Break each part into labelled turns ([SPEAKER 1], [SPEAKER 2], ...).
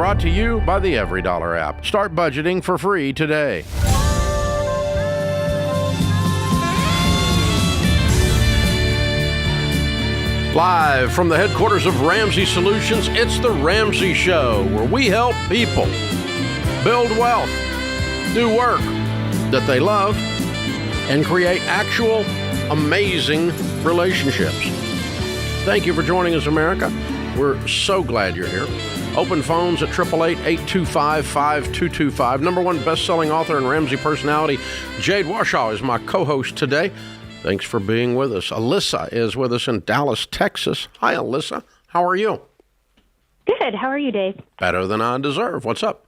[SPEAKER 1] brought to you by the EveryDollar app. Start budgeting for free today. Live from the headquarters of Ramsey Solutions, it's The Ramsey Show, where we help people build wealth, do work that they love, and create actual amazing relationships. Thank you for joining us, America. We're so glad you're here. Open phones at 888-825-5225. Number one best-selling author and Ramsey personality, Jade Warshaw, is my co-host today. Thanks for being with us. Alyssa is with us in Dallas, Texas. Hi, Alyssa. How are you?
[SPEAKER 2] Good. How are you, Dave?
[SPEAKER 1] Better than I deserve. What's up?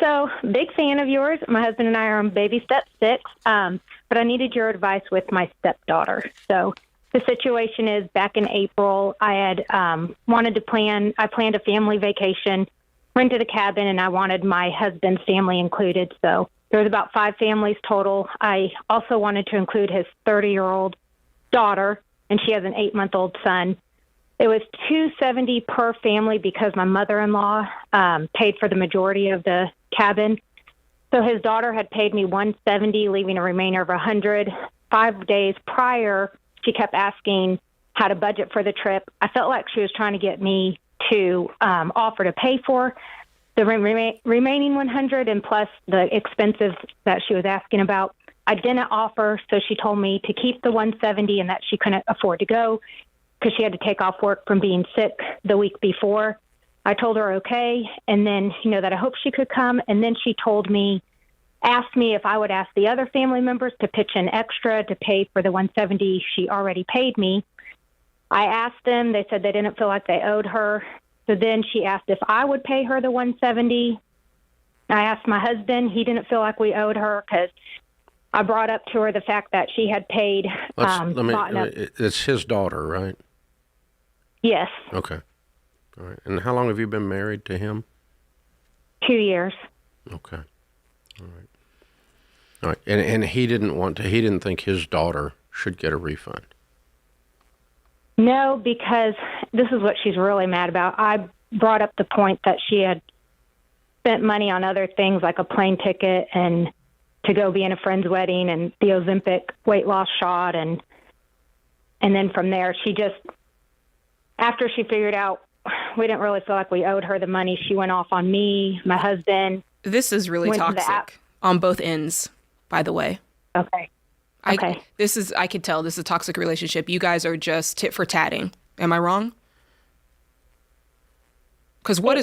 [SPEAKER 2] So, big fan of yours. My husband and I are on baby step 6, but I needed your advice with my stepdaughter. So, the situation is back in April, I had I planned a family vacation, rented a cabin, and I wanted my husband's family included. So, there was about 5 families total. I also wanted to include his 30-year-old daughter, and she has an 8-month-old son. It was $270 per family because my mother-in-law paid for the majority of the cabin. So his daughter had paid me $170, leaving a remainder of $100. 5 days prior, she kept asking how to budget for the trip. I felt like she was trying to get me to offer to pay for the remaining $100 and plus the expenses that she was asking about. I didn't offer, so she told me to keep the $170 and that she couldn't afford to go because she had to take off work from being sick the week before. I told her okay, and then, that I hope she could come. And then she asked me if I would ask the other family members to pitch in extra to pay for the $170 she already paid me. I asked them. They said they didn't feel like they owed her. So then she asked if I would pay her the $170. I asked my husband. He didn't feel like we owed her because I brought up to her the fact that she had paid.
[SPEAKER 1] It's his daughter, right?
[SPEAKER 2] Yes.
[SPEAKER 1] Okay. All right. And how long have you been married to him?
[SPEAKER 2] 2 years.
[SPEAKER 1] Okay. All right. All right. And he didn't think his daughter should get a refund.
[SPEAKER 2] No, because this is what she's really mad about. I brought up the point that she had spent money on other things like a plane ticket and to go be in a friend's wedding and the Ozempic weight loss shot. And then from there, after she figured out we didn't really feel like we owed her the money, she went off on me, my husband.
[SPEAKER 3] This is really toxic on both ends, by the way.
[SPEAKER 2] Okay.
[SPEAKER 3] I could tell this is a toxic relationship. You guys are just tit for tatting. Am I wrong? Because what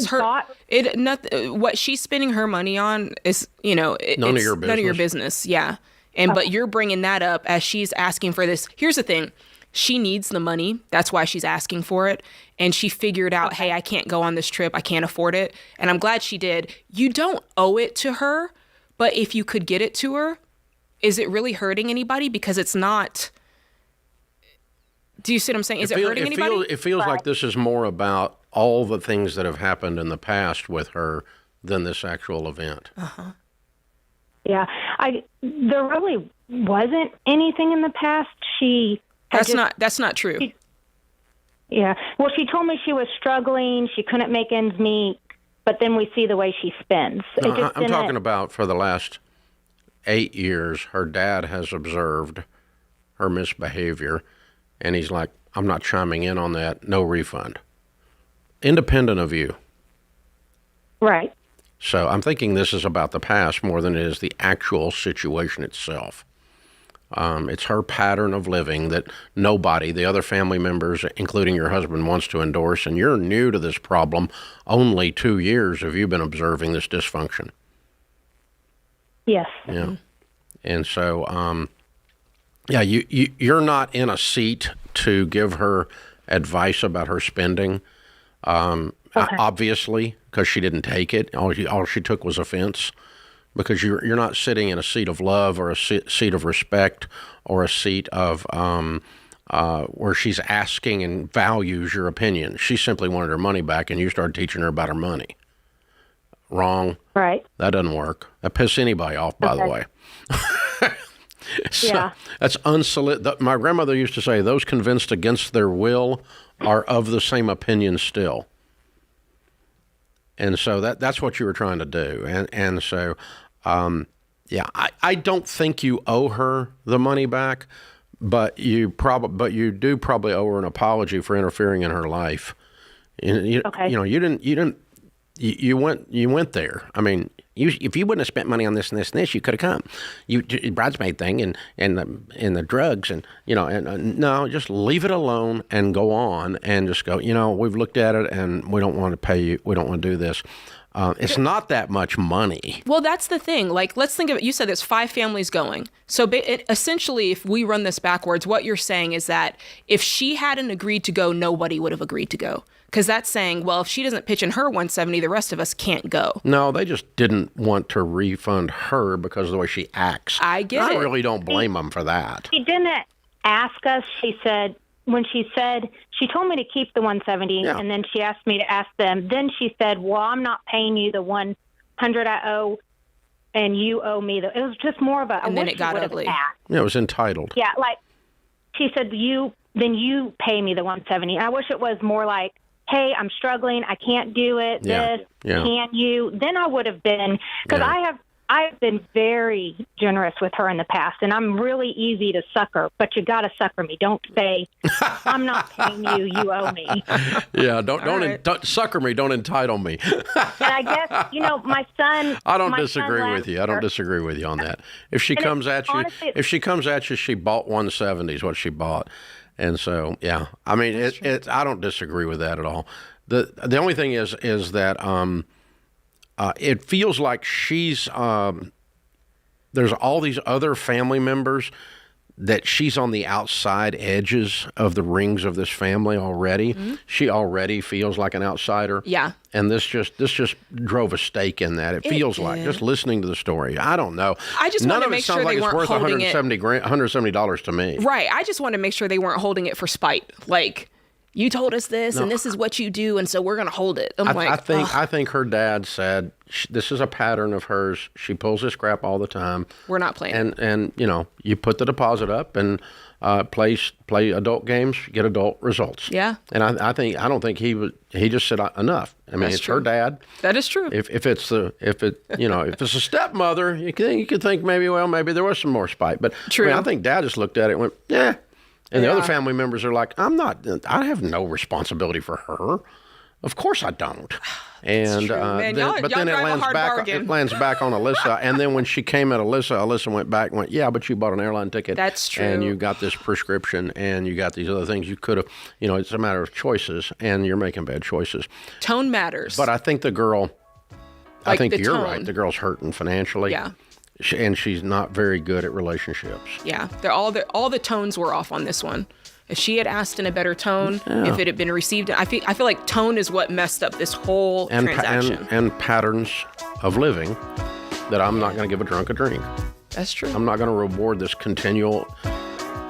[SPEAKER 3] she's spending her money on is, none of your business. None of your business. Yeah. But you're bringing that up as she's asking for this. Here's the thing. She needs the money. That's why she's asking for it. And she figured out, hey, I can't go on this trip. I can't afford it. And I'm glad she did. You don't owe it to her, but if you could get it to her, is it really hurting anybody? Because it's not. Do you see what I'm saying? Is it hurting anybody?
[SPEAKER 1] It feels like this is more about all the things that have happened in the past with her than this actual event.
[SPEAKER 2] Uh-huh. Yeah. There really wasn't anything in the past.
[SPEAKER 3] That's not true.
[SPEAKER 2] Yeah. Well, she told me she was struggling. She couldn't make ends meet. But then we see the way she spends.
[SPEAKER 1] No, I'm talking about for the last 8 years, her dad has observed her misbehavior, and he's like, I'm not chiming in on that, no refund. Independent of you.
[SPEAKER 2] Right.
[SPEAKER 1] So I'm thinking this is about the past more than it is the actual situation itself. It's her pattern of living that nobody, the other family members, including your husband, wants to endorse, and you're new to this problem. Only 2 years have you been observing this dysfunction.
[SPEAKER 2] Yes.
[SPEAKER 1] Yeah. And so, you're not in a seat to give her advice about her spending, obviously, because she didn't take it. All she took was offense, because you're not sitting in a seat of love or a seat of respect or a seat of where she's asking and values your opinion. She simply wanted her money back, and you started teaching her about her money. Wrong.
[SPEAKER 2] Right.
[SPEAKER 1] That doesn't work. That pisses anybody off, by the way. So that's unsolicited. My grandmother used to say, those convinced against their will are of the same opinion still. And so that's what you were trying to do. And so, I don't think you owe her the money back, but you do probably owe her an apology for interfering in her life.
[SPEAKER 2] Okay.
[SPEAKER 1] You went there. I mean, if you wouldn't have spent money on this and this and this, you could have come. Bridesmaid thing and the drugs and no, just leave it alone and go on and just go. We've looked at it and we don't want to pay you. We don't want to do this. It's not that much money.
[SPEAKER 3] Well, that's the thing. Like, let's think of it. You said there's 5 families going. So essentially, if we run this backwards, what you're saying is that if she hadn't agreed to go, nobody would have agreed to go. Because that's saying, well, if she doesn't pitch in her 170, the rest of us can't go.
[SPEAKER 1] No, they just didn't want to refund her because of the way she acts.
[SPEAKER 3] I get it.
[SPEAKER 1] I really don't blame them for that.
[SPEAKER 2] She didn't ask us. She told me to keep the 170, and then she asked me to ask them. Then she said, well, I'm not paying you the 100 I owe, and you owe me it was just more of a,
[SPEAKER 3] and then it got ugly.
[SPEAKER 1] Yeah, it was entitled.
[SPEAKER 2] Yeah, like she said, you pay me the 170. I wish it was more like, hey, I'm struggling, I can't do it, can you? Then I would have been, because I've been very generous with her in the past, and I'm really easy to sucker, but you got to sucker me. Don't say, I'm not paying you, you owe me.
[SPEAKER 1] Yeah, don't sucker me, don't entitle me.
[SPEAKER 2] And I guess, my son...
[SPEAKER 1] I don't disagree with you. I don't disagree with you on that. If she comes at you, she bought 170s, what she bought. And so, yeah, I mean, I don't disagree with that at all. The only thing is that it feels like she's there's all these other family members that she's on the outside edges of the rings of this family already. Mm-hmm. She already feels like an outsider. Yeah. And this just drove a stake in that. It feels like, just listening to the story. I don't know.
[SPEAKER 3] I just want to make sure they weren't holding it.
[SPEAKER 1] $170 to me.
[SPEAKER 3] Right. I just want to make sure they weren't holding it for spite. Like, you told us this, and this is what you do, and so we're going to hold it.
[SPEAKER 1] I think her dad said, this is a pattern of hers. She pulls this crap all the time.
[SPEAKER 3] We're not playing.
[SPEAKER 1] And you put the deposit up and play adult games, get adult results. Yeah. And I don't think he just said enough. I mean, it's her dad.
[SPEAKER 3] That is true.
[SPEAKER 1] If it's a stepmother, you could think maybe there was some more spite. But true. I think dad just looked at it and went, yeah. And the other family members are like, I have no responsibility for her. Of course I don't. And then it lands back on Alyssa. And then when she came at Alyssa went back and went, yeah, but you bought an airline ticket.
[SPEAKER 3] That's true.
[SPEAKER 1] And you got this prescription and you got these other things you could have, it's a matter of choices and you're making bad choices.
[SPEAKER 3] Tone matters.
[SPEAKER 1] But I think the girl, I think you're right. The girl's hurting financially. Yeah. And she's not very good at relationships.
[SPEAKER 3] Yeah, all the tones were off on this one. If she had asked in a better tone, if it had been received, I feel like tone is what messed up this whole transaction.
[SPEAKER 1] And patterns of living that I'm not going to give a drunk a drink.
[SPEAKER 3] That's true.
[SPEAKER 1] I'm not going to reward this continual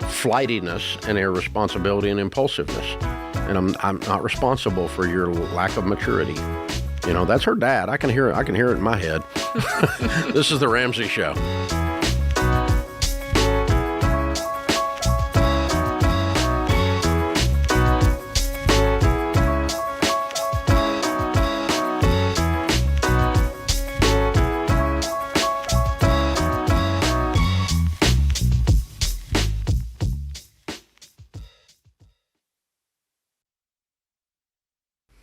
[SPEAKER 1] flightiness and irresponsibility and impulsiveness. And I'm not responsible for your lack of maturity. That's her dad. I can hear it in my head. This is the Ramsey Show.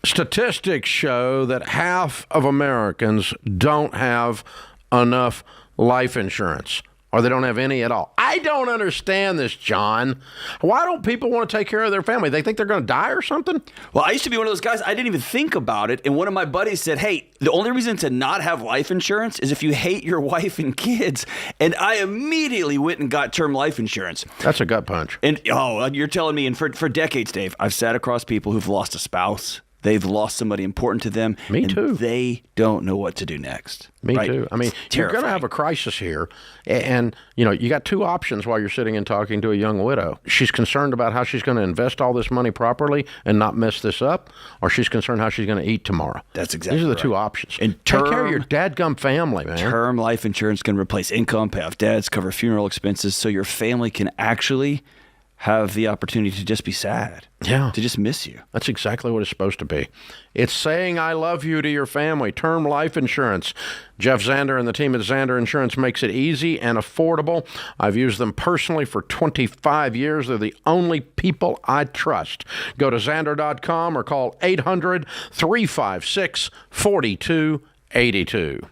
[SPEAKER 1] Statistics show that half of Americans don't have enough life insurance, or they don't have any at all. I don't understand this, John. Why don't people want to take care of their family? They think they're going to die or something?
[SPEAKER 4] Well, I used to be one of those guys. I didn't even think about it. And one of my buddies said, hey, the only reason to not have life insurance is if you hate your wife and kids. And I immediately went and got term life insurance.
[SPEAKER 1] That's a gut punch.
[SPEAKER 4] And, you're telling me, and for decades, Dave, I've sat across people who've lost a spouse. They've lost somebody important to them.
[SPEAKER 1] Me too.
[SPEAKER 4] They don't know what to do next.
[SPEAKER 1] Me too. I mean, you're going to have a crisis here. And, you got two options while you're sitting and talking to a young widow. She's concerned about how she's going to invest all this money properly and not mess this up, or she's concerned how she's going to eat tomorrow.
[SPEAKER 4] That's exactly
[SPEAKER 1] These are the
[SPEAKER 4] right.
[SPEAKER 1] two options.
[SPEAKER 4] And
[SPEAKER 1] take care of your dadgum family, man.
[SPEAKER 4] Term life insurance can replace income, pay off debts, cover funeral expenses, so your family can actually have the opportunity to just be sad.
[SPEAKER 1] Yeah.
[SPEAKER 4] To just miss you.
[SPEAKER 1] That's exactly what it's supposed to be. It's saying I love you to your family. Term life insurance. Jeff Zander and the team at Zander Insurance makes it easy and affordable. I've used them personally for 25 years. They're the only people I trust. Go to Zander.com or call 800-356-4282.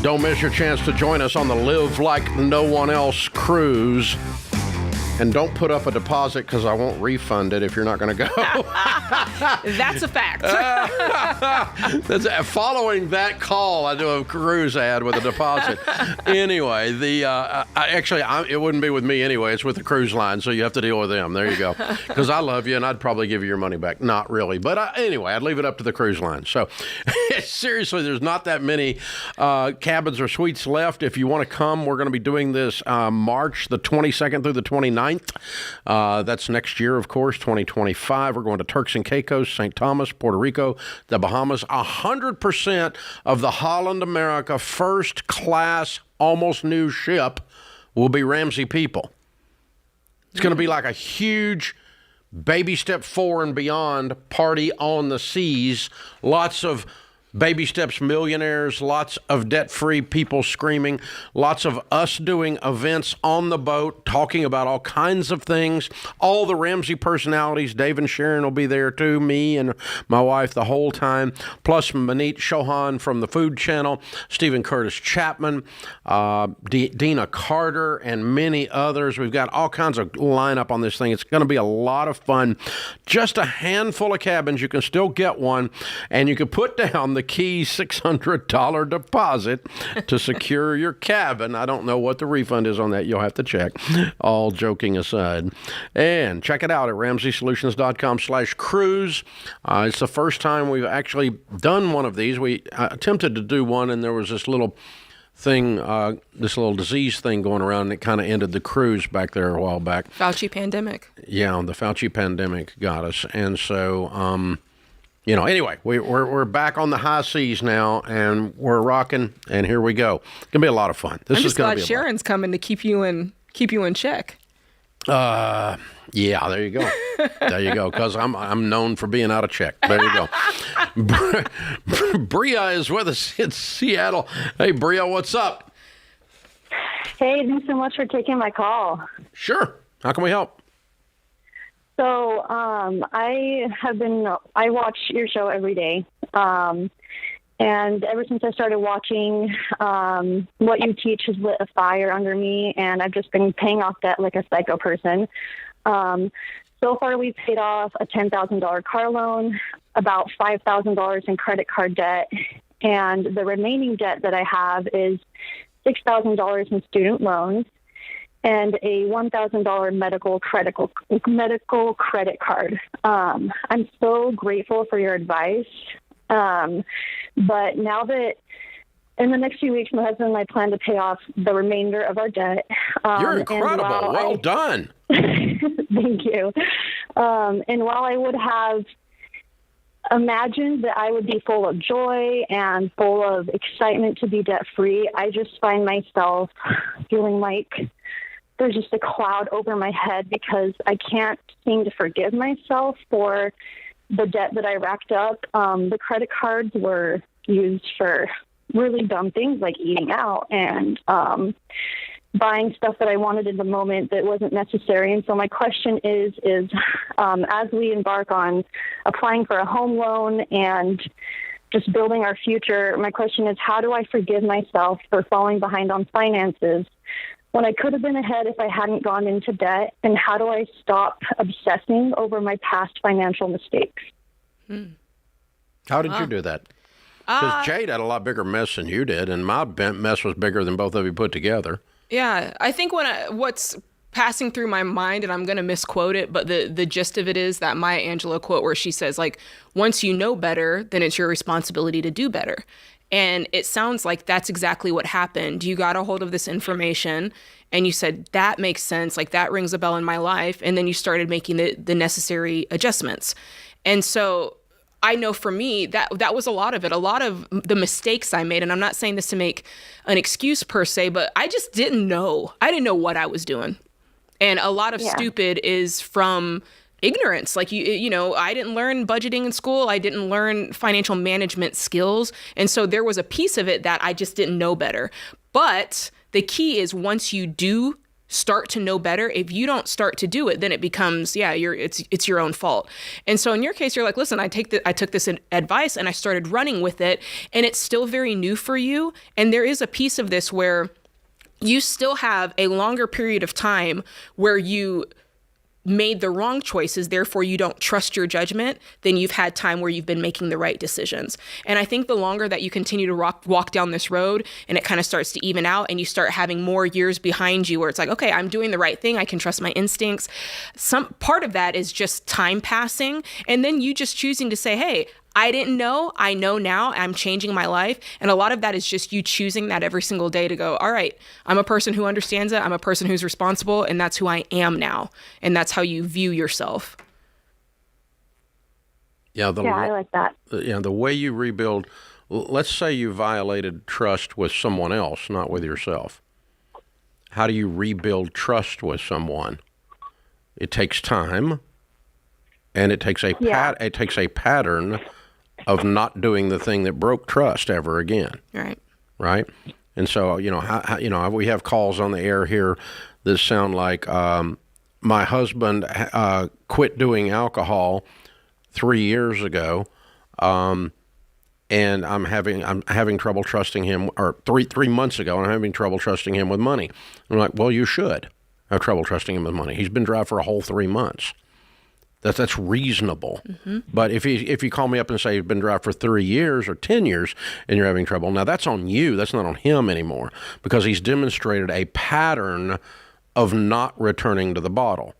[SPEAKER 1] Don't miss your chance to join us on the Live Like No One Else cruise. And don't put up a deposit because I won't refund it if you're not going to go.
[SPEAKER 3] That's a fact.
[SPEAKER 1] Following that call, I do a cruise ad with a deposit. Anyway, it wouldn't be with me anyway. It's with the cruise line, so you have to deal with them. There you go. Because I love you, and I'd probably give you your money back. Not really. But anyway, I'd leave it up to the cruise line. So seriously, there's not that many cabins or suites left. If you want to come, we're going to be doing this March the 22nd through the 29th. That's next year, of course, 2025. We're going to Turks and Caicos, St. Thomas, Puerto Rico, the Bahamas. 100% of the Holland America first class, almost new ship will be Ramsey people. It's going to be like a huge baby step 4 and beyond party on the seas. Lots of baby steps millionaires, lots of debt-free people screaming, lots of us doing events on the boat, talking about all kinds of things. All the Ramsey personalities, Dave and Sharon will be there too, me and my wife the whole time, plus Manit Chauhan from the Food Channel, Stephen Curtis Chapman, Dina Carter, and many others. We've got all kinds of lineup on this thing. It's going to be a lot of fun. Just a handful of cabins. You can still get one, and you can put down the key $600 deposit to secure your cabin. I don't know what the refund is on that. You'll have to check. All joking aside. And check it out at RamseySolutions.com/cruise. It's the first time we've actually done one of these. We attempted to do one, and there was this little thing, this little disease thing going around, and it kind of ended the cruise back there a while back.
[SPEAKER 3] Fauci pandemic.
[SPEAKER 1] Yeah, the Fauci pandemic got us. And so, anyway, we're back on the high seas now, and we're rocking, and here we go. It's gonna be a lot of fun.
[SPEAKER 3] I'm just glad Sharon's coming to keep you in check.
[SPEAKER 1] Yeah, there you go. There you go. Because I'm known for being out of check. There you go. Bria is with us in Seattle. Hey, Bria, what's up?
[SPEAKER 5] Hey, thanks so much for taking my call.
[SPEAKER 1] Sure. How can we help?
[SPEAKER 5] So I watch your show every day. And ever since I started watching, what you teach has lit a fire under me, and I've just been paying off debt like a psycho person. So far, we've paid off a $10,000 car loan, about $5,000 in credit card debt, and the remaining debt that I have is $6,000 in student loans and a $1,000 medical credit card. I'm so grateful for your advice. But now that in the next few weeks, my husband and I plan to pay off the remainder of our debt.
[SPEAKER 1] You're incredible. Well done.
[SPEAKER 5] Thank you. And while I would have imagined that I would be full of joy and full of excitement to be debt-free, I just find myself feeling like there's just a cloud over my head because I can't seem to forgive myself for the debt that I racked up. The credit cards were used for really dumb things like eating out and buying stuff that I wanted in the moment that wasn't necessary. And so my question is as we embark on applying for a home loan and just building our future, my question is, how do I forgive myself for falling behind on finances when I could have been ahead if I hadn't gone into debt? And how do I stop obsessing over my past financial mistakes?
[SPEAKER 1] How did you do that? Because Jade had a lot bigger mess than you did, and my mess was bigger than both of you put together.
[SPEAKER 3] Yeah, I think what's passing through my mind, and I'm going to misquote it, but the gist of it is that Maya Angelou quote where she says, like, once you know better, then it's your responsibility to do better. And it sounds like that's exactly what happened. You got a hold of this information and you said, that makes sense. Like, that rings a bell in my life. And then you started making the necessary adjustments. And so I know for me, that was a lot of it. A lot of the mistakes I made, and I'm not saying this to make an excuse per se, but I just didn't know. I didn't know what I was doing. And a lot of stupid is from ignorance. Like, you know, I didn't learn budgeting in school. I didn't learn financial management skills. And so there was a piece of it that I just didn't know better. But the key is once you do start to know better, if you don't start to do it, then it becomes, it's your own fault. And so in your case, you're like, listen, I took this advice and I started running with it, and it's still very new for you. And there is a piece of this where you still have a longer period of time where you made the wrong choices, therefore you don't trust your judgment, then you've had time where you've been making the right decisions. And I think the longer that you continue to walk down this road and it kind of starts to even out and you start having more years behind you where it's like, okay, I'm doing the right thing, I can trust my instincts. Some part of that is just time passing, and then you just choosing to say, hey, I didn't know, I know now, I'm changing my life. And a lot of that is just you choosing that every single day to go, all right, I'm a person who understands it, I'm a person who's responsible, and that's who I am now. And that's how you view yourself.
[SPEAKER 5] Yeah, I like that.
[SPEAKER 1] The way you rebuild, let's say you violated trust with someone else, not with yourself. How do you rebuild trust with someone? It takes time, and it takes a pattern of not doing the thing that broke trust ever again. Right. And so, we have calls on the air here that sound like my husband quit doing alcohol 3 years ago, and I'm having trouble trusting him, or three months ago, and I'm having trouble trusting him with money. I'm like, well, you should have trouble trusting him with money. He's been dry for a whole 3 months. That's reasonable. Mm-hmm. But if you call me up and say you've been dry for 3 years or 10 years and you're having trouble, now that's on you. That's not on him anymore, because he's demonstrated a pattern of not returning to the bottle.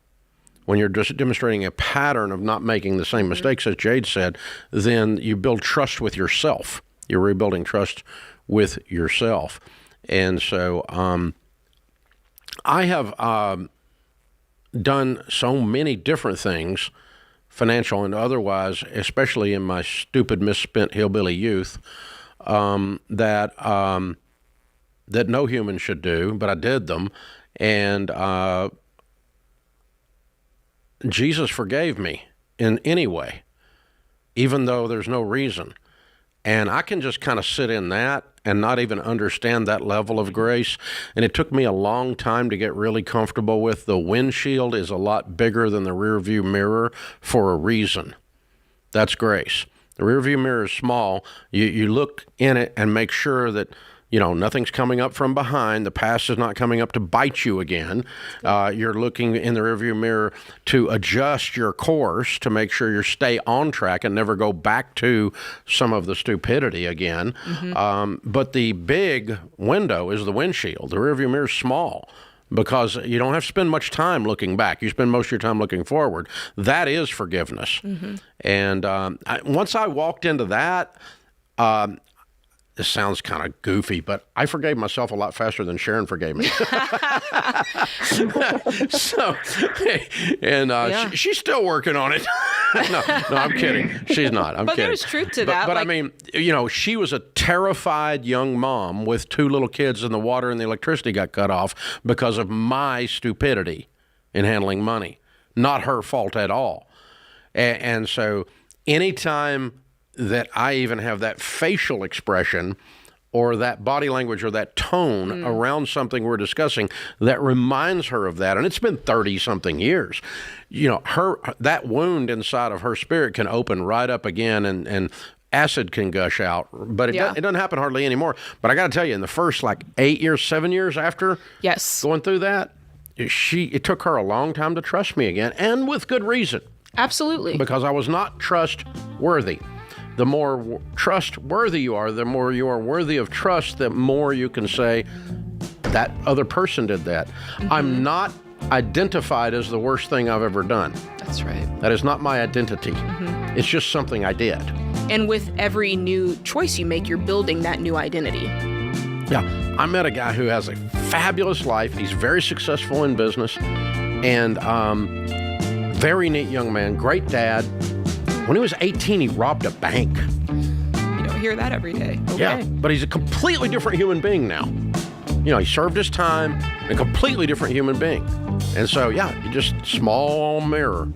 [SPEAKER 1] When you're just demonstrating a pattern of not making the same mistakes, as Jade said, then you build trust with yourself. You're rebuilding trust with yourself. And so I have done so many different things, financial and otherwise, especially in my stupid, misspent hillbilly youth, that no human should do, but I did them, and Jesus forgave me in any way, even though there's no reason. And I can just kind of sit in that and not even understand that level of grace. And it took me a long time to get really comfortable with the windshield is a lot bigger than the rear view mirror for a reason. That's grace. The rear view mirror is small. You look in it and make sure that nothing's coming up from behind. The past is not coming up to bite you again. You're looking in the rearview mirror to adjust your course to make sure you stay on track and never go back to some of the stupidity again. Mm-hmm. But the big window is the windshield. The rearview mirror is small because you don't have to spend much time looking back. You spend most of your time looking forward. That is forgiveness. Mm-hmm. And once I walked into that, this sounds kind of goofy, but I forgave myself a lot faster than Sharon forgave me. She's still working on it. No, I'm kidding. She's not. I'm kidding.
[SPEAKER 3] But there's truth to that.
[SPEAKER 1] But I mean, she was a terrified young mom with 2 little kids, and the water and the electricity got cut off because of my stupidity in handling money. Not her fault at all. And so anytime that I even have that facial expression or that body language or that tone around something we're discussing that reminds her of that, and it's been 30-something years, that wound inside of her spirit can open right up again, and acid can gush out, but it doesn't happen hardly anymore. But I got to tell you, in the first 8 years, 7 years after going through that, it took her a long time to trust me again, and with good reason.
[SPEAKER 3] Absolutely.
[SPEAKER 1] Because I was not trustworthy. The more trustworthy you are, the more you are worthy of trust, the more you can say, that other person did that. Mm-hmm. I'm not identified as the worst thing I've ever done.
[SPEAKER 3] That's right.
[SPEAKER 1] That is not my identity. It's just something I did.
[SPEAKER 3] And with every new choice you make, you're building that new identity.
[SPEAKER 1] Yeah. I met a guy who has a fabulous life. He's very successful in business and very neat young man, great dad. When he was 18, he robbed a bank.
[SPEAKER 3] You don't hear that every day. Okay.
[SPEAKER 1] Yeah, but he's a completely different human being now. You know, he served his time, a completely different human being. And so, yeah, you just small mirror.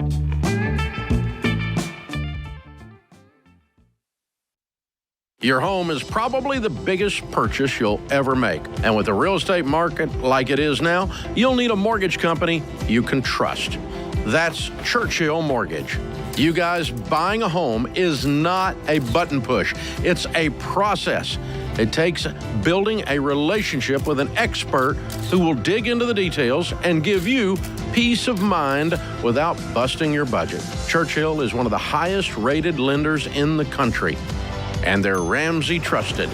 [SPEAKER 1] Your home is probably the biggest purchase you'll ever make. And with the real estate market like it is now, you'll need a mortgage company you can trust. That's Churchill Mortgage. You guys, buying a home is not a button push. It's a process. It takes building a relationship with an expert who will dig into the details and give you peace of mind without busting your budget. Churchill is one of the highest rated lenders in the country. And they're Ramsey trusted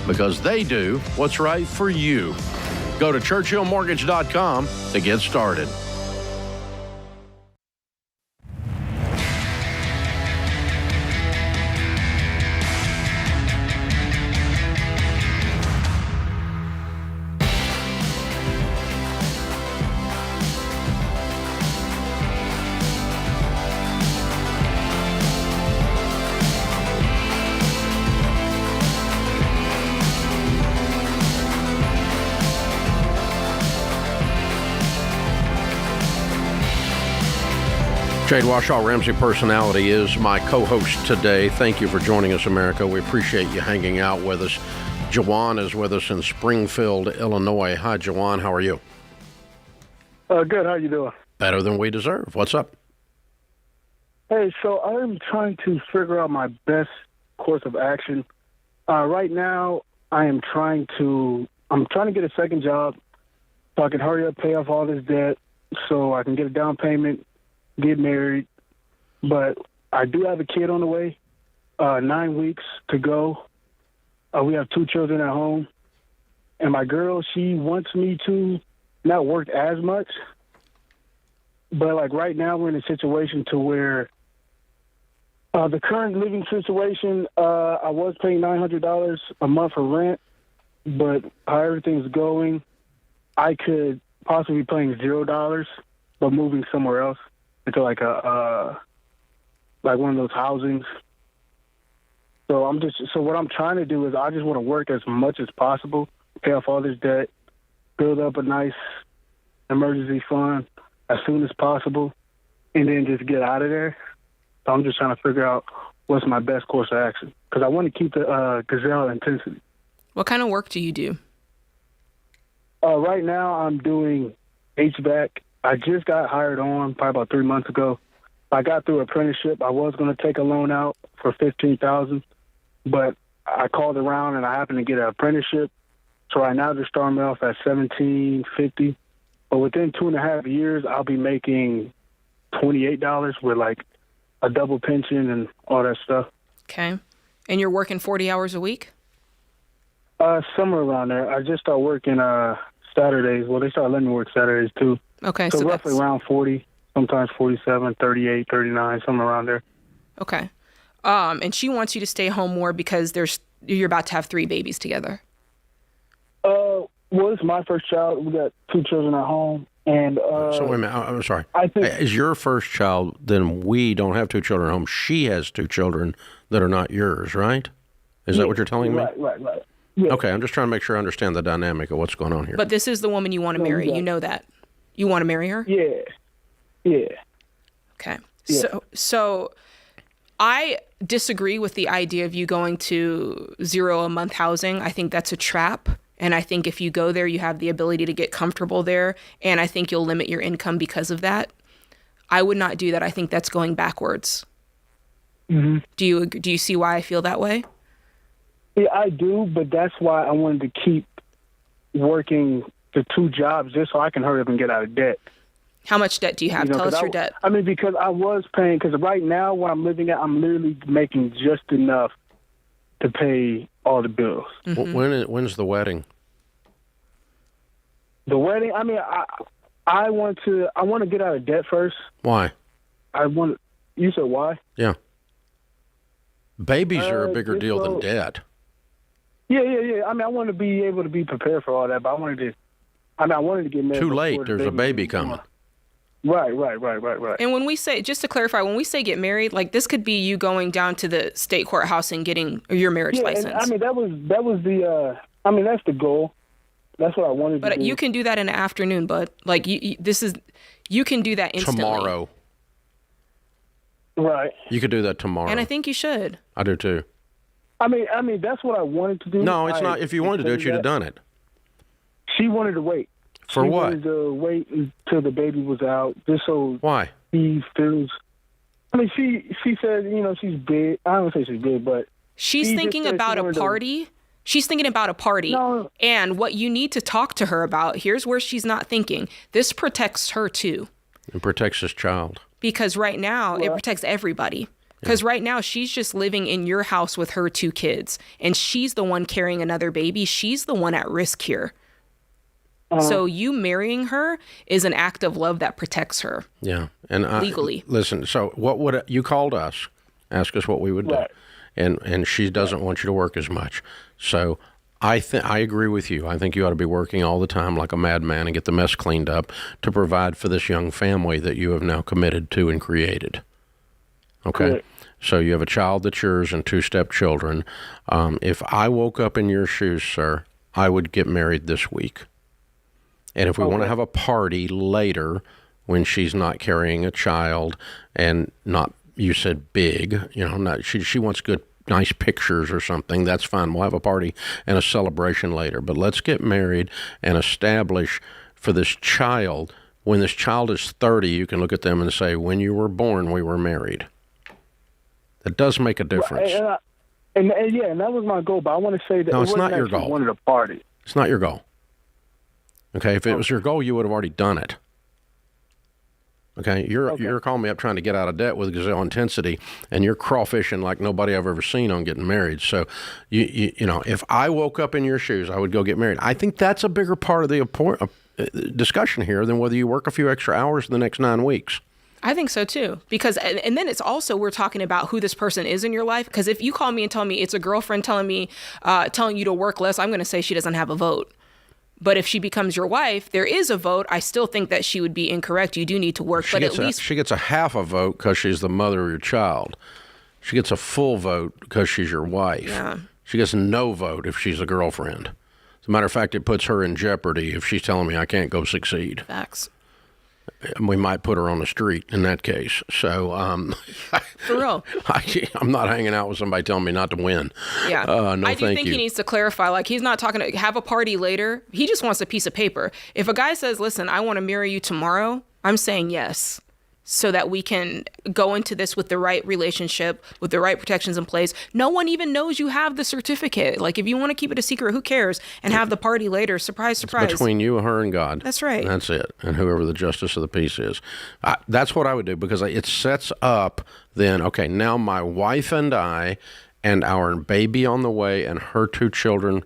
[SPEAKER 1] because they do what's right for you. Go to churchillmortgage.com to get started. Jade Warshaw, Ramsey Personality, is my co-host today. Thank you for joining us, America. We appreciate you hanging out with us. Jawan is with us in Springfield, Illinois. Hi, Jawan. How are you?
[SPEAKER 6] Good. How you doing?
[SPEAKER 1] Better than we deserve. What's up?
[SPEAKER 6] Hey, so I'm trying to figure out my best course of action. Right now, I'm trying to get a second job so I can hurry up, pay off all this debt, so I can get a down payment, get married. But I do have a kid on the way, 9 weeks to go. We have 2 children at home. And my girl, she wants me to not work as much. But, like, right now we're in a situation to where the current living situation, I was paying $900 a month for rent. But how everything's going, I could possibly be paying $0, but moving somewhere else into like one of those housings. So what I'm trying to do is I just want to work as much as possible, pay off all this debt, build up a nice emergency fund as soon as possible, and then just get out of there. So I'm just trying to figure out what's my best course of action because I want to keep the gazelle intensity.
[SPEAKER 3] What kind of work do you do?
[SPEAKER 6] Right now I'm doing HVAC. I just got hired on probably about 3 months ago. I got through apprenticeship. I was going to take a loan out for $15,000, but I called around and I happened to get an apprenticeship. So right now they're starting me off at $17.50. But within 2.5 years, I'll be making $28 with like a double pension and all that stuff.
[SPEAKER 3] Okay. And you're working 40 hours a week?
[SPEAKER 6] Somewhere around there. I just started working Saturdays. Well, they started letting me work Saturdays too.
[SPEAKER 3] Okay.
[SPEAKER 6] So roughly around 40, sometimes 47, 38, 39, somewhere around there.
[SPEAKER 3] Okay. And she wants you to stay home more because you're about to have 3 babies together.
[SPEAKER 6] Well, it's my first child. We got 2 children at home. And
[SPEAKER 1] so wait a minute. I'm sorry.
[SPEAKER 6] I think,
[SPEAKER 1] is your first child, then we don't have 2 children at home. She has 2 children that are not yours, right? Is that what you're telling me?
[SPEAKER 6] Right. Yeah.
[SPEAKER 1] Okay, I'm just trying to make sure I understand the dynamic of what's going on here.
[SPEAKER 3] But this is the woman you want to marry. You know that. You want to marry her?
[SPEAKER 6] Yeah.
[SPEAKER 3] Okay.
[SPEAKER 6] Yeah.
[SPEAKER 3] So I disagree with the idea of you going to $0 a month housing. I think that's a trap. And I think if you go there, you have the ability to get comfortable there. And I think you'll limit your income because of that. I would not do that. I think that's going backwards.
[SPEAKER 6] Mm-hmm.
[SPEAKER 3] Do you see why I feel that way?
[SPEAKER 6] Yeah, I do, but that's why I wanted to keep working the 2 jobs just so I can hurry up and get out of debt.
[SPEAKER 3] How much debt do you have? Tell us your debt.
[SPEAKER 6] I mean, because I was paying, because right now where I'm living at, I'm literally making just enough to pay all the bills.
[SPEAKER 1] Mm-hmm. When's the wedding?
[SPEAKER 6] The wedding, I mean, I want to get out of debt first.
[SPEAKER 1] Why?
[SPEAKER 6] You said why?
[SPEAKER 1] Yeah. Babies are a bigger deal than debt.
[SPEAKER 6] Yeah. I mean, I want to be able to be prepared for all that, but I wanted to get married.
[SPEAKER 1] Too late. There's a baby coming.
[SPEAKER 6] Right.
[SPEAKER 3] And when we say, just to clarify, when we say get married, like this could be you going down to the state courthouse and getting your marriage license.
[SPEAKER 6] And, I mean, that was the. That's the goal. That's what I wanted to do.
[SPEAKER 3] But you can do that in the afternoon, bud. Like you can do that instantly.
[SPEAKER 1] Tomorrow.
[SPEAKER 6] Right.
[SPEAKER 1] You could do that tomorrow.
[SPEAKER 3] And I think you should.
[SPEAKER 1] I do too.
[SPEAKER 6] I mean, that's what I wanted to do.
[SPEAKER 1] No, it's not. If you wanted to do it, you'd have done it.
[SPEAKER 6] She wanted to wait.
[SPEAKER 1] For what?
[SPEAKER 6] She wanted to wait until the baby was out, just so.
[SPEAKER 1] Why?
[SPEAKER 6] He feels. I mean, she said, she's big. I don't say she's big, but
[SPEAKER 3] she's thinking about a party. She's thinking about a party.
[SPEAKER 6] No.
[SPEAKER 3] And what you need to talk to her about, here's where she's not thinking. This protects her too.
[SPEAKER 1] It protects this child.
[SPEAKER 3] Because right now, it protects everybody. Because right now, she's just living in your house with her 2 kids. And she's the one carrying another baby. She's the one at risk here. So you marrying her is an act of love that protects her. Yeah.
[SPEAKER 1] And
[SPEAKER 3] legally.
[SPEAKER 1] Listen, so what would you called us, ask us what we would do. And she doesn't want you to work as much. So I agree with you. I think you ought to be working all the time like a madman and get the mess cleaned up to provide for this young family that you have now committed to and created. Okay? Good. So you have a child that's yours and 2 stepchildren. If I woke up in your shoes, sir, I would get married this week. And if we want to have a party later when she's not carrying a child and not, you said big, not, she wants good, nice pictures or something, that's fine. We'll have a party and a celebration later. But let's get married and establish for this child, when this child is 30, you can look at them and say, when you were born, we were married. That does make a difference.
[SPEAKER 6] And that was my goal. But I want to say that
[SPEAKER 1] no, it's not your goal.
[SPEAKER 6] I wanted a party.
[SPEAKER 1] It's not your goal. Okay, if it was your goal, you would have already done it. Okay, you're calling me up trying to get out of debt with gazelle intensity, and you're crawfishing like nobody I've ever seen on getting married. So, if I woke up in your shoes, I would go get married. I think that's a bigger part of the discussion here than whether you work a few extra hours in the next 9 weeks.
[SPEAKER 3] I think so too, because and then it's also we're talking about who this person is in your life. Because if you call me and tell me it's a girlfriend telling you to work less, I'm going to say she doesn't have a vote. But if she becomes your wife, there is a vote. I still think that she would be incorrect. You do need to work, but at least
[SPEAKER 1] she gets a half a vote because she's the mother of your child. She gets a full vote because she's your wife.
[SPEAKER 3] Yeah.
[SPEAKER 1] She gets no vote if she's a girlfriend. As a matter of fact, it puts her in jeopardy if she's telling me I can't go succeed.
[SPEAKER 3] Facts.
[SPEAKER 1] We might put her on the street in that case. So,
[SPEAKER 3] for real,
[SPEAKER 1] I'm not hanging out with somebody telling me not to win.
[SPEAKER 3] Yeah,
[SPEAKER 1] no,
[SPEAKER 3] I do think he needs to clarify. Like, he's not talking to have a party later. He just wants a piece of paper. If a guy says, "Listen, I want to marry you tomorrow," I'm saying yes, so that we can go into this with the right relationship, with the right protections in place. No one even knows you have the certificate. Like, if you want to keep it a secret, who cares? And have the party later. Surprise, surprise.
[SPEAKER 1] It's between you, her, and God.
[SPEAKER 3] That's right.
[SPEAKER 1] And that's it. And whoever the justice of the peace is. That's what I would do, because it sets up then, okay, now my wife and I and our baby on the way and her 2 children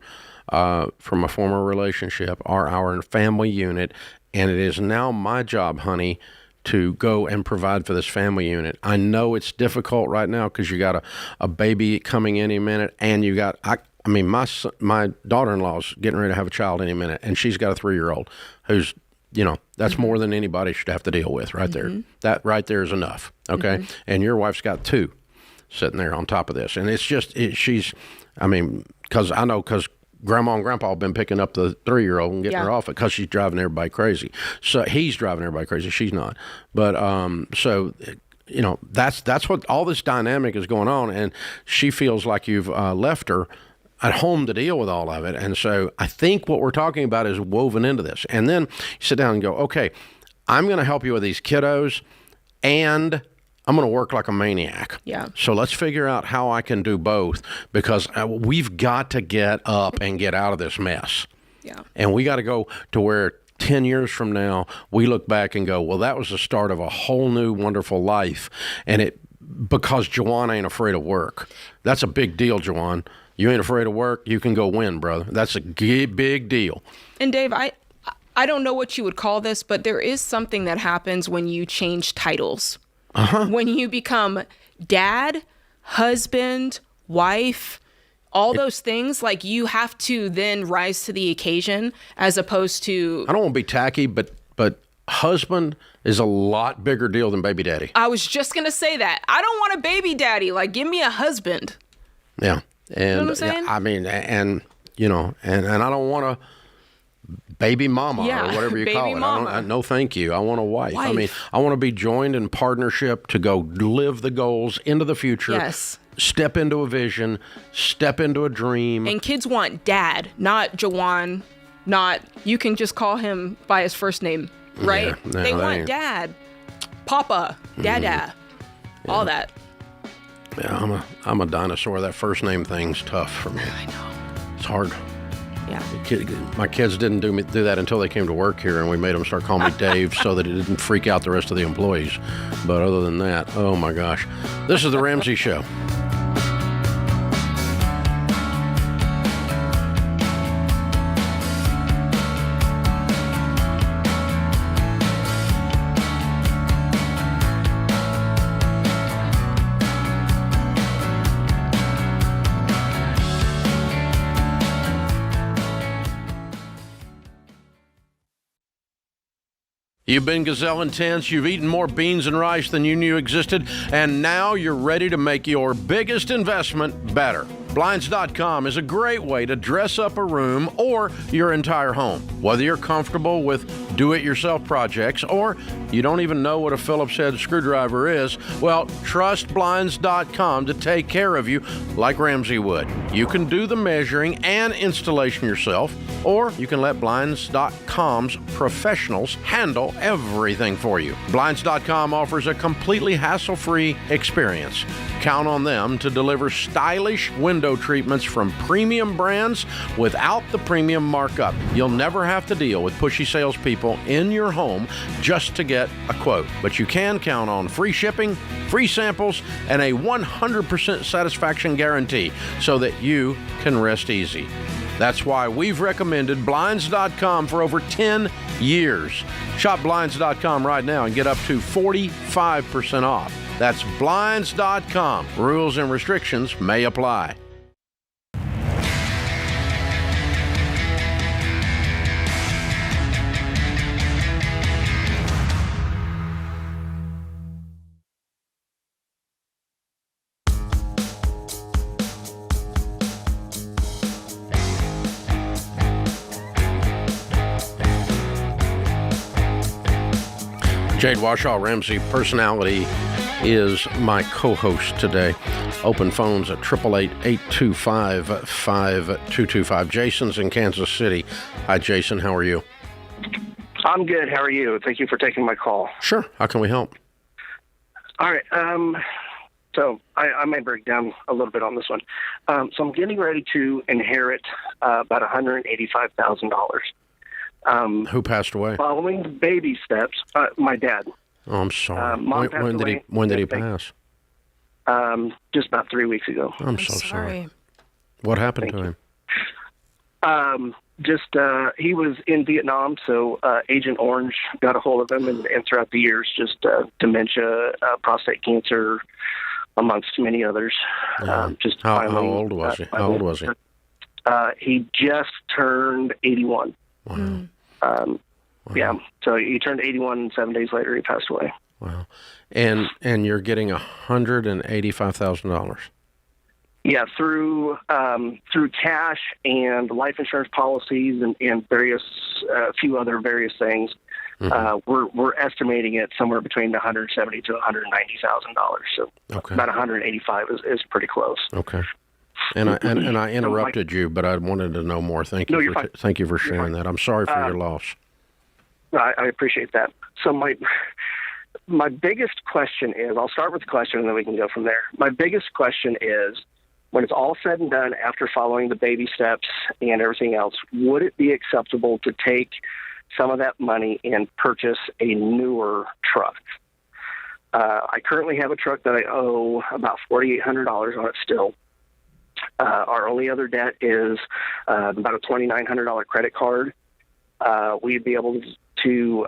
[SPEAKER 1] from a former relationship are our family unit. And it is now my job, honey, to go and provide for this family unit. I know it's difficult right now because you got a baby coming any minute, and you got, my daughter-in-law's getting ready to have a child any minute, and she's got a 3-year-old who's, that's more than anybody should have to deal with right there. That right there is enough, okay? And your wife's got 2 sitting there on top of this. And it's just, because Grandma and Grandpa have been picking up the 3-year-old and getting her off it because she's driving everybody crazy. So he's driving everybody crazy. She's not. But that's what all this dynamic is going on. And she feels like you've left her at home to deal with all of it. And so I think what we're talking about is woven into this. And then you sit down and go, okay, I'm going to help you with these kiddos, and I'm going to work like a maniac.
[SPEAKER 3] Yeah.
[SPEAKER 1] So let's figure out how I can do both, because we've got to get up and get out of this mess.
[SPEAKER 3] Yeah.
[SPEAKER 1] And we got to go to where 10 years from now, we look back and go, well, that was the start of a whole new wonderful life. And because Jawan ain't afraid of work. That's a big deal, Jawan. You ain't afraid of work, you can go win, brother. That's a big deal.
[SPEAKER 3] And Dave, I I don't know what you would call this, but there is something that happens when you change titles. When you become dad, husband, wife, all those things, like you have to then rise to the occasion as opposed to...
[SPEAKER 1] I don't want to be tacky, but husband is a lot bigger deal than baby daddy.
[SPEAKER 3] I was just going to say that. I don't want a baby daddy. Like, give me a husband.
[SPEAKER 1] Yeah. And
[SPEAKER 3] you know what I'm saying?
[SPEAKER 1] I mean, and I don't want a baby mama or whatever you call it.
[SPEAKER 3] Mama.
[SPEAKER 1] No, thank you. I want a wife. I mean, I want to be joined in partnership to go live the goals into the future.
[SPEAKER 3] Yes.
[SPEAKER 1] Step into a vision, step into a dream.
[SPEAKER 3] And kids want dad, not Jawan, not, you can just call him by his first name, right?
[SPEAKER 1] Yeah, no,
[SPEAKER 3] they want dad, papa, dada, all that.
[SPEAKER 1] Yeah, I'm a dinosaur. That first name thing's tough for me.
[SPEAKER 3] I know.
[SPEAKER 1] It's hard.
[SPEAKER 3] Yeah.
[SPEAKER 1] My kids didn't do that until they came to work here, and we made them start calling me Dave so that it didn't freak out the rest of the employees. But other than that, oh my gosh. This is The Ramsey Show. You've been gazelle intense, you've eaten more beans and rice than you knew existed, and now you're ready to make your biggest investment better. Blinds.com is a great way to dress up a room or your entire home. Whether you're comfortable with do-it-yourself projects or you don't even know what a Phillips head screwdriver is, well, trust Blinds.com to take care of you like Ramsey would. You can do the measuring and installation yourself, or you can let Blinds.com's professionals handle everything for you. Blinds.com offers a completely hassle-free experience. Count on them to deliver stylish window treatments from premium brands without the premium markup. You'll never have to deal with pushy salespeople in your home just to get a quote. But you can count on free shipping, free samples, and a 100% satisfaction guarantee so that you can rest easy. That's why we've recommended Blinds.com for over 10 years. Shop Blinds.com right now and get up to 45% off. That's Blinds.com. Rules and restrictions may apply. Jade Warshaw, Ramsey Personality, is my co-host today. Open phones at 888-825-5225. Jason's in Kansas City. Hi, Jason. How are you?
[SPEAKER 7] I'm good. How are you? Thank you for taking my call.
[SPEAKER 1] Sure. How can we help?
[SPEAKER 7] All right. So I may break down a little bit on this one. So I'm getting ready to inherit about $185,000.
[SPEAKER 1] Who passed away?
[SPEAKER 7] Following the baby steps, my dad.
[SPEAKER 1] Oh, I'm sorry. When did he pass?
[SPEAKER 7] Just about 3 weeks ago.
[SPEAKER 1] I'm so sorry. What happened to him?
[SPEAKER 7] He was in Vietnam, so Agent Orange got a hold of him, and throughout the years, just dementia, prostate cancer, amongst many others.
[SPEAKER 1] How old was he? How old was he?
[SPEAKER 7] He just turned 81.
[SPEAKER 1] Wow.
[SPEAKER 7] Yeah, so he turned 81, and 7 days later he passed away.
[SPEAKER 1] Wow. And you're getting $185,000.
[SPEAKER 7] Yeah, through cash and life insurance policies and various few other various things. Mm-hmm. We're estimating it somewhere between $170,000 to $190,000. So about 185 is pretty close.
[SPEAKER 1] Okay. And I interrupted you, but I wanted to know more. Thank you for sharing that. I'm sorry for your loss.
[SPEAKER 7] I appreciate that. So my biggest question is, I'll start with the question and then we can go from there. My biggest question is, when it's all said and done, after following the baby steps and everything else, would it be acceptable to take some of that money and purchase a newer truck? I currently have a truck that I owe about $4,800 on it still. Our only other debt is about a $2,900 credit card. we'd be able to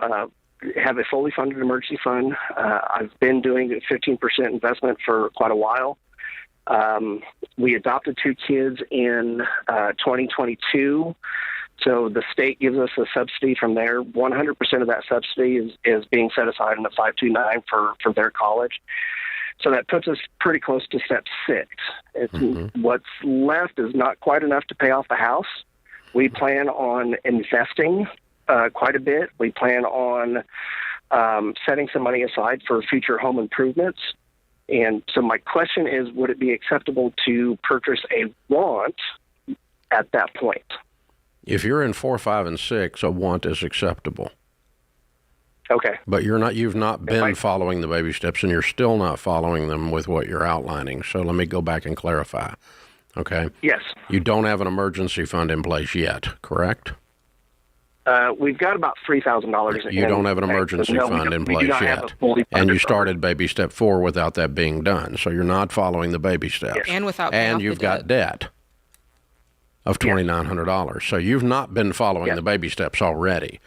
[SPEAKER 7] have a fully funded emergency fund. I've been doing a 15% investment for quite a while. We adopted 2 kids in 2022. So the state gives us a subsidy from there. 100% of that subsidy is being set aside in the 529 for their college. So that puts us pretty close to step 6. What's left is not quite enough to pay off the house. We plan on investing quite a bit. We plan on setting some money aside for future home improvements. And so my question is, would it be acceptable to purchase a want at that point?
[SPEAKER 1] If you're in 4, 5, and 6, a want is acceptable.
[SPEAKER 7] Okay.
[SPEAKER 1] But you've not been following the baby steps, and you're still not following them with what you're outlining. So let me go back and clarify. Okay?
[SPEAKER 7] Yes.
[SPEAKER 1] You don't have an emergency fund in place yet, correct?
[SPEAKER 7] We've got about $3,000.
[SPEAKER 1] You don't have an emergency fund in place yet. And you started baby step 4 without that being done. So you're not following the baby steps.
[SPEAKER 3] Yes. And without paying off
[SPEAKER 1] you've got debt of $2,900. So you've not been following the baby steps already.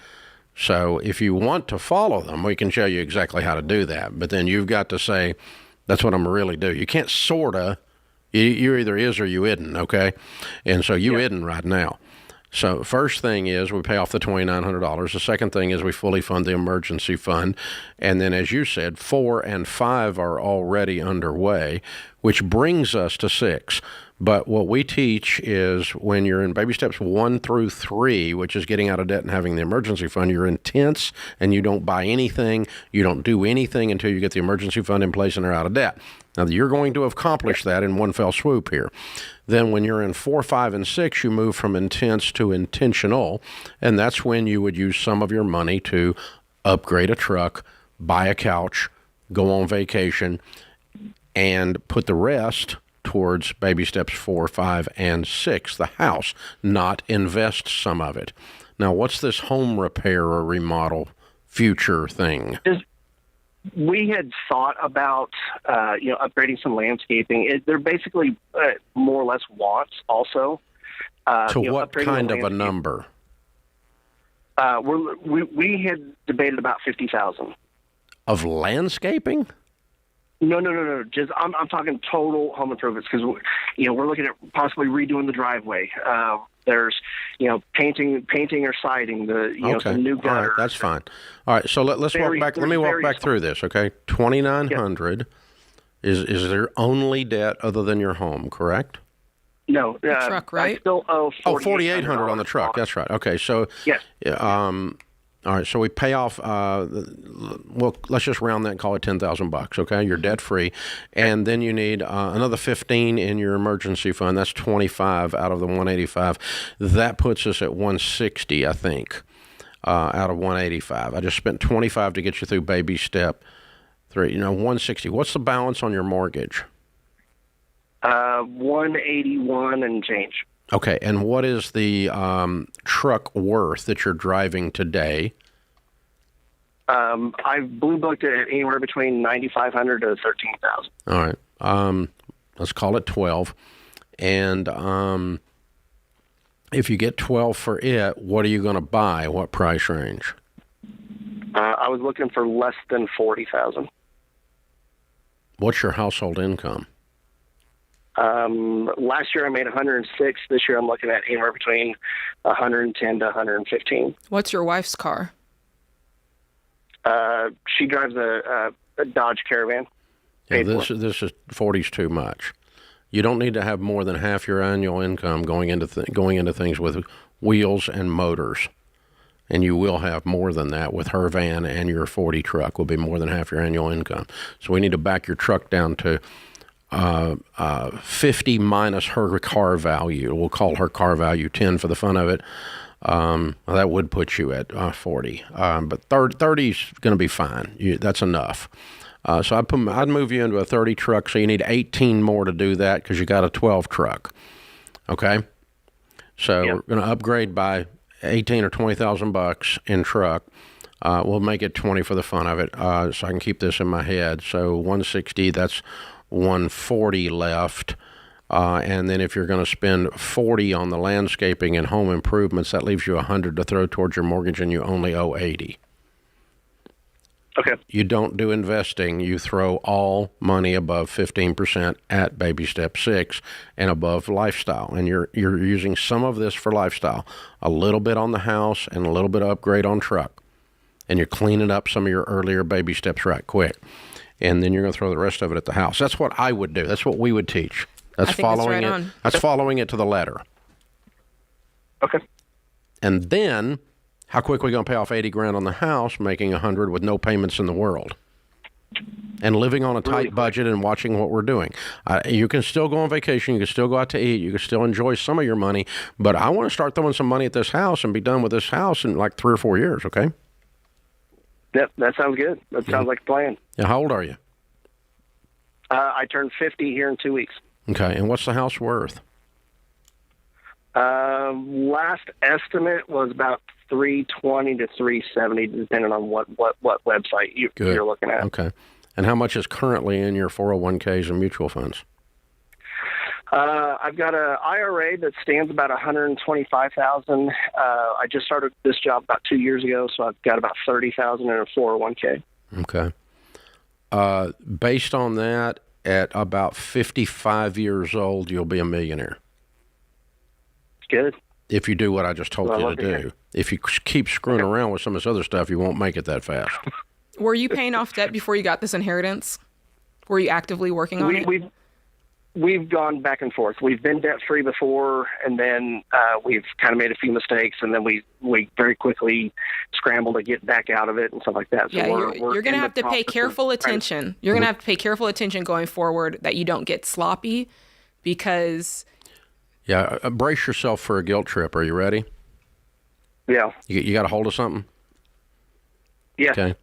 [SPEAKER 1] So if you want to follow them, we can show you exactly how to do that. But then you've got to say, that's what I'm going to really do. You can't sorta. You either is or you isn't, okay? And so you isn't right now. So first thing is we pay off the $2,900. The second thing is we fully fund the emergency fund. And then, as you said, 4 and 5 are already underway, which brings us to 6. But what we teach is when you're in baby steps 1 through 3, which is getting out of debt and having the emergency fund, you're intense and you don't buy anything. You don't do anything until you get the emergency fund in place and are out of debt. Now, you're going to accomplish that in one fell swoop here. Then when you're in 4, 5, and 6, you move from intense to intentional, and that's when you would use some of your money to upgrade a truck, buy a couch, go on vacation, and put the rest towards baby steps 4, 5, and 6, the house, not invest some of it. Now, what's this home repair or remodel future thing?
[SPEAKER 7] We had thought about, upgrading some landscaping. They're basically more or less wants also.
[SPEAKER 1] To what kind of a number?
[SPEAKER 7] We had debated about $50,000
[SPEAKER 1] of landscaping.
[SPEAKER 7] No. Just I'm talking total home improvements because we're looking at possibly redoing the driveway. There's painting or siding. Some new gutter.
[SPEAKER 1] All right, that's fine. All right, so let's walk back. Let me walk back through this. Okay, $2,900 is there only debt other than your home, correct?
[SPEAKER 7] No,
[SPEAKER 3] the truck, right?
[SPEAKER 7] I still owe
[SPEAKER 1] $4,800 on the truck. That's right. Okay, so
[SPEAKER 7] yes.
[SPEAKER 1] All right, so we pay off. Let's just round that and call it $10,000. Okay, you're debt free, and then you need another $15 in your emergency fund. That's $25 out of the $185. That puts us at $160, I think, out of $185. I just spent $25 to get you through baby step 3. $160. What's the balance on your mortgage?
[SPEAKER 7] $181 and change.
[SPEAKER 1] Okay, and what is the truck worth that you're driving today?
[SPEAKER 7] I've blue booked it anywhere between $9,500 to $13,000.
[SPEAKER 1] All right, let's call it 12. And if you get 12 for it, what are you going to buy? What price range?
[SPEAKER 7] I was looking for less than $40,000.
[SPEAKER 1] What's your household income?
[SPEAKER 7] Last year I made 106. This year I'm looking at anywhere between 110 to 115.
[SPEAKER 3] What's your wife's car?
[SPEAKER 7] She drives a Dodge Caravan.
[SPEAKER 1] Yeah, this is 40's too much. You don't need to have more than half your annual income going into things with wheels and motors. And you will have more than that with her van, and your 40 truck will be more than half your annual income. So we need to back your truck down to 50 minus her car value. We'll call her car value 10 for the fun of it. That would put you at 40. But 30 is going to be fine. That's enough. So I'd move you into a 30 truck. So you need 18 more to do that because you got a 12 truck. Okay. So we're going to upgrade by 18 or $20,000 in truck. We'll make it 20 for the fun of it. So I can keep this in my head. So 160, that's 140 left. And then if you're going to spend $40 on the landscaping and home improvements, that leaves you $100 to throw towards your mortgage, and you only owe $80.
[SPEAKER 7] Okay.
[SPEAKER 1] You don't do investing. You throw all money above 15% at baby step 6 and above lifestyle. And you're using some of this for lifestyle, a little bit on the house and a little bit of upgrade on truck. And you're cleaning up some of your earlier baby steps right quick. And then you're going to throw the rest of it at the house. That's what I would do. That's what we would teach. That's following it. That's following it to the letter.
[SPEAKER 7] Okay.
[SPEAKER 1] And then, how quick are we going to pay off $80,000 on the house, making $100 with no payments in the world, and living on a tight budget and watching what we're doing? You can still go on vacation. You can still go out to eat. You can still enjoy some of your money. But I want to start throwing some money at this house and be done with this house in like 3 or 4 years. Okay.
[SPEAKER 7] Yep, that sounds good. That sounds like a plan.
[SPEAKER 1] Yeah. How old are you?
[SPEAKER 7] I turned 50 here in 2 weeks.
[SPEAKER 1] Okay. And what's the house worth?
[SPEAKER 7] Last estimate was about 320 to 370, depending on what website you're looking at.
[SPEAKER 1] Okay. And how much is currently in your 401ks and mutual funds?
[SPEAKER 7] I've got an IRA that stands about $125,000. I just started this job about 2 years ago, so I've got about $30,000 in a 401k.
[SPEAKER 1] Okay. Based on that, at about 55 years old, you'll be a millionaire.
[SPEAKER 7] Good.
[SPEAKER 1] If you do what I just told you to do. If you keep screwing around with some of this other stuff, you won't make it that fast.
[SPEAKER 3] Were you paying off debt before you got this inheritance? Were you actively working on it?
[SPEAKER 7] We've gone back and forth. We've been debt-free before, and then we've kind of made a few mistakes, and then we very quickly scrambled to get back out of it and stuff like that. So
[SPEAKER 3] yeah, you're going to have to pay careful attention. You're going to have to pay careful attention going forward that you don't get sloppy, because...
[SPEAKER 1] Yeah, brace yourself for a guilt trip. Are you ready?
[SPEAKER 7] Yeah.
[SPEAKER 1] You got a hold of something?
[SPEAKER 7] Yeah.
[SPEAKER 1] Okay.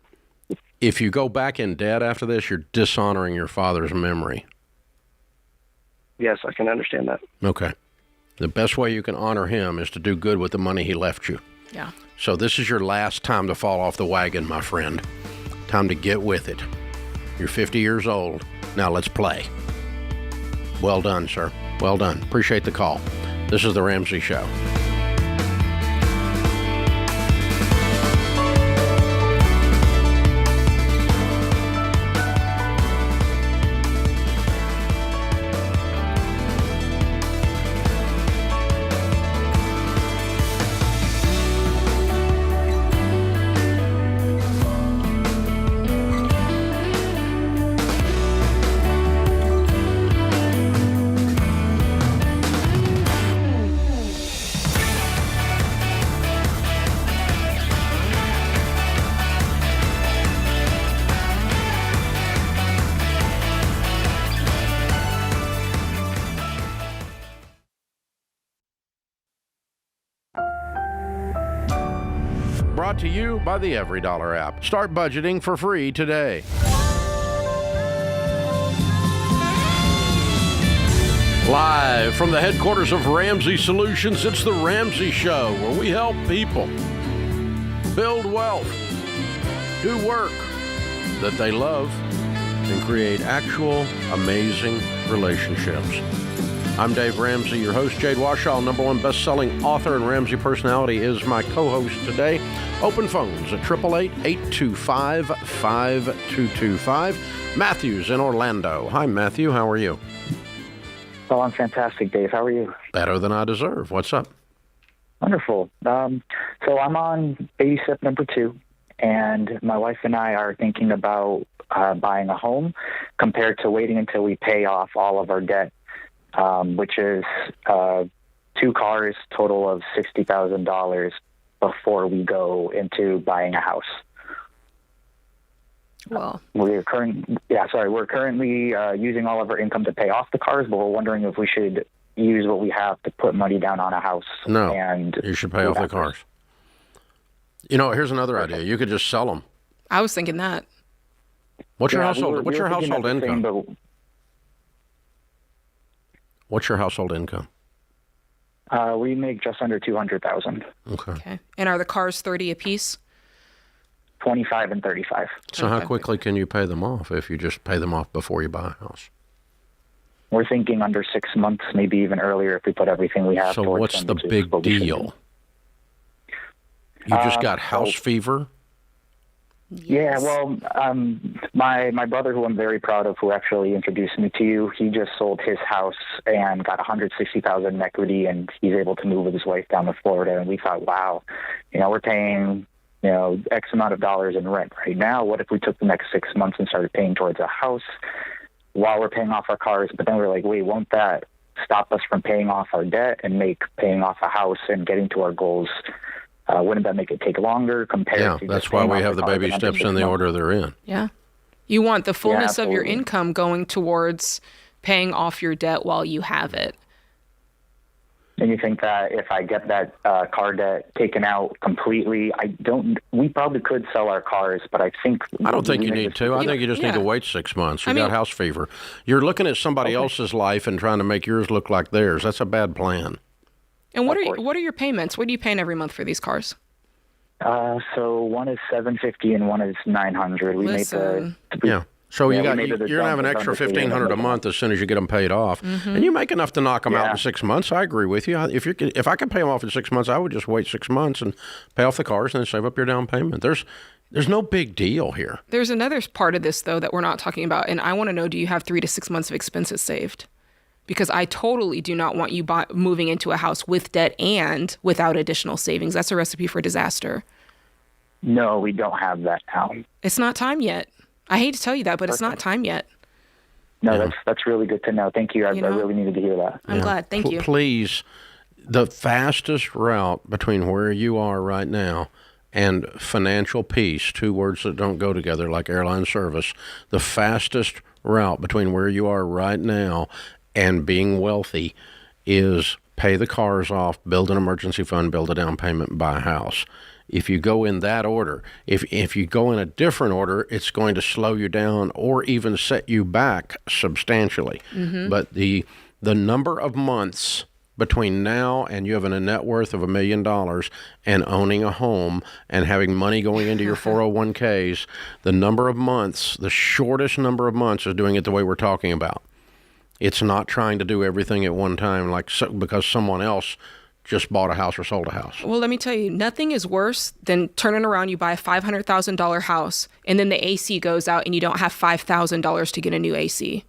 [SPEAKER 1] If you go back in debt after this, you're dishonoring your father's memory.
[SPEAKER 7] Yes, I can understand that.
[SPEAKER 1] Okay. The best way you can honor him is to do good with the money he left you.
[SPEAKER 3] Yeah.
[SPEAKER 1] So this is your last time to fall off the wagon, my friend. Time to get with it. You're 50 years old. Now let's play. Well done, sir. Well done. Appreciate the call. This is The Ramsey Show. Brought to you by the EveryDollar app. Start budgeting for free today. Live from the headquarters of Ramsey Solutions, it's The Ramsey Show, where we help people build wealth, do work that they love, and create actual amazing relationships. I'm Dave Ramsey, your host. Jade Warshaw, #1 best-selling author and Ramsey personality, is my co-host today. Open phones at 888-825-5225. Matthew's in Orlando. Hi, Matthew. How are you?
[SPEAKER 8] Oh, I'm fantastic, Dave. How are you?
[SPEAKER 1] Better than I deserve. What's up?
[SPEAKER 8] Wonderful. So I'm on baby step number 2, and my wife and I are thinking about buying a home compared to waiting until we pay off all of our debt, which is 2 cars, total of $60,000 before we go into buying a house.
[SPEAKER 3] Well,
[SPEAKER 8] we're currently using all of our income to pay off the cars, but we're wondering if we should use what we have to put money down on a house.
[SPEAKER 1] No,
[SPEAKER 8] and
[SPEAKER 1] you should pay off the cars. You know, here's another idea. You could just sell them.
[SPEAKER 3] I was thinking that.
[SPEAKER 1] What's your household income? What's your household income?
[SPEAKER 8] We make just under $200,000.
[SPEAKER 3] Okay. And are the cars 30 apiece?
[SPEAKER 8] 25 and 35.
[SPEAKER 1] So how quickly can you pay them off if you just pay them off before you buy a house?
[SPEAKER 8] we're thinking under 6 months, maybe even earlier if we put everything we have.
[SPEAKER 1] So what's the big deal? You just got house fever?
[SPEAKER 8] Yeah, well, my brother, who I'm very proud of, who actually introduced me to you, he just sold his house and got $160,000 in equity, and he's able to move with his wife down to Florida. And we thought, wow, we're paying, X amount of dollars in rent right now. What if we took the next 6 months and started paying towards a house while we're paying off our cars? But then we're like, wait, won't that stop us from paying off our debt and make paying off a house and getting to our goals? Wouldn't that make it take longer compared to...
[SPEAKER 1] Yeah, that's why we have the baby steps in the order they're in.
[SPEAKER 3] Yeah. You want the fullness of your income going towards paying off your debt while you have it.
[SPEAKER 8] And you think that if I get that car debt taken out completely, we probably could sell our cars, but I don't
[SPEAKER 1] think you need to. I think you just need to wait 6 months. You got house fever. You're looking at somebody else's life and trying to make yours look like theirs. That's a bad plan.
[SPEAKER 3] And what are your payments? What are you paying every month for these cars?
[SPEAKER 8] So one is $750 and one is $900. We made the
[SPEAKER 1] So you're gonna have an extra $1,500 a month as soon as you get them paid off, and you make enough to knock them out in 6 months. I agree with you. If I could pay them off in 6 months, I would just wait 6 months and pay off the cars and then save up your down payment. There's no big deal here.
[SPEAKER 3] There's another part of this though that we're not talking about, and I want to know: do you have 3 to 6 months of expenses saved? Because I totally do not want you moving into a house with debt and without additional savings. That's a recipe for disaster.
[SPEAKER 8] No, we don't have that now.
[SPEAKER 3] It's not time yet. I hate to tell you that, but it's not time yet.
[SPEAKER 8] No, that's really good to know. Thank you. I really needed to hear that.
[SPEAKER 3] I'm glad. Thank you.
[SPEAKER 1] Please, the fastest route between where you are right now and financial peace, 2 words that don't go together like airline service, the fastest route between where you are right now and being wealthy is pay the cars off, build an emergency fund, build a down payment, buy a house. If you go in that order, if you go in a different order, it's going to slow you down or even set you back substantially. But the number of months between now and you having a net worth of $1 million and owning a home and having money going into your 401ks, the number of months, the shortest number of months is doing it the way we're talking about. It's not trying to do everything at one time because someone else just bought a house or sold a house.
[SPEAKER 3] Well, let me tell you, nothing is worse than turning around, you buy a $500,000 house, and then the AC goes out and you don't have $5,000 to get a new AC.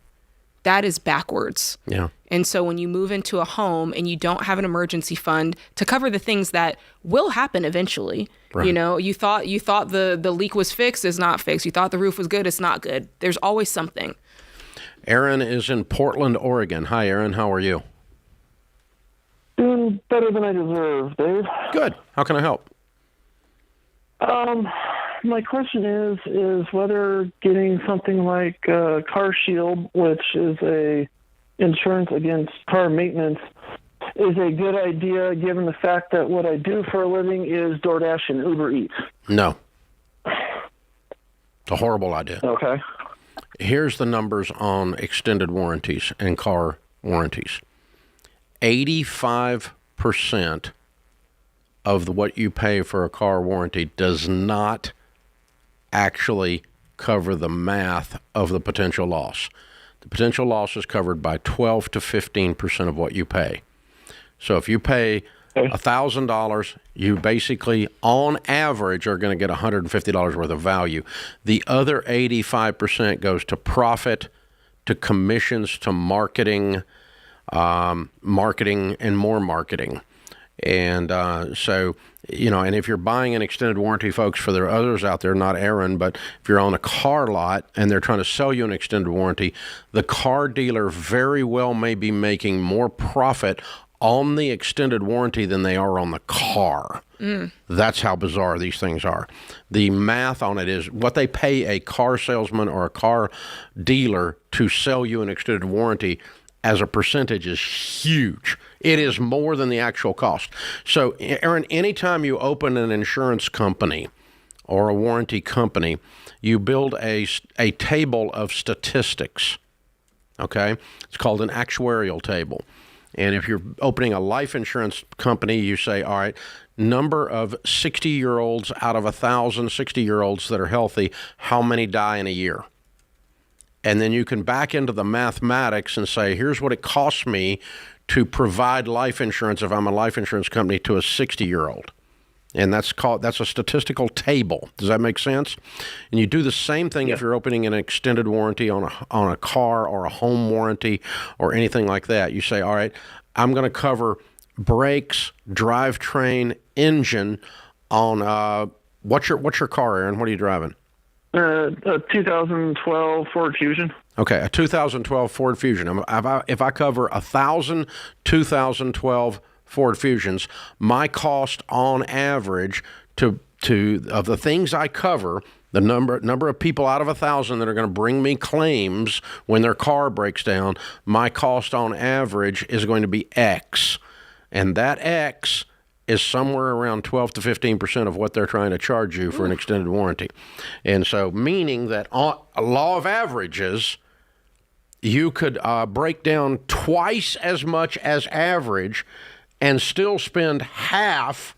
[SPEAKER 3] That is backwards.
[SPEAKER 1] Yeah.
[SPEAKER 3] And so when you move into a home and you don't have an emergency fund to cover the things that will happen eventually, right. You thought the leak was fixed, it's not fixed. You thought the roof was good, it's not good. There's always something.
[SPEAKER 1] Aaron is in Portland, Oregon. Hi, Aaron. How are you?
[SPEAKER 9] Doing better than I deserve, Dave.
[SPEAKER 1] Good. How can I help?
[SPEAKER 9] My question is whether getting something like Car Shield, which is a insurance against car maintenance, is a good idea given the fact that what I do for a living is DoorDash and Uber Eats.
[SPEAKER 1] No. It's a horrible idea.
[SPEAKER 9] Okay.
[SPEAKER 1] Here's the numbers on extended warranties and car warranties. 85% of what you pay for a car warranty does not actually cover the math of the potential loss. The potential loss is covered by 12 to 15% of what you pay. So if you pay $1,000, you basically, on average, are going to get $150 worth of value. The other 85% goes to profit, to commissions, to marketing, and more marketing. And so, and if you're buying an extended warranty, folks, for there are others out there, not Aaron, but if you're on a car lot and they're trying to sell you an extended warranty, the car dealer very well may be making more profit on the extended warranty than they are on the car. That's how bizarre these things are. The math on it is what they pay a car salesman or a car dealer to sell you an extended warranty as a percentage is huge. It is more than the actual cost. So, Aaron, anytime you open an insurance company or a warranty company, you build a table of statistics, okay? It's called an actuarial table. And if you're opening a life insurance company, you say, all right, number of 60-year-olds out of 1,000 60-year-olds that are healthy, how many die in a year? and then you can back into the mathematics and say, here's what it costs me to provide life insurance if I'm a life insurance company to a 60-year-old. And that's a statistical table. Does that make sense? And you do the same thing if you're opening an extended warranty on a car or a home warranty or anything like that. You say, all right, I'm going to cover brakes, drivetrain, engine on what's your car, Aaron? What are you driving?
[SPEAKER 9] A 2012 Ford Fusion.
[SPEAKER 1] Okay, a 2012 Ford Fusion. If I cover 1,000 2012 Ford Fusions, my cost on average to of the things I cover, the number of people out of 1,000 that are going to bring me claims when their car breaks down, my cost on average is going to be X. And that X is somewhere around 12 to 15% of what they're trying to charge you for an extended warranty. And so meaning that a law of averages, you could break down twice as much as average and still spend half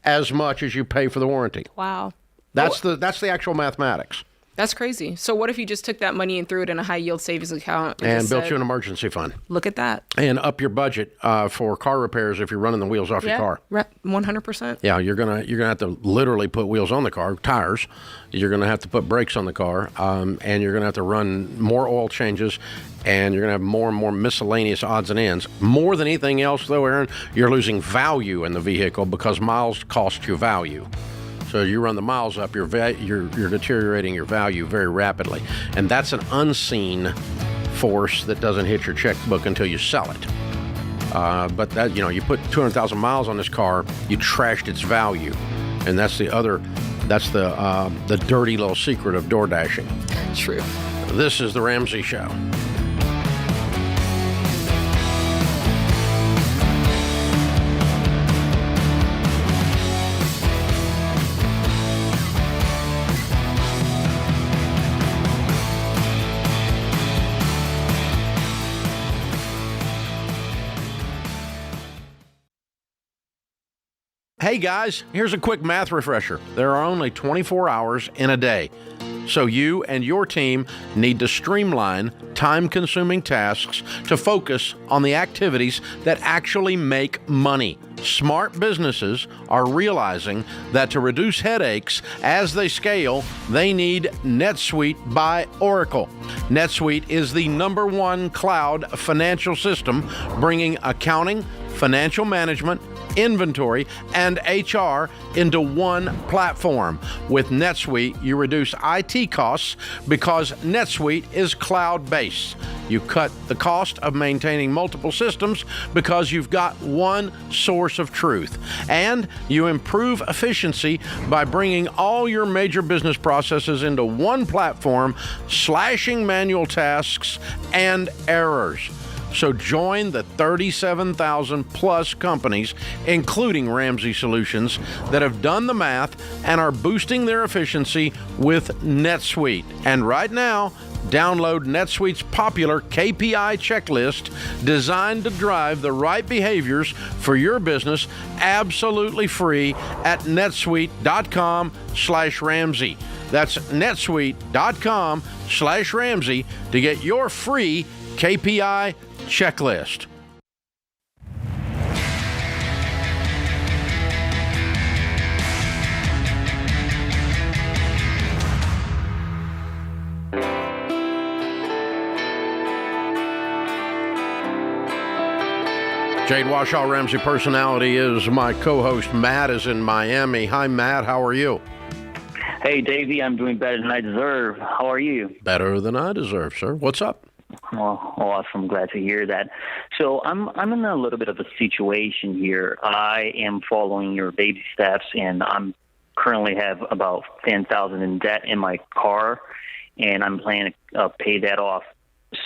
[SPEAKER 1] as much as you pay for the warranty.
[SPEAKER 3] Wow.
[SPEAKER 1] That's the actual mathematics.
[SPEAKER 3] That's crazy. So what if you just took that money and threw it in a high yield savings account
[SPEAKER 1] and built you an emergency fund?
[SPEAKER 3] Look at that.
[SPEAKER 1] And up your budget for car repairs if you're running the wheels off your car.
[SPEAKER 3] 100%.
[SPEAKER 1] Yeah, you're gonna have to literally put wheels on the car, tires. You're gonna have to put brakes on the car, and you're gonna have to run more oil changes, and you're gonna have more and more miscellaneous odds and ends. More than anything else, though, Aaron, you're losing value in the vehicle because miles cost you value. So you run the miles up, you're deteriorating your value very rapidly. And that's an unseen force that doesn't hit your checkbook until you sell it. But that, you put 200,000 miles on this car, you trashed its value. And that's the dirty little secret of door dashing.
[SPEAKER 3] True.
[SPEAKER 1] This is The Ramsey Show. Hey guys, here's a quick math refresher. There are only 24 hours in a day. So you and your team need to streamline time-consuming tasks to focus on the activities that actually make money. Smart businesses are realizing that to reduce headaches as they scale, they need NetSuite by Oracle. NetSuite is the #1 cloud financial system, bringing accounting, financial management, inventory, and HR into one platform. With NetSuite, you reduce IT costs because NetSuite is cloud-based. You cut the cost of maintaining multiple systems because you've got one source of truth. And you improve efficiency by bringing all your major business processes into one platform, slashing manual tasks and errors. So join the 37,000 plus companies, including Ramsey Solutions, that have done the math and are boosting their efficiency with NetSuite. And right now, download NetSuite's popular KPI checklist designed to drive the right behaviors for your business absolutely free at netsuite.com/Ramsey. That's netsuite.com/Ramsey to get your free KPI checklist. Jade Warshaw, Ramsey Personality, is my co-host. Matt is in Miami. Hi, Matt. How are you?
[SPEAKER 10] Hey, Davey. I'm doing better than I deserve. How are you?
[SPEAKER 1] Better than I deserve, sir. What's up?
[SPEAKER 10] Well, awesome. Glad to hear that. So I'm in a little bit of a situation here. I am following your baby steps, and I'm currently have about $10,000 in debt in my car, and I'm planning to pay that off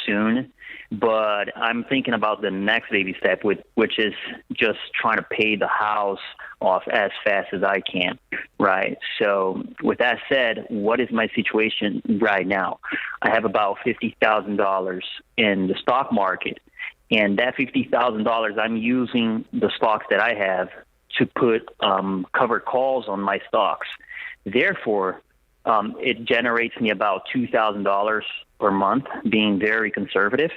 [SPEAKER 10] soon. But I'm thinking about the next baby step, which is just trying to pay the house off as fast as I can, right? So with that said, what is my situation right now? I have about $50,000 in the stock market, and that $50,000, I'm using the stocks that I have to put covered calls on my stocks. Therefore, it generates me about $2,000 per month, being very conservative,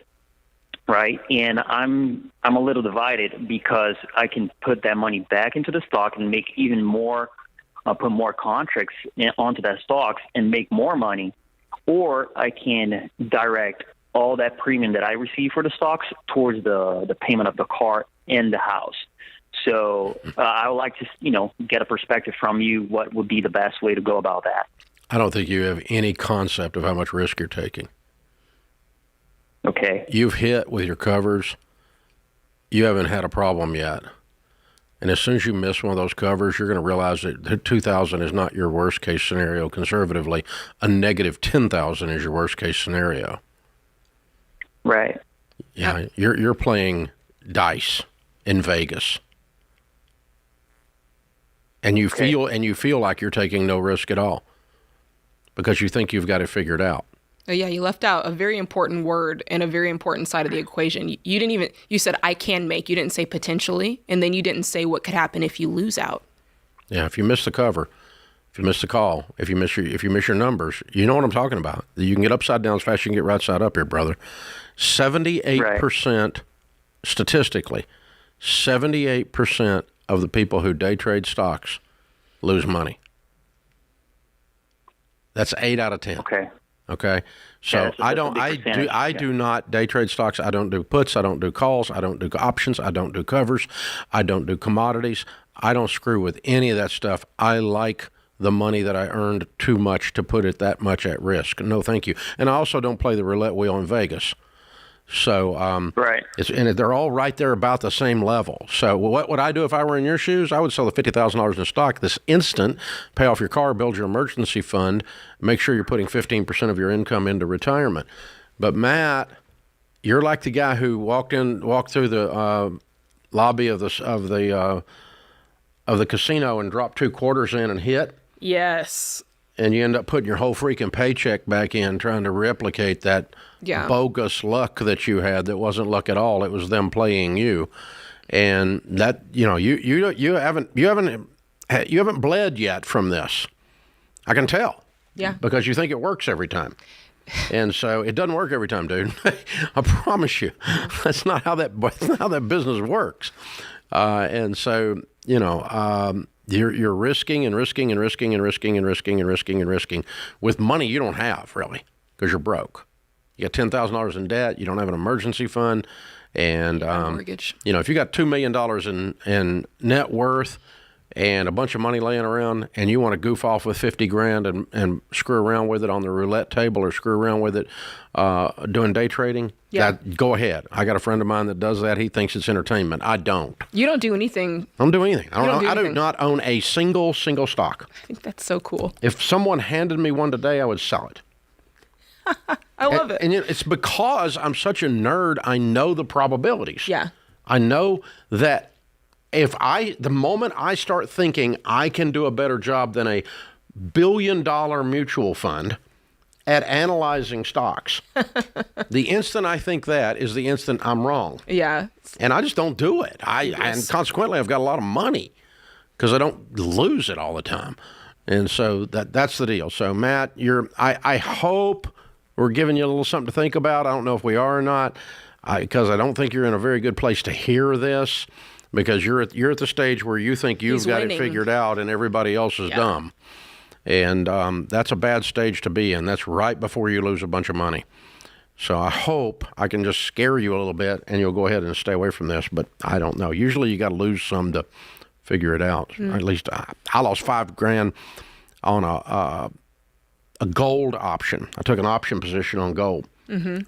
[SPEAKER 10] right? And I'm a little divided because I can put that money back into the stock and make even more, put more contracts onto that stocks and make more money, or I can direct all that premium that I receive for the stocks towards the payment of the car and the house. So I would like to, get a perspective from you. What would be the best way to go about that?
[SPEAKER 1] I don't think you have any concept of how much risk you're taking.
[SPEAKER 10] Okay.
[SPEAKER 1] You've hit with your covers. You haven't had a problem yet. And as soon as you miss one of those covers, you're going to realize that 2,000 is not your worst case scenario. Conservatively, a negative 10,000 is your worst case scenario.
[SPEAKER 10] Right.
[SPEAKER 1] Yeah, you're playing dice in Vegas. And you feel like you're taking no risk at all because you think you've got it figured out.
[SPEAKER 3] Oh, yeah, you left out a very important word and a very important side of the equation. You said I can make. You didn't say potentially, and then you didn't say what could happen if you lose out.
[SPEAKER 1] Yeah, if you miss the cover, if you miss the call, if you miss your numbers, you know what I'm talking about. You can get upside down as fast as you can get right side up here, brother. 78%, statistically, 78% of the people who day trade stocks lose money. That's 8 out of 10. Okay. So
[SPEAKER 10] yeah,
[SPEAKER 1] I do not day trade stocks. I don't do puts. I don't do calls. I don't do options. I don't do covers. I don't do commodities. I don't screw with any of that stuff. I like the money that I earned too much to put it that much at risk. No, thank you. And I also don't play the roulette wheel in Vegas. So
[SPEAKER 10] right.
[SPEAKER 1] And they're all right there about the same level. So what would I do if I were in your shoes? I would sell the $50,000 in stock this instant, pay off your car, build your emergency fund, make sure you're putting 15% of your income into retirement. But Matt, you're like the guy who walked through the lobby of the casino and dropped 2 quarters in and hit.
[SPEAKER 3] Yes.
[SPEAKER 1] And you end up putting your whole freaking paycheck back in trying to replicate that bogus luck that you had that wasn't luck at all. It was them playing you. And that, you haven't bled yet from this. I can tell.
[SPEAKER 3] Yeah.
[SPEAKER 1] Because you think it works every time. And so it doesn't work every time, dude. I promise you. That's not how that business works. And so, you're risking and risking and risking and risking and risking and risking and risking with money you don't have, really, because you're broke. You got $10,000 in debt. You don't have an emergency fund. And,
[SPEAKER 3] mortgage.
[SPEAKER 1] If you got $2 million in net worth and a bunch of money laying around and you want to goof off with $50,000 and screw around with it on the roulette table or screw around with it doing day trading, go ahead. I got a friend of mine that does that. He thinks it's entertainment. I don't.
[SPEAKER 3] You don't do anything.
[SPEAKER 1] I don't do anything. I do not own a single stock.
[SPEAKER 3] I think that's so cool.
[SPEAKER 1] If someone handed me one today, I would sell it.
[SPEAKER 3] I love it.
[SPEAKER 1] And it's because I'm such a nerd, I know the probabilities.
[SPEAKER 3] Yeah.
[SPEAKER 1] I know that the moment I start thinking I can do a better job than a $1 billion mutual fund at analyzing stocks, the instant I think that is the instant I'm wrong.
[SPEAKER 3] Yeah.
[SPEAKER 1] And I just don't do it. And consequently, I've got a lot of money because I don't lose it all the time. And so that's the deal. So Matt, I hope we're giving you a little something to think about. I don't know if we are or not, because I don't think you're in a very good place to hear this, because you're at the stage where you think you've got it figured out and everybody else is dumb. And that's a bad stage to be in. That's right before you lose a bunch of money. So I hope I can just scare you a little bit and you'll go ahead and stay away from this, but I don't know. Usually you got to lose some to figure it out. Or at least I lost $5,000 on a gold option. I took an option position on gold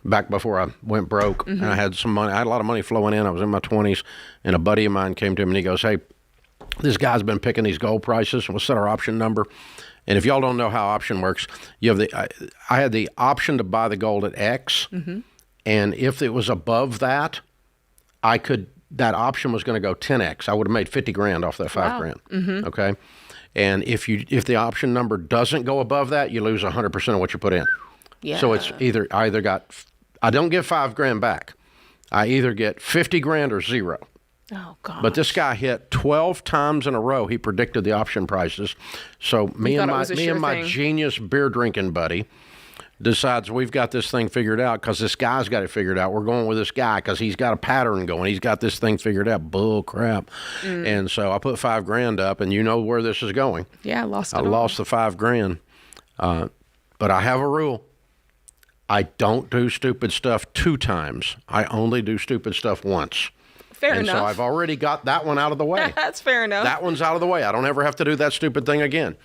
[SPEAKER 1] back before I went broke. And I had some money. I had a lot of money flowing in. I was in my 20s, and a buddy of mine came to him and he goes, "Hey, this guy's been picking these gold prices, and we'll set our option number." And if y'all don't know how option works, you have I had the option to buy the gold at X, and if it was above that, that option was going to go 10X. I would have made $50,000 off that $5,000. Okay. And if the option number doesn't go above that, you lose 100% of what you put in.
[SPEAKER 3] Yeah.
[SPEAKER 1] So it's I don't get $5,000 back. I either get $50,000 or zero.
[SPEAKER 3] Oh, God.
[SPEAKER 1] But this guy hit 12 times in a row. He predicted the option prices. So me and my genius beer drinking buddy decides we've got this thing figured out because this guy's got it figured out. We're going with this guy because he's got a pattern going. He's got this thing figured out. Bull crap. And so I put $5,000 up, and you know where this is going.
[SPEAKER 3] Yeah, I lost
[SPEAKER 1] the $5,000. But I have a rule. I don't do stupid stuff 2 times. I only do stupid stuff once.
[SPEAKER 3] Fair enough.
[SPEAKER 1] So I've already got that one out of the way.
[SPEAKER 3] That's fair enough.
[SPEAKER 1] That one's out of the way. I don't ever have to do that stupid thing again.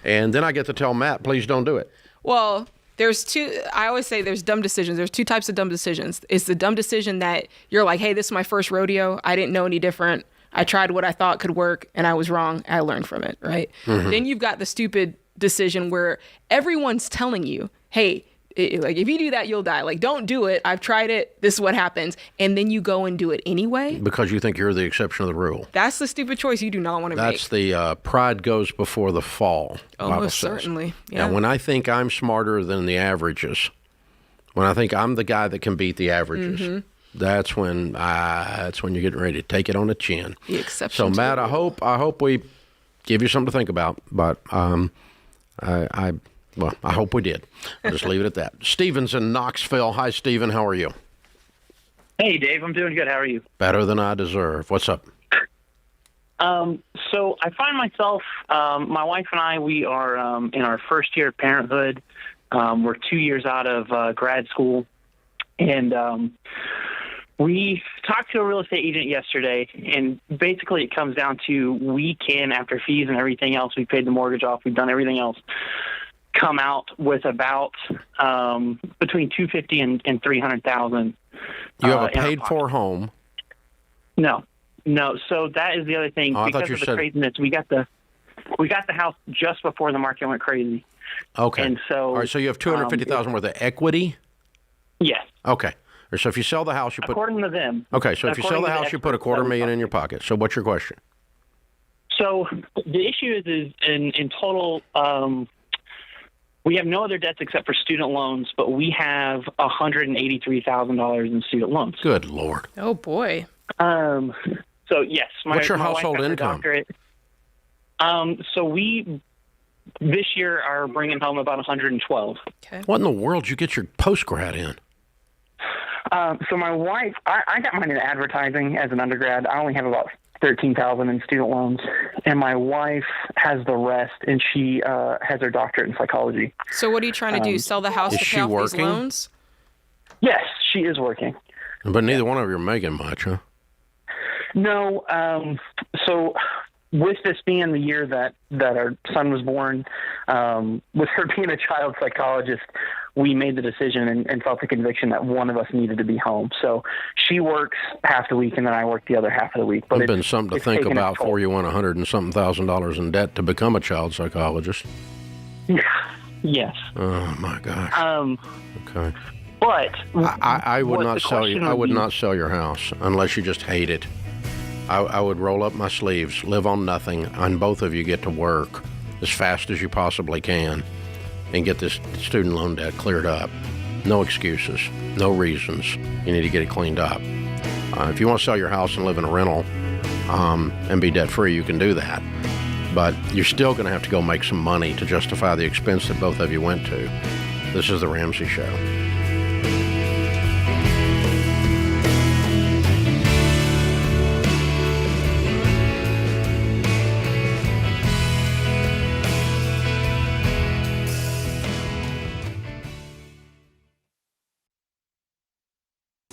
[SPEAKER 1] And then I get to tell Matt, please don't do it.
[SPEAKER 3] Well, I always say there's dumb decisions. There's 2 types of dumb decisions. It's the dumb decision that you're like, hey, this is my first rodeo. I didn't know any different. I tried what I thought could work and I was wrong. I learned from it, right? Mm-hmm. Then you've got the stupid decision where everyone's telling you, hey, like if you do that, you'll die. Like, don't do it. I've tried it. This is what happens. And then you go and do it anyway.
[SPEAKER 1] Because you think you're the exception of the rule.
[SPEAKER 3] That's the stupid choice you do not want to make.
[SPEAKER 1] That's the pride goes before the fall.
[SPEAKER 3] Oh, most certainly. Yeah.
[SPEAKER 1] Now, when I think I'm smarter than the averages, when I think I'm the guy that can beat the averages, that's when you're getting ready to take it on the chin.
[SPEAKER 3] The exception.
[SPEAKER 1] So, Matt, I hope we give you something to think about. But I hope we did. I'll just leave it at that. Steven's in Knoxville. Hi, Steven. How are you?
[SPEAKER 11] Hey, Dave. I'm doing good. How are you?
[SPEAKER 1] Better than I deserve. What's up?
[SPEAKER 11] So I find myself, my wife and I, we are in our first year of parenthood. We're 2 years out of grad school. And we talked to a real estate agent yesterday, and basically it comes down to we can, after fees and everything else, we paid the mortgage off, we've done everything else, come out with about between $250,000 and $300,000.
[SPEAKER 1] You have a paid-for home?
[SPEAKER 11] No. So that is the other thing.
[SPEAKER 1] Oh,
[SPEAKER 11] because of the craziness, we got the house just before the market went crazy.
[SPEAKER 1] Okay.
[SPEAKER 11] And so,
[SPEAKER 1] all right. So you have $250,000 worth of equity?
[SPEAKER 11] Yes.
[SPEAKER 1] Okay. So if you sell the house, you put
[SPEAKER 11] according to them.
[SPEAKER 1] Okay. So if you sell the house, you put $250,000 in your pocket. So what's your question?
[SPEAKER 11] So the issue is in total. We have no other debts except for student loans, but we have $183,000 in student loans.
[SPEAKER 1] Good Lord.
[SPEAKER 3] Oh, boy.
[SPEAKER 11] So, yes.
[SPEAKER 1] What's your household income?
[SPEAKER 11] So we, this year, are bringing home about $112,000.
[SPEAKER 1] Okay. What in the world did you get your post-grad in?
[SPEAKER 11] So my wife, I got mine in advertising as an undergrad. I only have about $13,000 in student loans, and my wife has the rest, and she has her doctorate in psychology.
[SPEAKER 3] So what are you trying to do? Sell the house to pay off these loans?
[SPEAKER 11] Yes, she is working.
[SPEAKER 1] But neither one of you are making much, huh?
[SPEAKER 11] No. So with this being the year that our son was born, with her being a child psychologist, we made the decision and felt the conviction that one of us needed to be home. So she works half the week, and then I work the other half of the week. But
[SPEAKER 1] it's been something to think about before you went $100,000 in debt to become a child psychologist.
[SPEAKER 11] Yes.
[SPEAKER 1] Oh my gosh.
[SPEAKER 11] Okay. But
[SPEAKER 1] I would not sell you. I would not sell your house unless you just hate it. I would roll up my sleeves, live on nothing, and both of you get to work as fast as you possibly can and get this student loan debt cleared up. No excuses, no reasons. You need to get it cleaned up. If you want to sell your house and live in a rental and be debt-free, you can do that. But you're still going to have to go make some money to justify the expense that both of you went to. This is The Ramsey Show.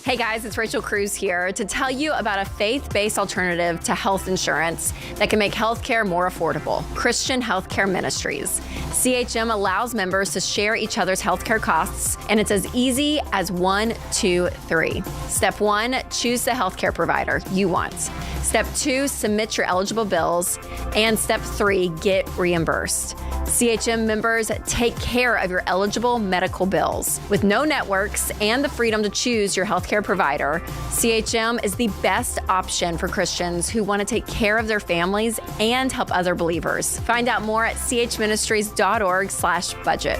[SPEAKER 12] Hey guys, it's Rachel Cruz here to tell you about a faith-based alternative to health insurance that can make healthcare more affordable. Christian Healthcare Ministries. CHM allows members to share each other's healthcare costs, and it's as easy as 1, 2, 3. Step 1, choose the healthcare provider you want. Step 2, submit your eligible bills. And Step 3, get reimbursed. CHM members take care of your eligible medical bills. With no networks and the freedom to choose your healthcare provider, CHM is the best option for Christians who want to take care of their families and help other believers. Find out more at chministries.org/budget.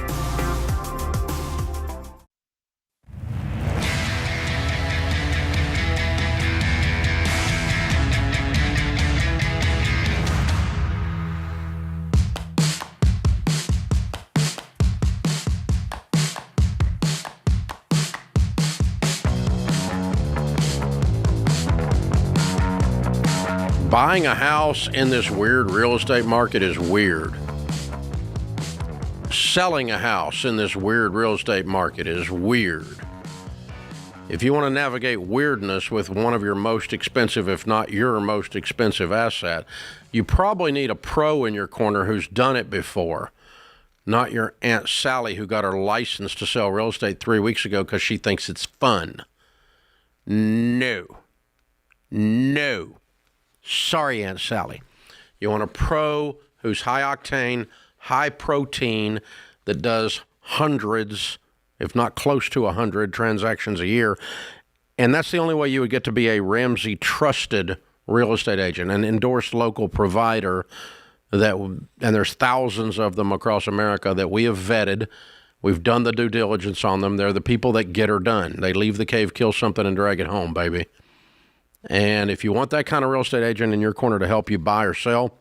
[SPEAKER 1] Buying a house in this weird real estate market is weird. Selling a house in this weird real estate market is weird. If you want to navigate weirdness with one of your most expensive, if not your most expensive asset, you probably need a pro in your corner who's done it before. Not your Aunt Sally who got her license to sell real estate 3 weeks ago because she thinks it's fun. No. Sorry, Aunt Sally. You want a pro who's high octane, high protein, that does hundreds, if not close to 100 transactions a year. And that's the only way you would get to be a Ramsey trusted real estate agent, an endorsed local provider and there's thousands of them across America that we have vetted. We've done the due diligence on them. They're the people that get her done. They leave the cave, kill something, and drag it home, baby. And if you want that kind of real estate agent in your corner to help you buy or sell,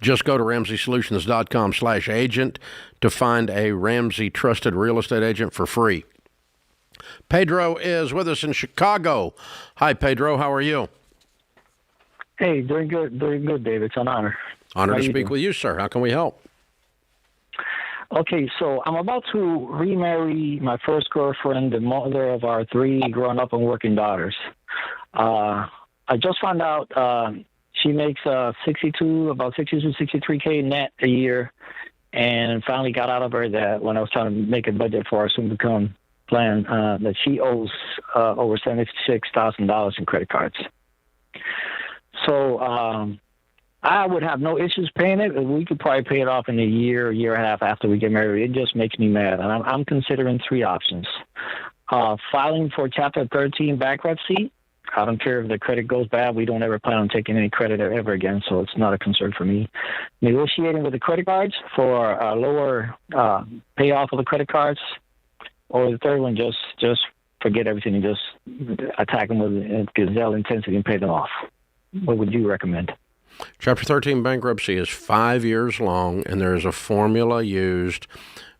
[SPEAKER 1] just go to RamseySolutions.com/agent to find a Ramsey trusted real estate agent for free. Pedro is with us in Chicago. Hi, Pedro. How are you?
[SPEAKER 13] Hey, doing good, David. It's an honor.
[SPEAKER 1] Honor to speak with you, sir. How can we help?
[SPEAKER 13] Okay, so I'm about to remarry my first girlfriend, the mother of our 3 grown-up and working daughters. I just found out she makes about 62, 63K net a year, and finally got out of her that when I was trying to make a budget for our soon-to-come plan, that she owes over $76,000 in credit cards. So I would have no issues paying it. We could probably pay it off in a year and a half after we get married. It just makes me mad. And I'm considering 3 options. Filing for Chapter 13 bankruptcy. I don't care if the credit goes bad. We don't ever plan on taking any credit ever again, so it's not a concern for me. Negotiating with the credit cards for a lower payoff of the credit cards. Or the third one, just forget everything and just attack them with gazelle intensity and pay them off. What would you recommend?
[SPEAKER 1] Chapter 13 bankruptcy is 5 years long, and there is a formula used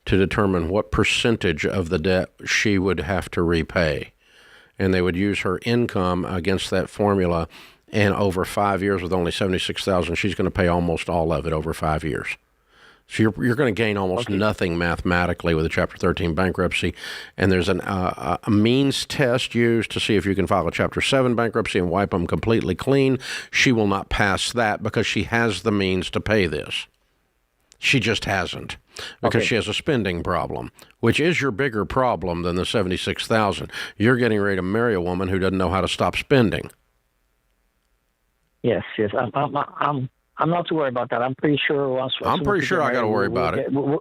[SPEAKER 1] to determine what percentage of the debt she would have to repay. And they would use her income against that formula, and over 5 years with only $76,000, she's going to pay almost all of it over 5 years. So you're going to gain almost nothing mathematically with a Chapter 13 bankruptcy, and there's a means test used to see if you can file a Chapter 7 bankruptcy and wipe them completely clean. She will not pass that because she has the means to pay this. She just hasn't because she has a spending problem, which is your bigger problem than the $76,000. You're getting ready to marry a woman who doesn't know how to stop spending.
[SPEAKER 13] Yes. I'm not too worried about that. I'm pretty sure
[SPEAKER 1] I got to worry about it.
[SPEAKER 13] We'll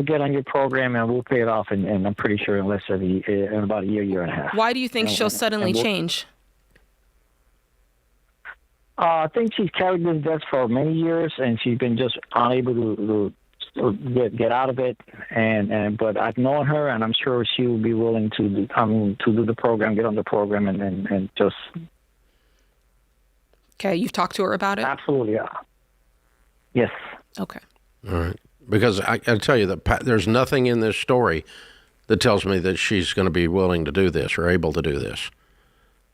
[SPEAKER 13] get on your program and we'll pay it off, and I'm pretty sure in about a year and a half.
[SPEAKER 3] Why do you think she'll suddenly change?
[SPEAKER 13] I think she's carried this debt for many years, and she's been just unable to get out of it. But I've known her, and I'm sure she will be willing to do the program, get on the program, and just.
[SPEAKER 3] Okay, you've talked to her about it?
[SPEAKER 13] Absolutely, yeah. Yes.
[SPEAKER 3] Okay.
[SPEAKER 1] All right. Because I tell you that there's nothing in this story that tells me that she's going to be willing to do this or able to do this.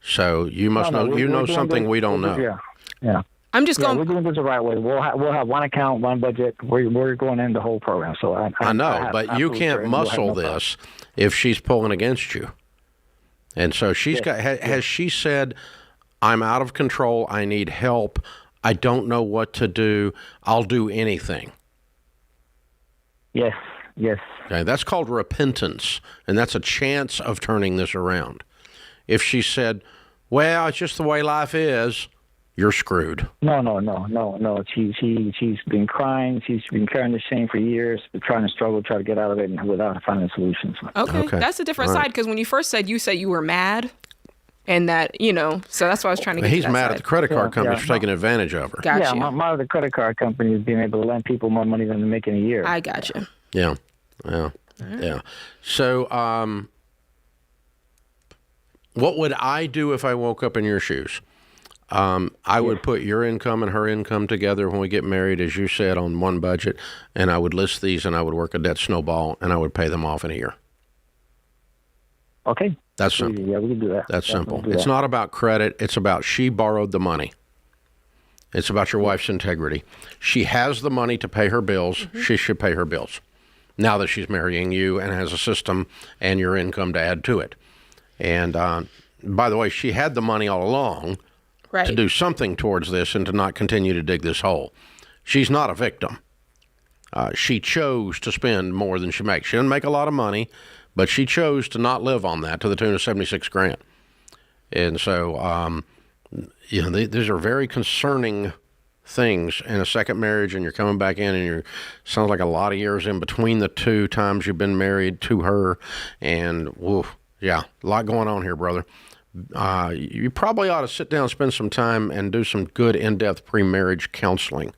[SPEAKER 1] So you must know something we don't know.
[SPEAKER 13] Yeah.
[SPEAKER 3] I'm just going.
[SPEAKER 13] We're doing this the right way. We'll have one account, one budget. We're going in the whole program. So
[SPEAKER 1] I know, but you can't muscle this if she's pulling against you. And so she's got. Has she said, I'm out of control, I need help, I don't know what to do, I'll do anything?
[SPEAKER 13] Yes.
[SPEAKER 1] Okay, that's called repentance, and that's a chance of turning this around. If she said, well, it's just the way life is, you're screwed.
[SPEAKER 13] No. She's been crying, she's been carrying the shame for years, trying to get out of it without finding solutions.
[SPEAKER 3] Okay. That's a different side, because when you first said you were mad. And that, so that's why I was trying to get to that
[SPEAKER 1] He's mad
[SPEAKER 3] side.
[SPEAKER 1] at the credit card company for taking advantage of her.
[SPEAKER 3] Gotcha.
[SPEAKER 13] Yeah, my the credit card company is being able to lend people more money than they make in a year.
[SPEAKER 3] I gotcha.
[SPEAKER 1] Yeah. So, what would I do if I woke up in your shoes? I would put your income and her income together when we get married, as you said, on one budget, and I would list these, and I would work a debt snowball, and I would pay them off in a year.
[SPEAKER 13] Okay.
[SPEAKER 1] That's simple.
[SPEAKER 13] Yeah, we can do that.
[SPEAKER 1] That's simple.
[SPEAKER 13] Do
[SPEAKER 1] It's
[SPEAKER 13] that.
[SPEAKER 1] not about credit. It's about she borrowed the money. It's about your wife's integrity. She has the money to pay her bills. Mm-hmm. She should pay her bills now that she's marrying you and has a system and your income to add to it. And by the way, she had the money all along to do something towards this and to not continue to dig this hole. She's not a victim. She chose to spend more than she makes. She didn't make a lot of money, but she chose to not live on that to the tune of $76,000. And so, these are very concerning things in a second marriage, and you're coming back in, and sounds like a lot of years in between the two times you've been married to her, and a lot going on here, brother. You probably ought to sit down, spend some time, and do some good in-depth pre-marriage counseling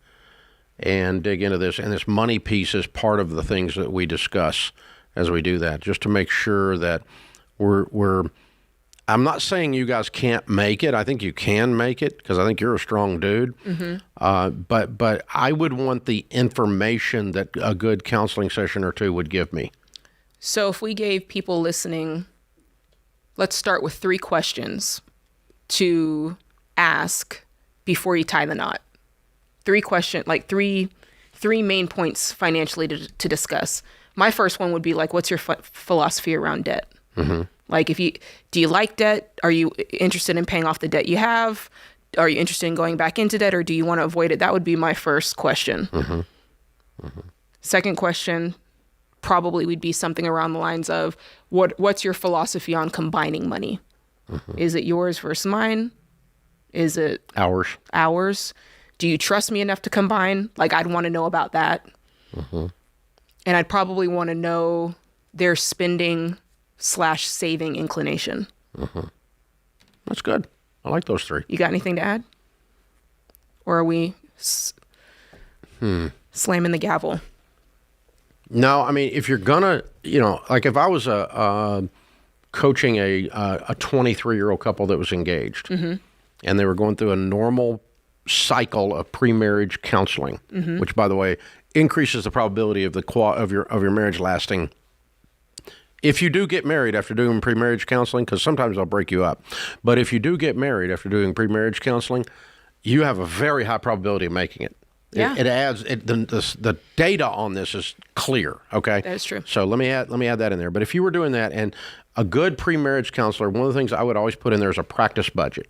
[SPEAKER 1] and dig into this. And this money piece is part of the things that we discuss as we do that, just to make sure that we're I'm not saying you guys can't make it. I think you can make it because I think you're a strong dude. Mm-hmm. But I would want the information that a good counseling session or two would give me.
[SPEAKER 3] So if we gave people listening, let's start with 3 questions to ask before you tie the knot. 3 questions, like three main points financially to discuss. My first one would be like, what's your philosophy around debt? Mm-hmm. Like, do you like debt? Are you interested in paying off the debt you have? Are you interested in going back into debt, or do you want to avoid it? That would be my first question. Mm-hmm. Mm-hmm. Second question probably would be something around the lines of, what's your philosophy on combining money? Mm-hmm. Is it yours versus mine? Is it ours? Do you trust me enough to combine? Like, I'd want to know about that. Mm-hmm. And I'd probably want to know their spending/saving inclination.
[SPEAKER 1] Mm-hmm. That's good. I like those 3.
[SPEAKER 3] You got anything to add? Or are we slamming the gavel?
[SPEAKER 1] No, I mean, if you're gonna, like if I was coaching a 23-year-old couple that was engaged, mm-hmm. and they were going through a normal cycle of pre-marriage counseling, mm-hmm. which, by the way, increases the probability of your marriage lasting. If you do get married after doing pre-marriage counseling, because sometimes they'll break you up, but if you do get married after doing pre-marriage counseling, you have a very high probability of making it. Yeah. It adds the data on this is clear. Okay,
[SPEAKER 3] that's true.
[SPEAKER 1] So let me add that in there. But if you were doing that, and a good pre-marriage counselor, one of the things I would always put in there is a practice budget.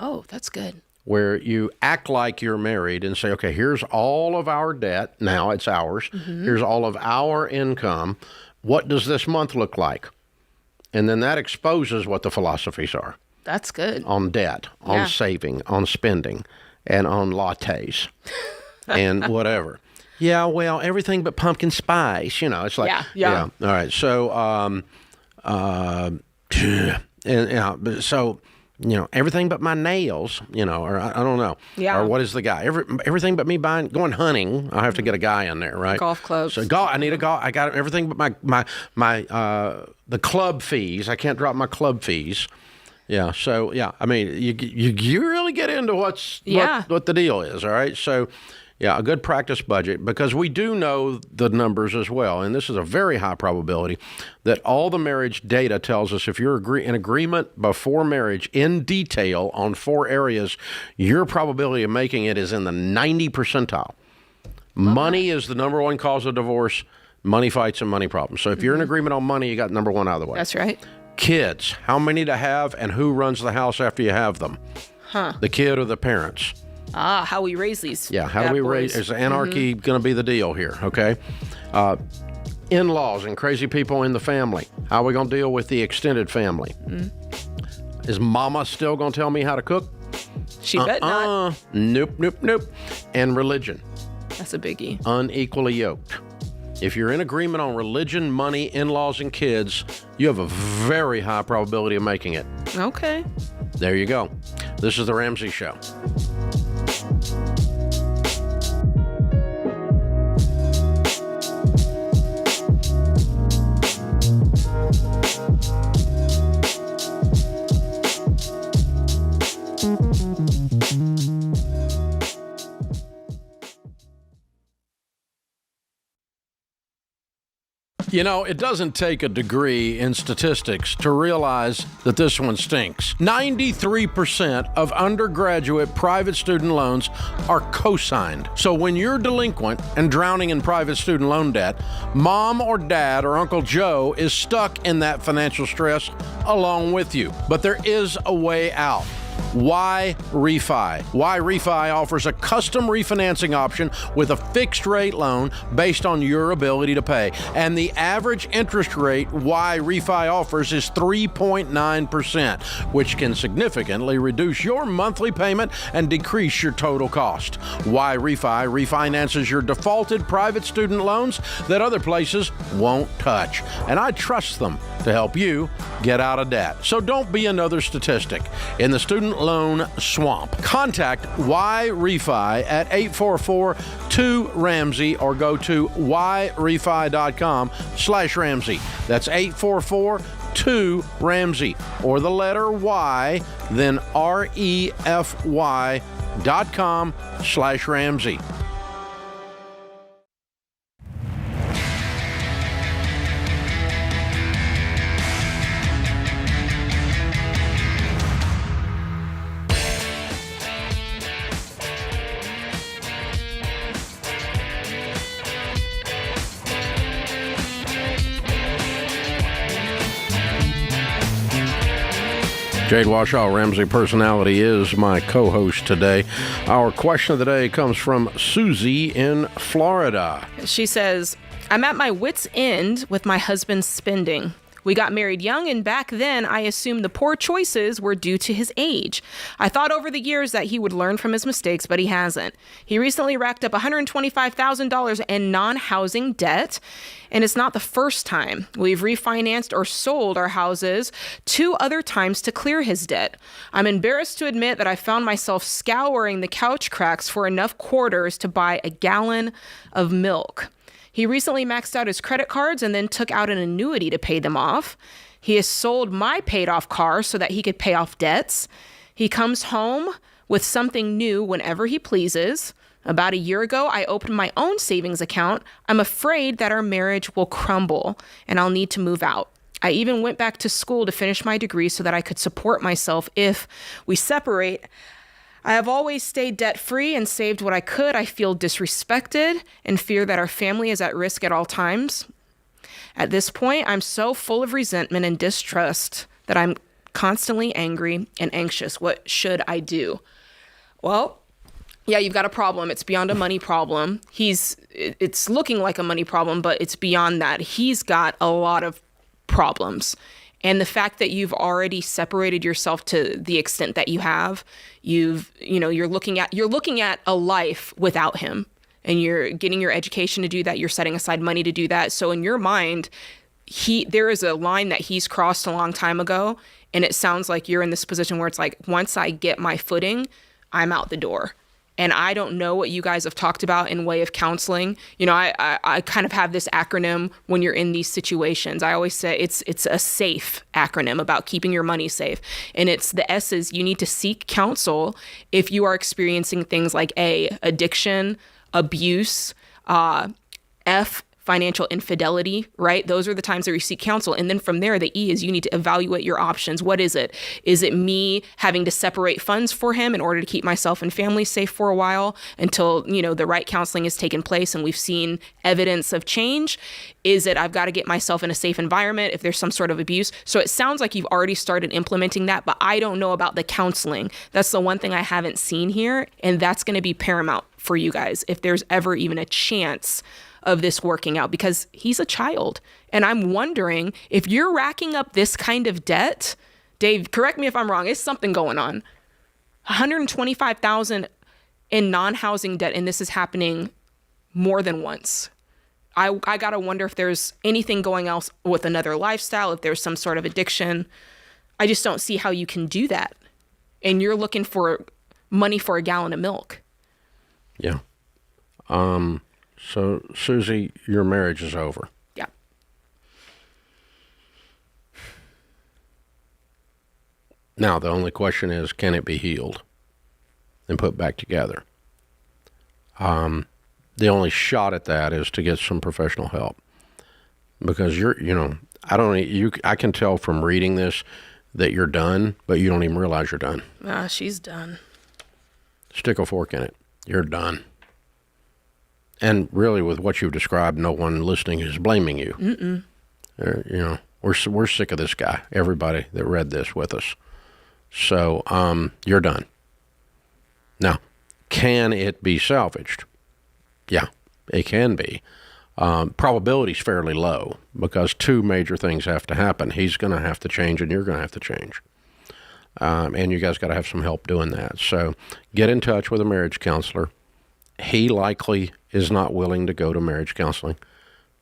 [SPEAKER 3] Oh, that's good.
[SPEAKER 1] Where you act like you're married and say, okay, here's all of our debt. Now it's ours. Mm-hmm. Here's all of our income. What does this month look like? And then that exposes what the philosophies are.
[SPEAKER 3] That's good.
[SPEAKER 1] On debt, on saving, on spending, and on lattes. And whatever. Yeah, well, everything but pumpkin spice, it's like, yeah. All right. So, everything but my nails, or I don't know. Yeah. Or what is the guy? Everything but me going hunting. I have to get a guy in there, right?
[SPEAKER 3] Golf clubs.
[SPEAKER 1] So I need a golf. I got everything but the club fees. I can't drop my club fees. Yeah. So I mean, you really get into what the deal is. All right. So. Yeah, a good practice budget, because we do know the numbers as well, and this is a very high probability that all the marriage data tells us if you're in agreement before marriage in detail on 4 areas, your probability of making it is in the 90 percentile. Money is the number 1 cause of divorce, money fights and money problems. So if you're in agreement on money, you got number 1 out of the way.
[SPEAKER 3] That's right.
[SPEAKER 1] Kids, how many to have and who runs the house after you have them? The kid or the parents?
[SPEAKER 3] How we raise these.
[SPEAKER 1] Yeah, how do we raise? Is anarchy going to be the deal here? Okay. In-laws and crazy people in the family. How are we going to deal with the extended family? Mm. Is mama still going to tell me how to cook?
[SPEAKER 3] She bet not.
[SPEAKER 1] Nope. And religion.
[SPEAKER 3] That's a biggie.
[SPEAKER 1] Unequally yoked. If you're in agreement on religion, money, in-laws, and kids, you have a very high probability of making it.
[SPEAKER 3] Okay.
[SPEAKER 1] There you go. This is The Ramsey Show. You know, it doesn't take a degree in statistics to realize that this one stinks. 93% of undergraduate private student loans are co-signed. So when you're delinquent and drowning in private student loan debt, mom or dad or Uncle Joe is stuck in that financial stress along with you. But there is a way out. Why Refi? Why Refi offers a custom refinancing option with a fixed rate loan based on your ability to pay. And the average interest rate Why Refi offers is 3.9%, which can significantly reduce your monthly payment and decrease your total cost. Why Refi refinances your defaulted private student loans that other places won't touch. And I trust them to help you get out of debt. So don't be another statistic in the student loan swamp. Contact Why Refi at 844-2-RAMSEY or go to whyrefi.com/Ramsey. That's 844-2-RAMSEY or the letter Y, then refy.com/Ramsey. Jade Warshaw, Ramsey Personality, is my co-host today. Our question of the day comes from Susie in Florida.
[SPEAKER 3] She says, I'm at my wit's end with my husband's spending. We got married young, and back then I assumed the poor choices were due to his age. I thought over the years that he would learn from his mistakes, but he hasn't. He recently racked up $125,000 in non-housing debt, and it's not the first time. We've refinanced or sold our houses 2 other times to clear his debt. I'm embarrassed to admit that I found myself scouring the couch cracks for enough quarters to buy a gallon of milk. He recently maxed out his credit cards and then took out an annuity to pay them off. He has sold my paid-off car so that he could pay off debts. He comes home with something new whenever he pleases. About a year ago, I opened my own savings account. I'm afraid that our marriage will crumble and I'll need to move out. I even went back to school to finish my degree so that I could support myself if we separate. I have always stayed debt-free and saved what I could. I feel disrespected and fear that our family is at risk at all times. At this point, I'm so full of resentment and distrust that I'm constantly angry and anxious. What should I do? Well, yeah, you've got a problem. It's beyond a money problem. It's looking like a money problem, but it's beyond that. He's got a lot of problems. And the fact that you've already separated yourself to the extent that you have, you're looking at a life without him, and you're getting your education to do that. You're setting aside money to do that. So in your mind, there is a line that he's crossed a long time ago. And it sounds like you're in this position where it's like, once I get my footing, I'm out the door. And I don't know what you guys have talked about in way of counseling. You know, I kind of have this acronym when you're in these situations. I always say it's a SAFE acronym about keeping your money safe. And it's the S's. You need to seek counsel if you are experiencing things like A, addiction, abuse, F, financial infidelity, right? Those are the times that you seek counsel. And then from there, the E is you need to evaluate your options. What is it? Is it me having to separate funds for him in order to keep myself and family safe for a while until, the right counseling has taken place and we've seen evidence of change? Is it I've got to get myself in a safe environment if there's some sort of abuse? So it sounds like you've already started implementing that, but I don't know about the counseling. That's the one thing I haven't seen here. And that's going to be paramount for you guys if there's ever even a chance of this working out, because he's a child. And I'm wondering if you're racking up this kind of debt, Dave, correct me if I'm wrong, is something going on. $125,000 in non-housing debt, and this is happening more than once. I gotta wonder if there's anything going else with another lifestyle, if there's some sort of addiction. I just don't see how you can do that. And you're looking for money for a gallon of milk.
[SPEAKER 1] Yeah. So, Susie, your marriage is over.
[SPEAKER 3] Yeah.
[SPEAKER 1] Now, the only question is, can it be healed and put back together? The only shot at that is to get some professional help. because I can tell from reading this that you're done, but you don't even realize you're done.
[SPEAKER 3] She's done.
[SPEAKER 1] Stick a fork in it. You're done. And really, with what you've described, no one listening is blaming you.
[SPEAKER 3] Mm-mm.
[SPEAKER 1] We're sick of this guy. Everybody that read this with us. So you're done. Now, can it be salvaged? Yeah, it can be. Probability is fairly low because two major things have to happen. He's going to have to change, and you're going to have to change. And you guys got to have some help doing that. So get in touch with a marriage counselor. He likely is not willing to go to marriage counseling,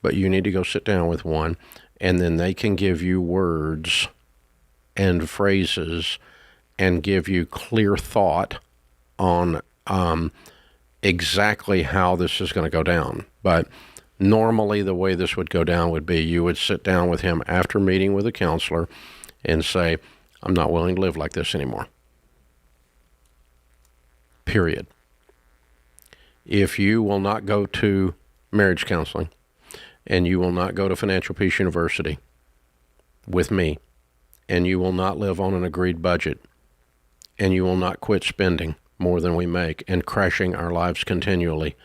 [SPEAKER 1] but you need to go sit down with one, and then they can give you words and phrases and give you clear thought on exactly how this is going to go down. But normally the way this would go down would be you would sit down with him after meeting with a counselor and say, I'm not willing to live like this anymore. Period. If you will not go to marriage counseling and you will not go to Financial Peace University with me, and you will not live on an agreed budget, and you will not quit spending more than we make and crashing our lives continually,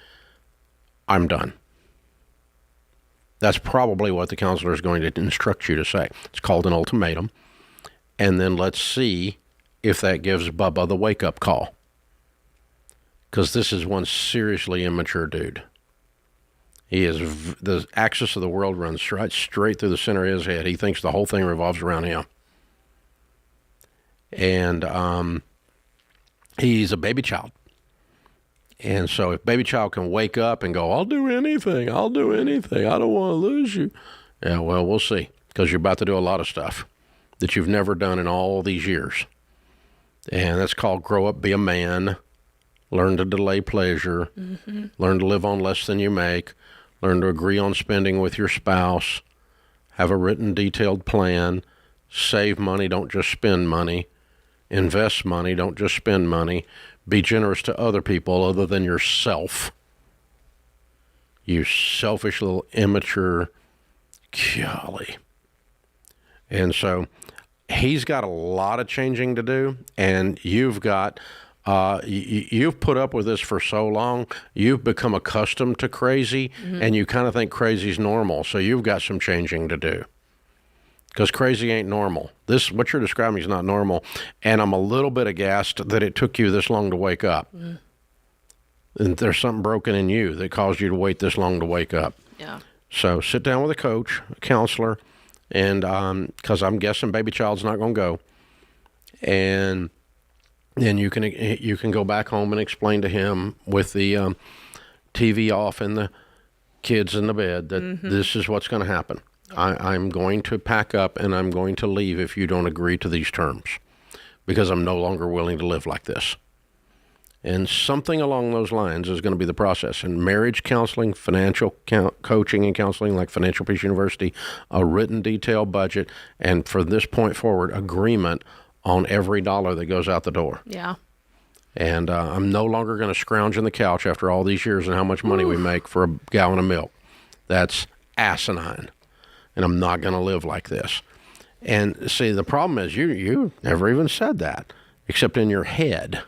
[SPEAKER 1] I'm done. That's probably what the counselor is going to instruct you to say. It's called an ultimatum. And then let's see if that gives Bubba the wake-up call. Because this is one seriously immature dude. The axis of the world runs right straight through the center of his head. He thinks the whole thing revolves around him. And he's a baby child. And so if baby child can wake up and go, I'll do anything, I don't want to lose you. Yeah, well, we'll see. Because you're about to do a lot of stuff that you've never done in all these years. And that's called grow up, be a man, learn to delay pleasure, learn to live on less than you make, learn to agree on spending with your spouse, have a written detailed plan, save money, don't just spend money, invest money, don't just spend money, be generous to other people other than yourself. You selfish little immature, golly. And so he's got a lot of changing to do, and you've got, you've put up with this for so long, you've become accustomed to crazy, and you kind of think crazy's normal, so you've got some changing to do. Because crazy ain't normal. What you're describing is not normal, and I'm a little bit aghast that it took you this long to wake up. And there's something broken in you that caused you to wait this long to wake up.
[SPEAKER 3] Yeah.
[SPEAKER 1] So sit down with a coach, a counselor, and because I'm guessing baby child's not going to go, and then you can go back home and explain to him with the TV off and the kids in the bed that this is what's going to happen. I'm going to pack up and I'm going to leave if you don't agree to these terms, because I'm no longer willing to live like this. And something along those lines is going to be the process. And marriage counseling, financial coaching and counseling like Financial Peace University, a written detailed budget, and from this point forward, agreement on every dollar that goes out the door.
[SPEAKER 3] Yeah.
[SPEAKER 1] And I'm no longer going to scrounge in the couch after all these years and how much money we make for a gallon of milk. That's asinine. And I'm not going to live like this. And see, the problem is you never even said that, except in your head.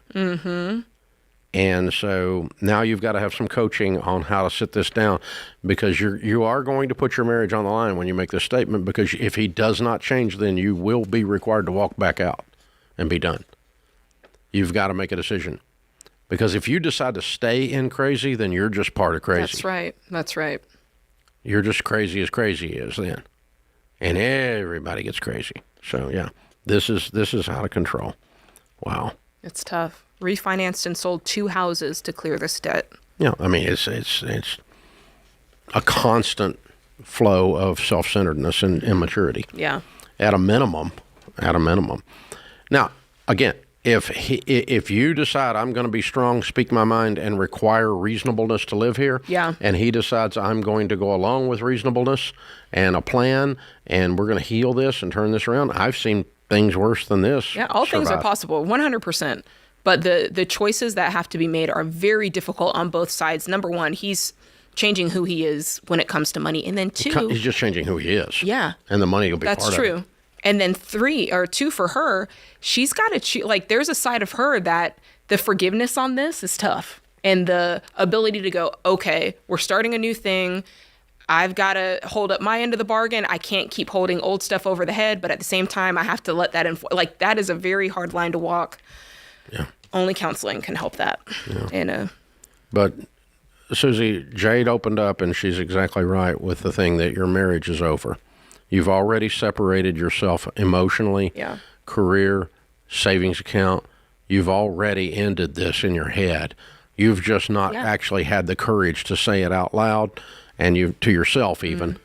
[SPEAKER 1] And so now you've got to have some coaching on how to sit this down, because you are going to put your marriage on the line when you make this statement, because if he does not change, then you will be required to walk back out and be done. You've got to make a decision, because if you decide to stay in crazy, then you're just part of crazy.
[SPEAKER 3] That's right.
[SPEAKER 1] You're just crazy as crazy is then. And everybody gets crazy. So yeah, this is out of control. Wow.
[SPEAKER 3] It's tough. Refinanced and sold 2 houses to clear this debt.
[SPEAKER 1] Yeah, I mean, it's a constant flow of self-centeredness and immaturity.
[SPEAKER 3] Yeah.
[SPEAKER 1] At a minimum. Now, again, if you decide I'm going to be strong, speak my mind, and require reasonableness to live here, and he decides I'm going to go along with reasonableness and a plan, and we're going to heal this and turn this around, I've seen things worse than this.
[SPEAKER 3] Yeah, all things are possible, 100%. But the choices that have to be made are very difficult on both sides. Number one, he's changing who he is when it comes to money. And then 2,
[SPEAKER 1] he's just changing who he is.
[SPEAKER 3] Yeah.
[SPEAKER 1] And the money will be
[SPEAKER 3] That's
[SPEAKER 1] part
[SPEAKER 3] true.
[SPEAKER 1] of it.
[SPEAKER 3] And then 2 for her, she's got to like, there's a side of her that the forgiveness on this is tough. And the ability to go, okay, we're starting a new thing. I've got to hold up my end of the bargain. I can't keep holding old stuff over the head, but at the same time, I have to let that like, that is a very hard line to walk.
[SPEAKER 1] Yeah.
[SPEAKER 3] Only counseling can help that. Yeah.
[SPEAKER 1] But Susie, Jade opened up, and she's exactly right with the thing that your marriage is over. You've already separated yourself emotionally, career, savings account. You've already ended this in your head. You've just not actually had the courage to say it out loud, and you to yourself even.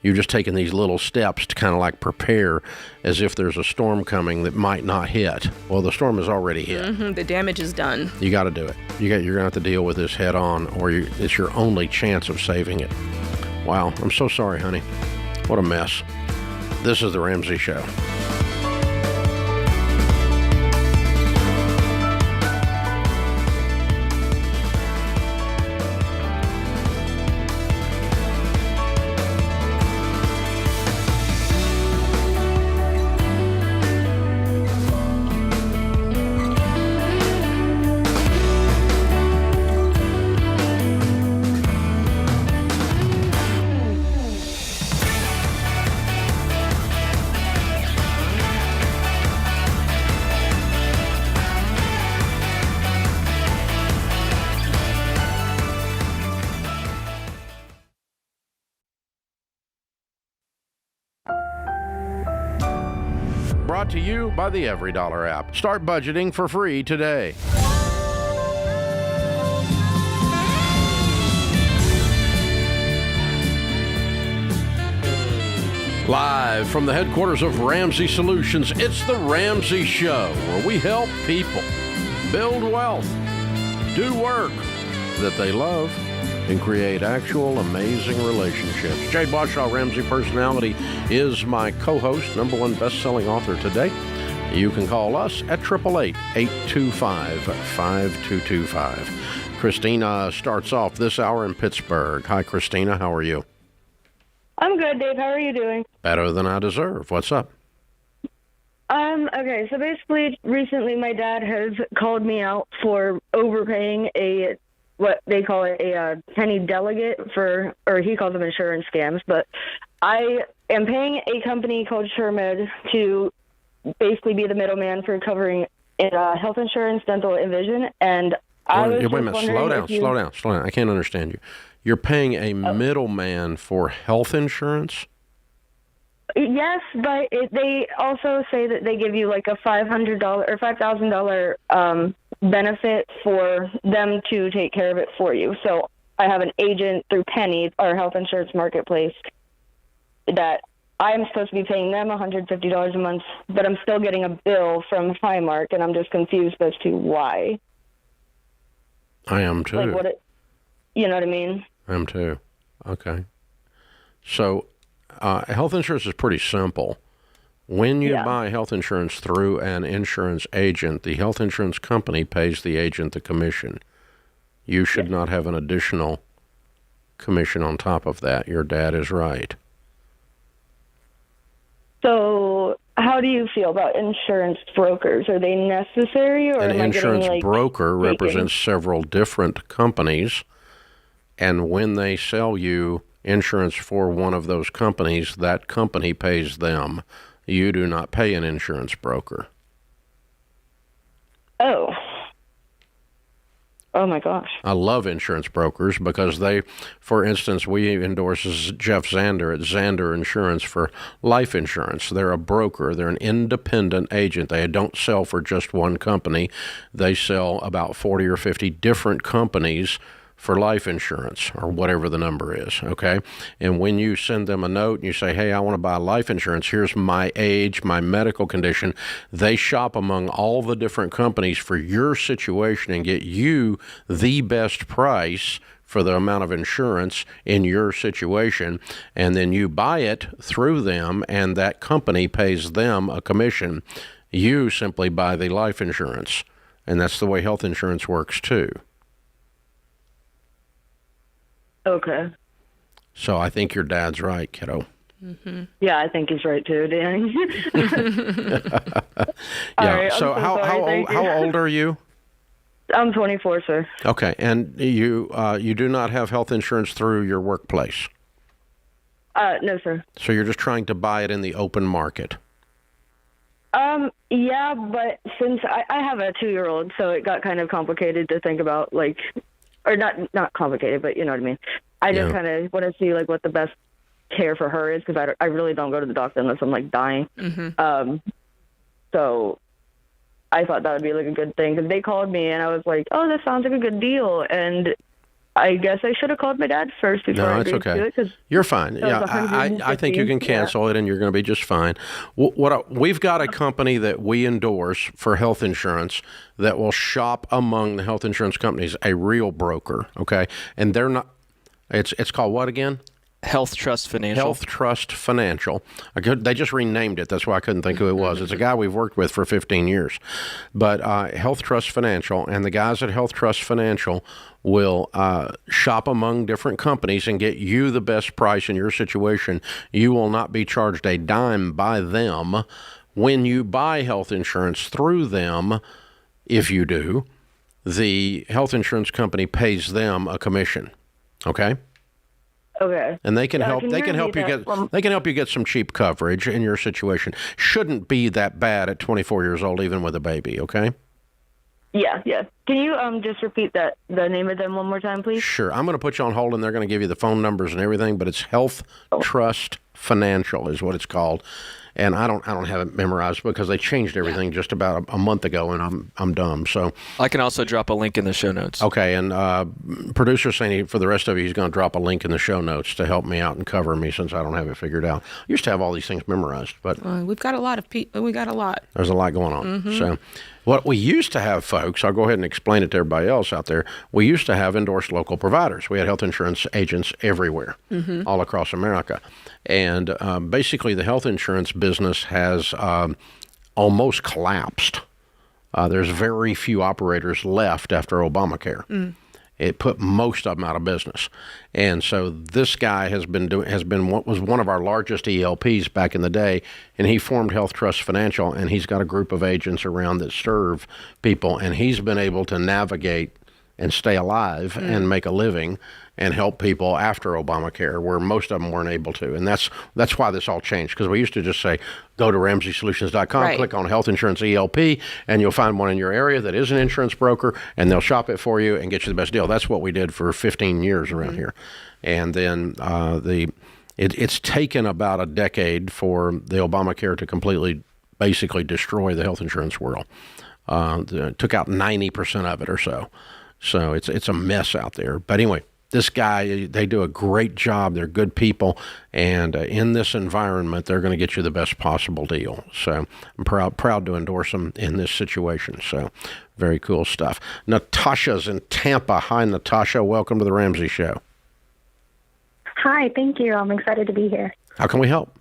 [SPEAKER 1] You've just taken these little steps to kind of like prepare as if there's a storm coming that might not hit. Well, the storm has already hit.
[SPEAKER 3] The damage is done.
[SPEAKER 1] You got to do it. You're going to have to deal with this head on, or it's your only chance of saving it. Wow, I'm so sorry, honey. What a mess. This is The Ramsey Show. Brought to you by the EveryDollar app. Start budgeting for free today. Live from the headquarters of Ramsey Solutions, it's the Ramsey Show, where we help people build wealth, do work that they love, and create actual amazing relationships. Jade Warshaw, Ramsey Personality, is my co-host, #1 best-selling author today. You can call us at 888-825-5225. Christina starts off this hour in Pittsburgh. Hi, Christina. How are you?
[SPEAKER 14] I'm good, Dave. How are you doing?
[SPEAKER 1] Better than I deserve. What's up?
[SPEAKER 14] Okay, so basically, recently my dad has called me out for overpaying what they call a penny delegate for, or he calls them insurance scams, but I am paying a company called SureMed to basically be the middleman for covering health insurance, dental, and vision, and
[SPEAKER 1] wait a minute, slow down. I can't understand you. You're paying a middleman for health insurance?
[SPEAKER 14] Yes, but they also say that they give you like a $500 or $5,000 benefit for them to take care of it for you. So I have an agent through Penny, our health insurance marketplace, that I'm supposed to be paying them $150 a month, but I'm still getting a bill from Highmark, and I'm just confused as to why.
[SPEAKER 1] I am too.
[SPEAKER 14] Like you know what I mean?
[SPEAKER 1] I am too. Okay. So health insurance is pretty simple. When you buy health insurance through an insurance agent, the health insurance company pays the agent the commission. You should not have an additional commission on top of that. Your dad is right.
[SPEAKER 14] So how do you feel about insurance brokers? Are they necessary? Or
[SPEAKER 1] an insurance broker
[SPEAKER 14] taken?
[SPEAKER 1] Represents several different companies, and when they sell you insurance for one of those companies, that company pays them. You do not pay an insurance broker.
[SPEAKER 14] Oh my gosh.
[SPEAKER 1] I love insurance brokers because they, for instance, we endorse Jeff Zander at Zander Insurance for life insurance. They're a broker. They're an independent agent. They don't sell for just one company. They sell about 40 or 50 different companies for life insurance, or whatever the number is, okay? And when you send them a note and you say, hey, I want to buy life insurance, here's my age, my medical condition, they shop among all the different companies for your situation and get you the best price for the amount of insurance in your situation, and then you buy it through them, and that company pays them a commission. You simply buy the life insurance, and that's the way health insurance works too.
[SPEAKER 14] Okay.
[SPEAKER 1] So I think your dad's right, kiddo.
[SPEAKER 14] Mm-hmm. Yeah, I think he's right too, Danny.
[SPEAKER 1] Yeah.
[SPEAKER 14] Right,
[SPEAKER 1] so how old are you?
[SPEAKER 14] I'm 24, sir.
[SPEAKER 1] Okay, and you do not have health insurance through your workplace?
[SPEAKER 14] No, sir.
[SPEAKER 1] So you're just trying to buy it in the open market?
[SPEAKER 14] Yeah, but since I have a 2-year-old, so it got kind of complicated to think about, like, or not complicated, but you know what I mean. I just kind of want to see, like, what the best care for her is, because I really don't go to the doctor unless I'm, like, dying.
[SPEAKER 3] Mm-hmm.
[SPEAKER 14] So I thought that would be, like, a good thing, because they called me, and I was like, oh, this sounds like a good deal, and I guess I should have called my dad first before I agreed to it. 'Cause
[SPEAKER 1] you're fine. Yeah, I think you can cancel it, and you're going to be just fine. We've got a company that we endorse for health insurance that will shop among the health insurance companies, a real broker, okay? And they're not, it's called what again?
[SPEAKER 15] Health Trust Financial.
[SPEAKER 1] Health Trust Financial. They just renamed it. That's why I couldn't think who it was. It's a guy we've worked with for 15 years. But Health Trust Financial, and the guys at Health Trust Financial will shop among different companies and get you the best price in your situation. You will not be charged a dime by them when you buy health insurance through them. If you do, the health insurance company pays them a commission. Okay?
[SPEAKER 14] Okay.
[SPEAKER 1] And they can help. They can help you get. They can help you get some cheap coverage in your situation. Shouldn't be that bad at 24 years old, even with a baby. Okay.
[SPEAKER 14] Yeah. Can you just repeat the name of them one more time, please?
[SPEAKER 1] Sure. I'm going to put you on hold, and they're going to give you the phone numbers and everything. But it's Health Trust Financial is what it's called. And I don't have it memorized because they changed everything just about a month ago, and I'm dumb. So
[SPEAKER 15] I can also drop a link in the show notes.
[SPEAKER 1] Okay, and producer saying for the rest of you, he's going to drop a link in the show notes to help me out and cover me since I don't have it figured out. I used to have all these things memorized, but
[SPEAKER 3] we've got a lot of people. We got a lot.
[SPEAKER 1] There's a lot going on.
[SPEAKER 3] Mm-hmm.
[SPEAKER 1] So what we used to have, folks, I'll go ahead and explain it to everybody else out there. We used to have endorsed local providers. We had health insurance agents everywhere, all across America. And basically the health insurance business has almost collapsed. There's very few operators left after Obamacare. It put most of them out of business. And so this guy was one of our largest ELPs back in the day, and he formed Health Trust Financial, and he's got a group of agents around that serve people, and he's been able to navigate and stay alive and make a living and help people after Obamacare, where most of them weren't able to. And that's why this all changed, because we used to just say, go to RamseySolutions.com, click on Health Insurance ELP, and you'll find one in your area that is an insurance broker, and they'll shop it for you and get you the best deal. That's what we did for 15 years around here. And then it's taken about a decade for the Obamacare to completely, basically destroy the health insurance world. Took out 90% of it or so. So it's a mess out there. But anyway, this guy, they do a great job. They're good people. And in this environment, they're going to get you the best possible deal. So I'm proud to endorse them in this situation. So very cool stuff. Natasha's in Tampa. Hi, Natasha. Welcome to the Ramsey Show.
[SPEAKER 16] Hi, thank you. I'm excited to be here.
[SPEAKER 1] How can we help?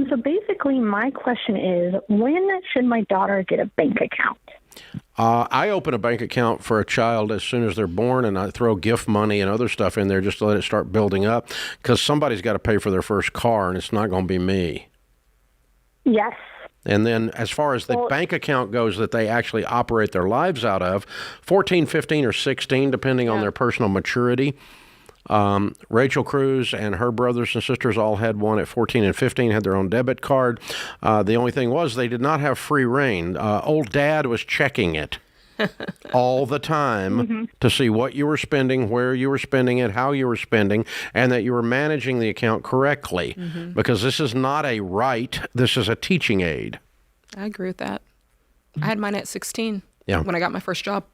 [SPEAKER 16] So basically, my question is, when should my daughter get a bank account?
[SPEAKER 1] I open a bank account for a child as soon as they're born, and I throw gift money and other stuff in there just to let it start building up, because somebody's got to pay for their first car, and it's not going to be me.
[SPEAKER 16] Yes.
[SPEAKER 1] And then as far as the bank account goes that they actually operate their lives out of, 14, 15, or 16, depending on their personal maturity. Rachel Cruz and her brothers and sisters all had one at 14 and 15, had their own debit card. The only thing was they did not have free reign. Old dad was checking it all the time to see what you were spending, where you were spending it, how you were spending, and that you were managing the account correctly. Because this is not a right, this is a teaching aid.
[SPEAKER 3] I agree with that. I had mine at 16 when I got my first job.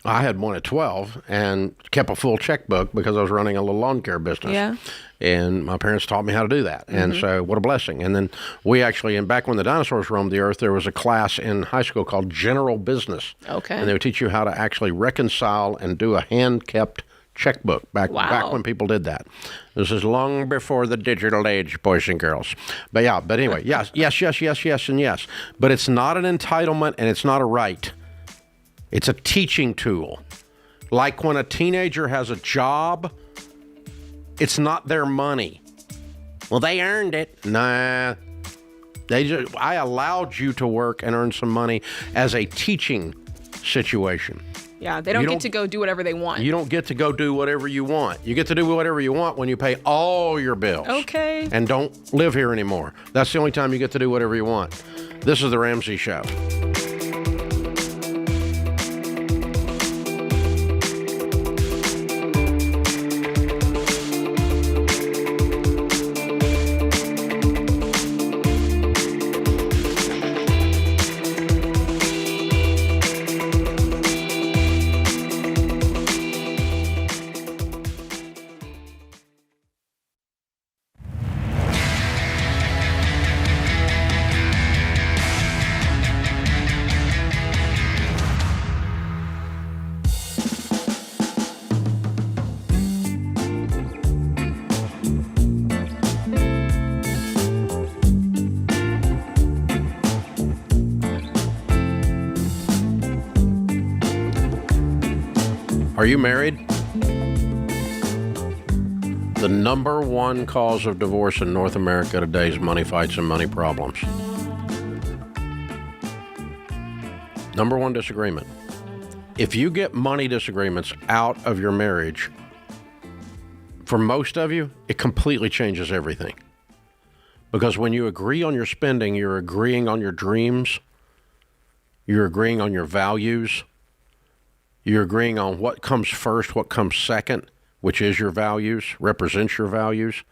[SPEAKER 1] I had one at 12 and kept a full checkbook because I was running a little lawn care business.
[SPEAKER 3] Yeah.
[SPEAKER 1] And my parents taught me how to do that. And so what a blessing. And then we actually, and back when the dinosaurs roamed the earth, there was a class in high school called General Business.
[SPEAKER 3] Okay.
[SPEAKER 1] And they would teach you how to actually reconcile and do a hand-kept checkbook back when people did that. This is long before the digital age, boys and girls. But anyway, yes, and yes. But it's not an entitlement and it's not a right. It's a teaching tool. Like when a teenager has a job, it's not their money. Well, they earned it. Nah. I allowed you to work and earn some money as a teaching situation.
[SPEAKER 3] Yeah, they don't get to go do whatever they want.
[SPEAKER 1] You don't get to go do whatever you want. You get to do whatever you want when you pay all your bills.
[SPEAKER 3] Okay.
[SPEAKER 1] And don't live here anymore. That's the only time you get to do whatever you want. This is The Ramsey Show. Are you married? The number one cause of divorce in North America today is money fights and money problems. Number one disagreement. If you get money disagreements out of your marriage, for most of you, it completely changes everything. Because when you agree on your spending, you're agreeing on your dreams, you're agreeing on your values, you're agreeing on what comes first, what comes second, which is your values, represents your values.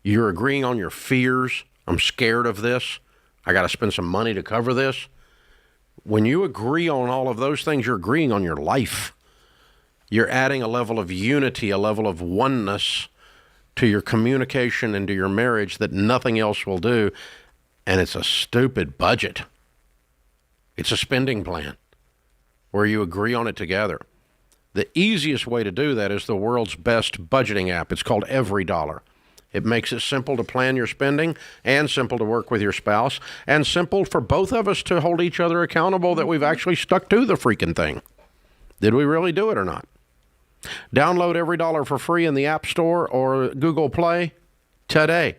[SPEAKER 1] You're agreeing on your fears. I'm scared of this. I got to spend some money to cover this. When you agree on all of those things, you're agreeing on your life. You're adding a level of unity, a level of oneness to your communication and to your marriage that nothing else will do. And it's a stupid budget. It's a spending plan where you agree on it together. The easiest way to do that is the world's best budgeting app. It's called Every Dollar. It makes it simple to plan your spending and simple to work with your spouse and simple for both of us to hold each other accountable that we've actually stuck to the freaking thing. Did we really do it or not? Download Every Dollar for free in the App Store or Google Play today.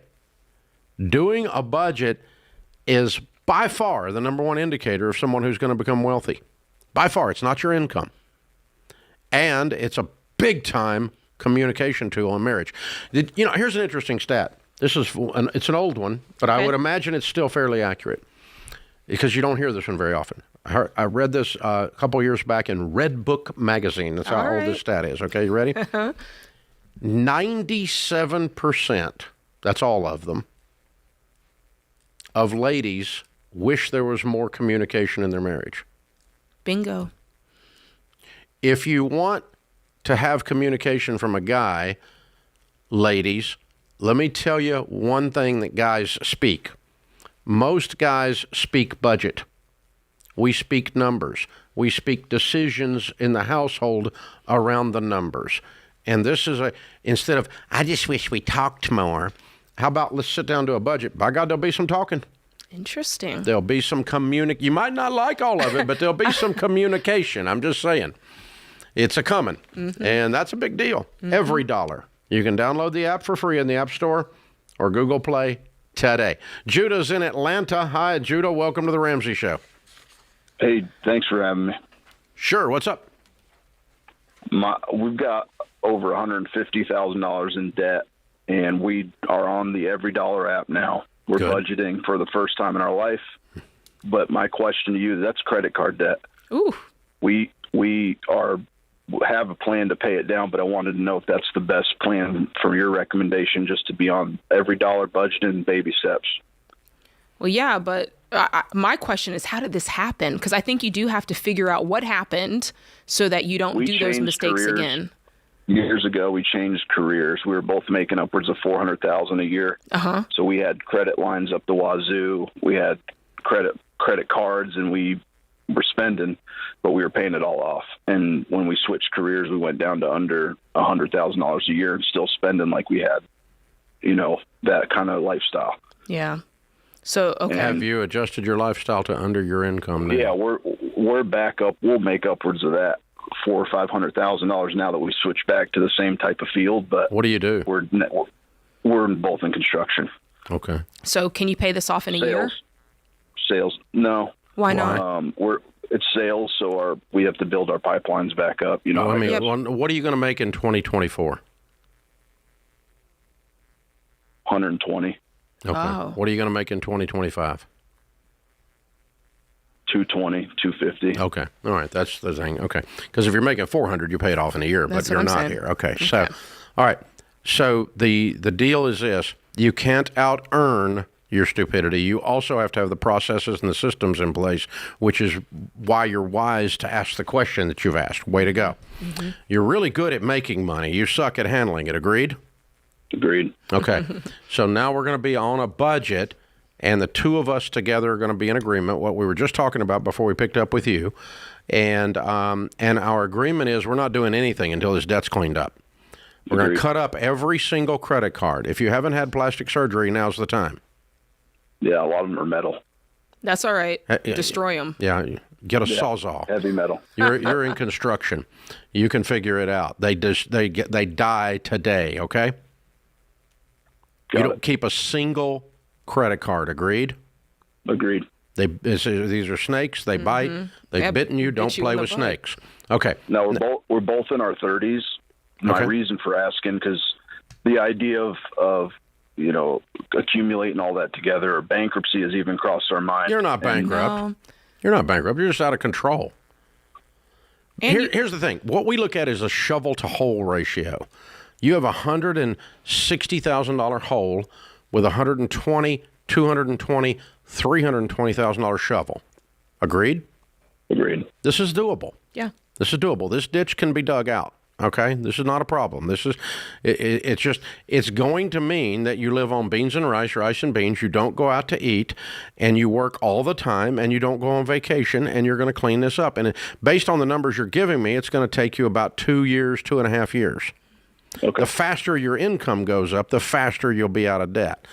[SPEAKER 1] Doing a budget is by far the number one indicator of someone who's going to become wealthy. By far, it's not your income. And it's a big-time communication tool in marriage. Here's an interesting stat. It's an old one, but I would imagine it's still fairly accurate because you don't hear this one very often. I read this a couple years back in Red Book magazine. That's how old this stat is. Okay, you ready? 97%, that's all of them, of ladies wish there was more communication in their marriage.
[SPEAKER 3] Bingo.
[SPEAKER 1] If you want to have communication from a guy, ladies, let me tell you one thing that guys speak. Most guys speak budget. We speak numbers. We speak decisions in the household around the numbers. And this is instead of, I just wish we talked more, how about let's sit down to a budget? By God, there'll be some talking.
[SPEAKER 3] Interesting.
[SPEAKER 1] There'll be some you might not like all of it, but there'll be some communication. I'm just saying. It's a coming. Mm-hmm. And that's a big deal. Mm-hmm. Every Dollar. You can download the app for free in the App Store or Google Play today. Judah's in Atlanta. Hi, Judah. Welcome to the Ramsey Show.
[SPEAKER 17] Hey, thanks for having me.
[SPEAKER 1] Sure. What's up?
[SPEAKER 17] We've got over $150,000 in debt, and we are on the Every Dollar app now. We're budgeting for the first time in our life. But my question to you, that's credit card debt.
[SPEAKER 3] Ooh.
[SPEAKER 17] We have a plan to pay it down, but I wanted to know if that's the best plan for your recommendation, just to be on Every Dollar budget and baby steps.
[SPEAKER 3] Well, yeah, but my question is, how did this happen? Because I think you do have to figure out what happened so that you don't do those mistakes again.
[SPEAKER 17] Years ago, we changed careers. We were both making upwards of $400,000 a year.
[SPEAKER 3] Uh-huh.
[SPEAKER 17] So we had credit lines up the wazoo. We had credit cards, and we were spending, but we were paying it all off. And when we switched careers, we went down to under $100,000 a year and still spending like we had, that kind of lifestyle.
[SPEAKER 3] Yeah. So, okay.
[SPEAKER 1] Have you adjusted your lifestyle to under your income now?
[SPEAKER 17] Yeah, we're back up. We'll make upwards of that $400,000 or $500,000 now that we switch back to the same type of field. But
[SPEAKER 1] what do you do?
[SPEAKER 17] We're both in construction.
[SPEAKER 1] Okay.
[SPEAKER 3] So can you pay this off in a year?
[SPEAKER 17] Sales? No.
[SPEAKER 3] Why not?
[SPEAKER 17] It's sales, so we have to build our pipelines back up. You know.
[SPEAKER 1] Well, what are you going to make in 2024?
[SPEAKER 17] 120.
[SPEAKER 1] Okay.
[SPEAKER 3] Oh.
[SPEAKER 1] What are you going to make in 2025?
[SPEAKER 17] 220, 250.
[SPEAKER 1] Okay. All right. That's the thing. Okay. Because if you're making 400, you pay it off in a year,
[SPEAKER 3] That's
[SPEAKER 1] but you're
[SPEAKER 3] what I'm
[SPEAKER 1] not
[SPEAKER 3] saying.
[SPEAKER 1] here. Okay. So, all right. So the deal is this: you can't out earn your stupidity. You also have to have the processes and the systems in place, which is why you're wise to ask the question that you've asked. Way to go. Mm-hmm. You're really good at making money. You suck at handling it. Agreed?
[SPEAKER 17] Agreed.
[SPEAKER 1] Okay. So now we're going to be on a budget, and the two of us together are going to be in agreement, what we were just talking about before we picked up with you. And our agreement is we're not doing anything until this debt's cleaned up. We're going to cut up every single credit card. If you haven't had plastic surgery, now's the time.
[SPEAKER 17] Yeah, a lot of them are metal.
[SPEAKER 3] That's all right. Destroy them.
[SPEAKER 1] Yeah, get a Sawzall.
[SPEAKER 17] Heavy metal.
[SPEAKER 1] You're in construction. You can figure it out. They die today. Okay. You don't keep a single credit card. Agreed.
[SPEAKER 17] Agreed.
[SPEAKER 1] These are snakes. They bite. They've bitten you. Don't play with snakes. Okay.
[SPEAKER 17] No, we're both in our 30s. My reason for asking, because the idea of accumulating all that together, or bankruptcy has even crossed our mind.
[SPEAKER 1] You're not bankrupt. You're not bankrupt. You're just out of control. Here's the thing. What we look at is a shovel to hole ratio. You have a $160,000 hole with $120,000, $220,000, $320,000 shovel. Agreed?
[SPEAKER 17] Agreed.
[SPEAKER 1] This is doable.
[SPEAKER 3] Yeah.
[SPEAKER 1] This is doable. This ditch can be dug out. Okay, this is not a problem. It's going to mean that you live on beans and rice and beans. You don't go out to eat, and you work all the time, and you don't go on vacation, and you're going to clean this up. And based on the numbers you're giving me, it's going to take you about 2 years, 2.5 years. Okay. The faster your income goes up, the faster you'll be out of debt.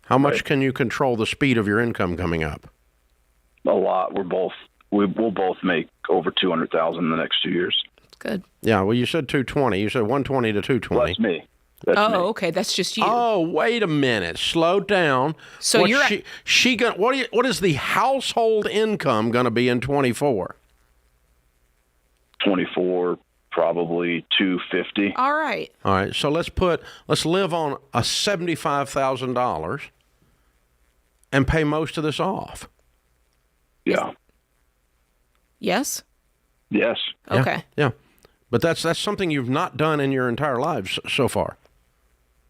[SPEAKER 1] How much can you control the speed of your income coming up?
[SPEAKER 17] A lot. We'll both make over $200,000 in the next 2 years.
[SPEAKER 3] Good.
[SPEAKER 1] Yeah, well, you said 220. You said 120 to 220.
[SPEAKER 17] Well, that's me. That's me.
[SPEAKER 3] Okay. That's just you.
[SPEAKER 1] Oh, wait a minute. Slow down.
[SPEAKER 3] So
[SPEAKER 1] what is the household income going to be in 24?
[SPEAKER 17] 24, probably 250.
[SPEAKER 3] All right.
[SPEAKER 1] All right. So let's live on a $75,000 and pay most of this off.
[SPEAKER 17] Yeah.
[SPEAKER 3] Yes?
[SPEAKER 17] Yes.
[SPEAKER 3] Okay.
[SPEAKER 1] Yeah. But that's something you've not done in your entire lives so far.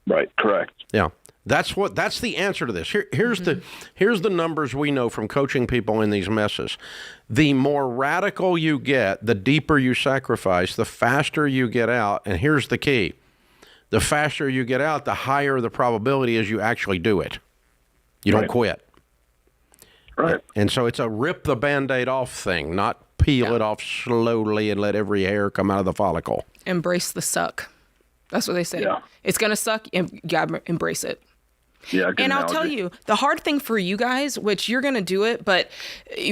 [SPEAKER 17] Right. Correct.
[SPEAKER 1] Yeah. That's the answer to this. Here's the numbers we know from coaching people in these messes. The more radical you get, the deeper you sacrifice, the faster you get out. And here's the key. The faster you get out, the higher the probability is you actually do it. You don't quit.
[SPEAKER 17] Right.
[SPEAKER 1] And so it's a rip the Band-Aid off thing, not peel it off slowly and let every hair come out of the follicle.
[SPEAKER 3] Embrace the suck. That's what they say. Yeah. It's going to suck. You got to embrace it.
[SPEAKER 17] Yeah, good
[SPEAKER 3] and
[SPEAKER 17] analogy.
[SPEAKER 3] I'll tell you, the hard thing for you guys, which you're going to do it, but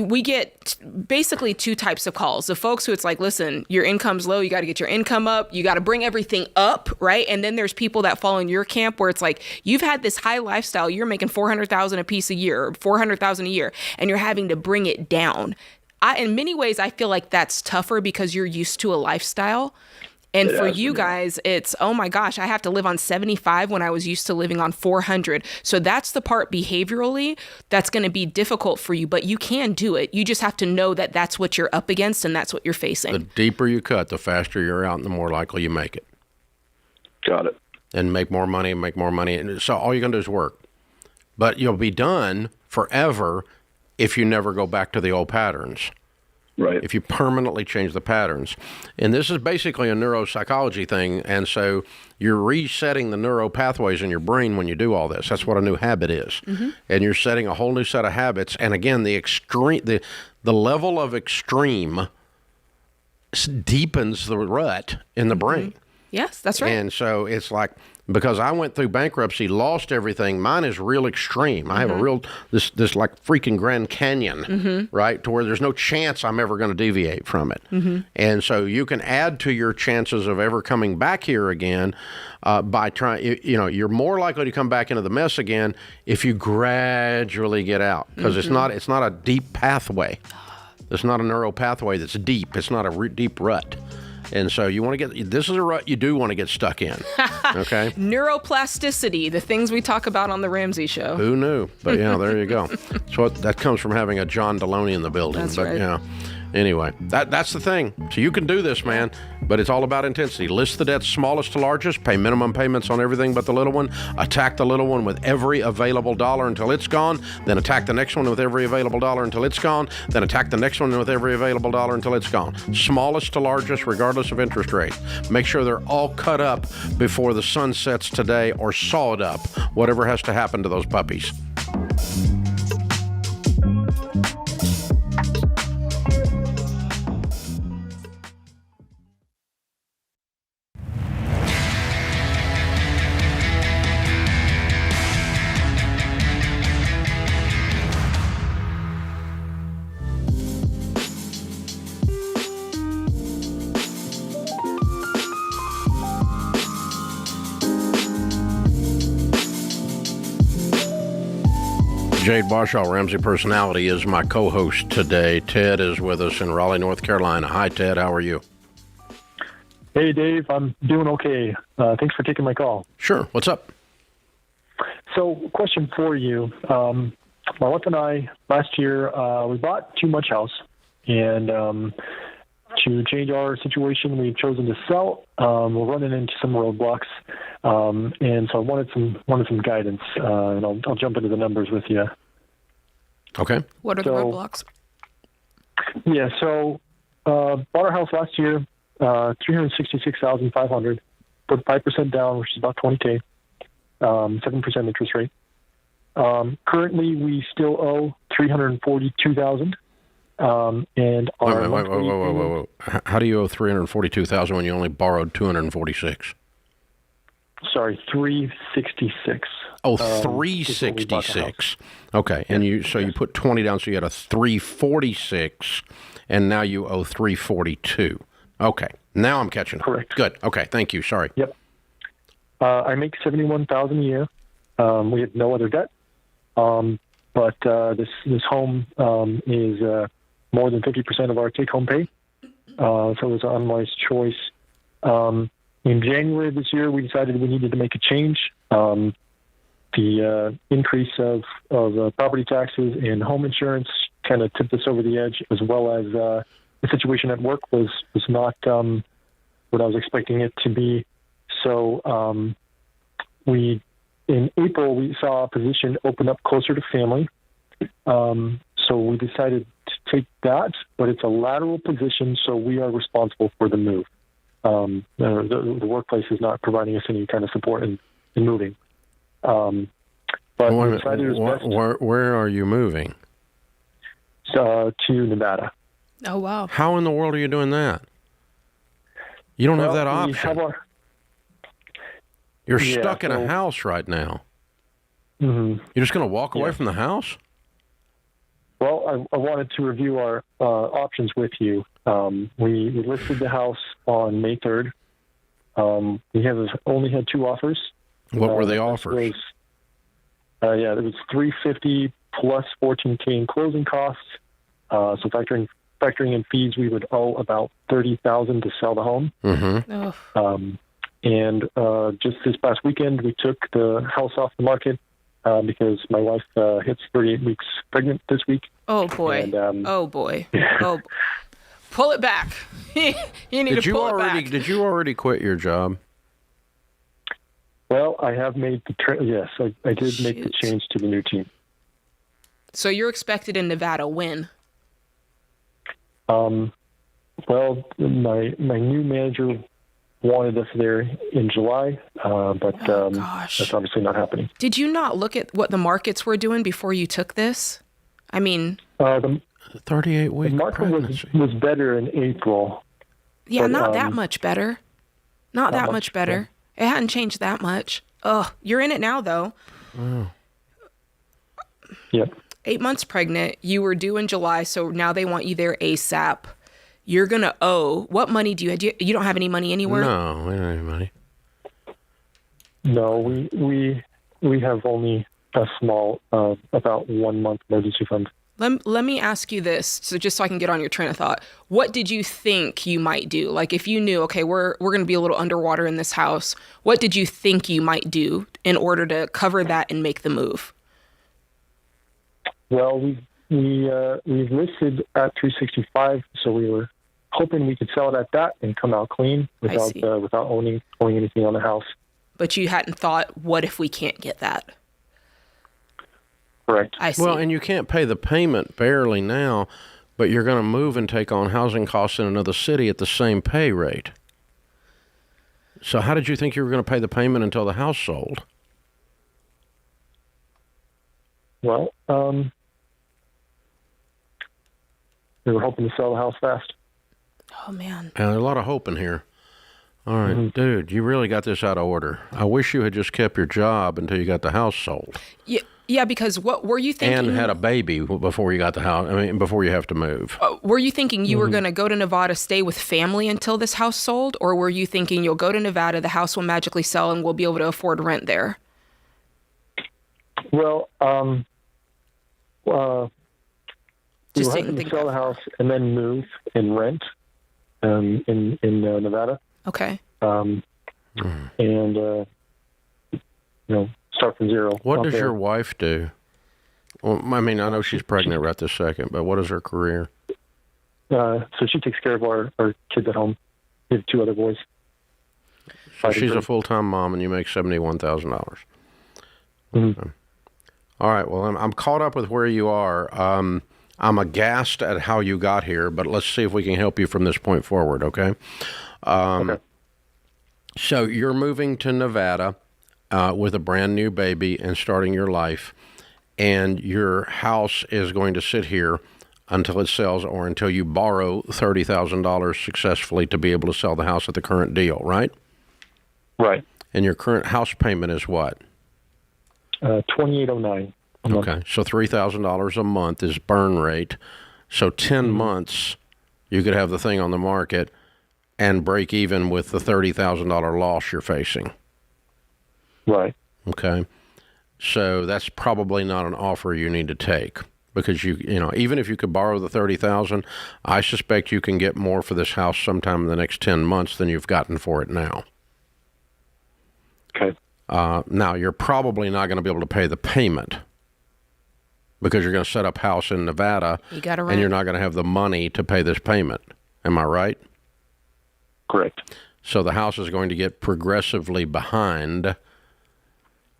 [SPEAKER 3] we get basically two types of calls. The folks who it's like, listen, your income's low. You got to get your income up. You got to bring everything up, right? And then there's people that fall in your camp where it's like, you've had this high lifestyle. You're making $400,000 a piece a year, or $400,000 a year, and you're having to bring it down. In many ways, I feel like that's tougher because you're used to a lifestyle. And for you guys, it's, oh my gosh, I have to live on 75 when I was used to living on 400. So that's the part behaviorally that's going to be difficult for you, but you can do it. You just have to know that that's what you're up against and that's what you're facing.
[SPEAKER 1] The deeper you cut, the faster you're out and the more likely you make it.
[SPEAKER 17] Got it.
[SPEAKER 1] And make more money and make more money. And so all you're going to do is work. But you'll be done forever if you never go back to the old patterns.
[SPEAKER 17] Right.
[SPEAKER 1] If you permanently change the patterns. And this is basically a neuropsychology thing. And so you're resetting the neural pathways in your brain when you do all this. That's what a new habit is. Mm-hmm. And you're setting a whole new set of habits. And again, the level of extreme deepens the rut in the brain.
[SPEAKER 3] Yes, that's right.
[SPEAKER 1] And so it's like, because I went through bankruptcy, lost everything, mine is real extreme. I have a real, this like freaking Grand Canyon, right? To where there's no chance I'm ever going to deviate from it. And so you can add to your chances of ever coming back here again by trying, you're more likely to come back into the mess again if you gradually get out. Because it's not a deep pathway. It's not a neural pathway that's deep. It's not a deep rut. And so you want to this is a rut you do want to get stuck in, okay?
[SPEAKER 3] Neuroplasticity, the things we talk about on the Ramsey Show.
[SPEAKER 1] Who knew? But yeah, there you go. So that comes from having a John Deloney in the building.
[SPEAKER 3] That's
[SPEAKER 1] but
[SPEAKER 3] right.
[SPEAKER 1] Yeah. Anyway, that's the thing. So you can do this, man, but it's all about intensity. List the debts smallest to largest, pay minimum payments on everything but the little one, attack the little one with every available dollar until it's gone, then attack the next one with every available dollar until it's gone, then attack the next one with every available dollar until it's gone. Smallest to largest, regardless of interest rate. Make sure they're all cut up before the sun sets today, or sawed up, whatever has to happen to those puppies. Jade Warshaw, Ramsey Personality, is my co-host today. Ted is with us in Raleigh, North Carolina. Hi, Ted. How are you?
[SPEAKER 18] Hey, Dave. I'm doing okay. Thanks for taking my call.
[SPEAKER 1] Sure. What's up?
[SPEAKER 18] So, question for you. My wife and I, last year, we bought too much house. And to change our situation, we've chosen to sell. We're running into some roadblocks. And so I wanted some guidance. And I'll jump into the numbers with you.
[SPEAKER 1] Okay.
[SPEAKER 3] What are the roadblocks?
[SPEAKER 18] Yeah, so bought our house last year, $366,500. Put 5% down, which is about $20K. 7% interest rate. Currently, we still owe $342,000. And our
[SPEAKER 1] wait. How do you owe $342,000 when you only borrowed $246,000?
[SPEAKER 18] Sorry, $366,000.
[SPEAKER 1] Oh, $366,000. Okay, and you put 20 down, so you had a $346,000, and now you owe $342,000. Okay, now I'm catching up.
[SPEAKER 18] Correct.
[SPEAKER 1] Good. Okay, thank you. Sorry.
[SPEAKER 18] Yep. I make $71,000 a year. We have no other debt. But this home is more than 50% of our take-home pay. So it was an unwise choice. In January of this year, we decided we needed to make a change. The increase of property taxes and home insurance kind of tipped us over the edge, as well as the situation at work was not what I was expecting it to be. So in April, we saw a position open up closer to family. So we decided to take that, but it's a lateral position, so we are responsible for the move. The workplace is not providing us any kind of support in moving. But we decided it was best.
[SPEAKER 1] Where are you moving?
[SPEAKER 18] To Nevada.
[SPEAKER 3] Oh, wow.
[SPEAKER 1] How in the world are you doing that? You don't have that option. You're stuck in a house right now.
[SPEAKER 18] Mm-hmm.
[SPEAKER 1] You're just going to walk away from the house?
[SPEAKER 18] Well, I wanted to review our options with you. We listed the house on May 3rd. We have only had two offers.
[SPEAKER 1] What were the offers?
[SPEAKER 18] It was $350 plus $14K in closing costs. So factoring in fees, we would owe about $30,000 to sell the home.
[SPEAKER 1] Mm-hmm.
[SPEAKER 18] And just this past weekend, we took the house off the market because my wife hits 38 weeks pregnant this week.
[SPEAKER 3] Oh, boy. And,
[SPEAKER 18] Oh,
[SPEAKER 3] pull it back. You need to pull it back.
[SPEAKER 1] Did you already quit your job?
[SPEAKER 18] Well, I have made yes, I did make the change to the new team.
[SPEAKER 3] So you're expected in Nevada when?
[SPEAKER 18] Well, my new manager wanted us there in July, but that's obviously not happening.
[SPEAKER 3] Did you not look at what the markets were doing before you took this? I mean,
[SPEAKER 18] the
[SPEAKER 1] 38-week
[SPEAKER 18] market was better in April.
[SPEAKER 3] Yeah, but, not that much better. Not that much better. Yeah. It hadn't changed that much. Ugh, you're in it now, though.
[SPEAKER 18] Oh. Yep.
[SPEAKER 3] 8 months pregnant. You were due in July, so now they want you there ASAP. You're going to owe. What money do you have? You don't have any money anywhere?
[SPEAKER 1] No, we don't have any money.
[SPEAKER 18] No, we have only a small, about 1 month emergency fund.
[SPEAKER 3] Let me ask you this, so just so I can get on your train of thought. What did you think you might do? Like, if you knew, okay, we're going to be a little underwater in this house, what did you think you might do in order to cover that and make the move?
[SPEAKER 18] Well, we've listed at 365, so we were hoping we could sell it at that and come out clean without owning anything on the house.
[SPEAKER 3] But you hadn't thought, what if we can't get that?
[SPEAKER 18] Correct.
[SPEAKER 3] I see.
[SPEAKER 1] Well, and you can't pay the payment barely now, but you're going to move and take on housing costs in another city at the same pay rate. So how did you think you were going to pay the payment until the house sold?
[SPEAKER 18] Well, we were hoping to sell the house fast.
[SPEAKER 3] Oh, man.
[SPEAKER 1] There's a lot of hope in here. All right, dude, you really got this out of order. I wish you had just kept your job until you got the house sold.
[SPEAKER 3] Yeah, because what were you thinking?
[SPEAKER 1] And had a baby before you got the house. I mean, before you have to move.
[SPEAKER 3] Were you thinking you were going to go to Nevada, stay with family until this house sold? Or were you thinking you'll go to Nevada, the house will magically sell, and we'll be able to afford rent there?
[SPEAKER 18] Well, we were hoping to sell the house and then move and rent in Nevada.
[SPEAKER 3] Okay.
[SPEAKER 18] And start from zero.
[SPEAKER 1] What does your wife do? Well, I mean, I know she's pregnant right this second, but what is her career?
[SPEAKER 18] So she takes care of our kids at home. We have 2 other boys.
[SPEAKER 1] So she's a full-time mom, and you make $71,000. Okay. All right. Well, I'm caught up with where you are. I'm aghast at how you got here, but let's see if we can help you from this point forward. Okay. Okay. So you're moving to Nevada with a brand new baby and starting your life, and your house is going to sit here until it sells or until you borrow $30,000 successfully to be able to sell the house at the current deal, right?
[SPEAKER 18] Right.
[SPEAKER 1] And your current house payment is what?
[SPEAKER 18] $2,809.
[SPEAKER 1] Okay, so $3,000 a month is burn rate. So 10 months, you could have the thing on the market and break even with the $30,000 loss you're facing.
[SPEAKER 18] Right.
[SPEAKER 1] Okay. So that's probably not an offer you need to take, because you know, even if you could borrow the $30,000, I suspect you can get more for this house sometime in the next 10 months than you've gotten for it now.
[SPEAKER 18] Okay.
[SPEAKER 1] Now, you're probably not going to be able to pay the payment because you're going to set up house in Nevada, and you're not going to have the money to pay this payment. Am I right?
[SPEAKER 18] Correct.
[SPEAKER 1] So the house is going to get progressively behind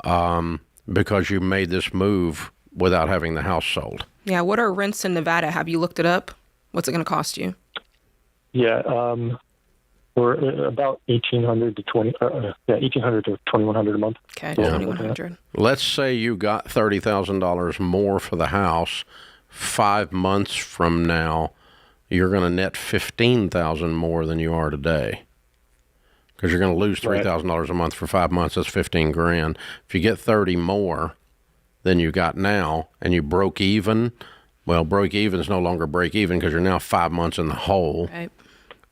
[SPEAKER 1] because you made this move without having the house sold.
[SPEAKER 3] Yeah, what are rents in Nevada? Have you looked it up? What's it going to cost you?
[SPEAKER 18] Yeah, we're about $1,800 to $2,100 a month.
[SPEAKER 3] Okay, $2,100.
[SPEAKER 1] Let's say you got $30,000 more for the house. 5 months from now, you're going to net $15,000 more than you are today, because you're going to lose $3,000 a month for 5 months. That's $15,000. If you get 30 more than you got now, and you broke even, well, break even is no longer break even because you're now 5 months in the hole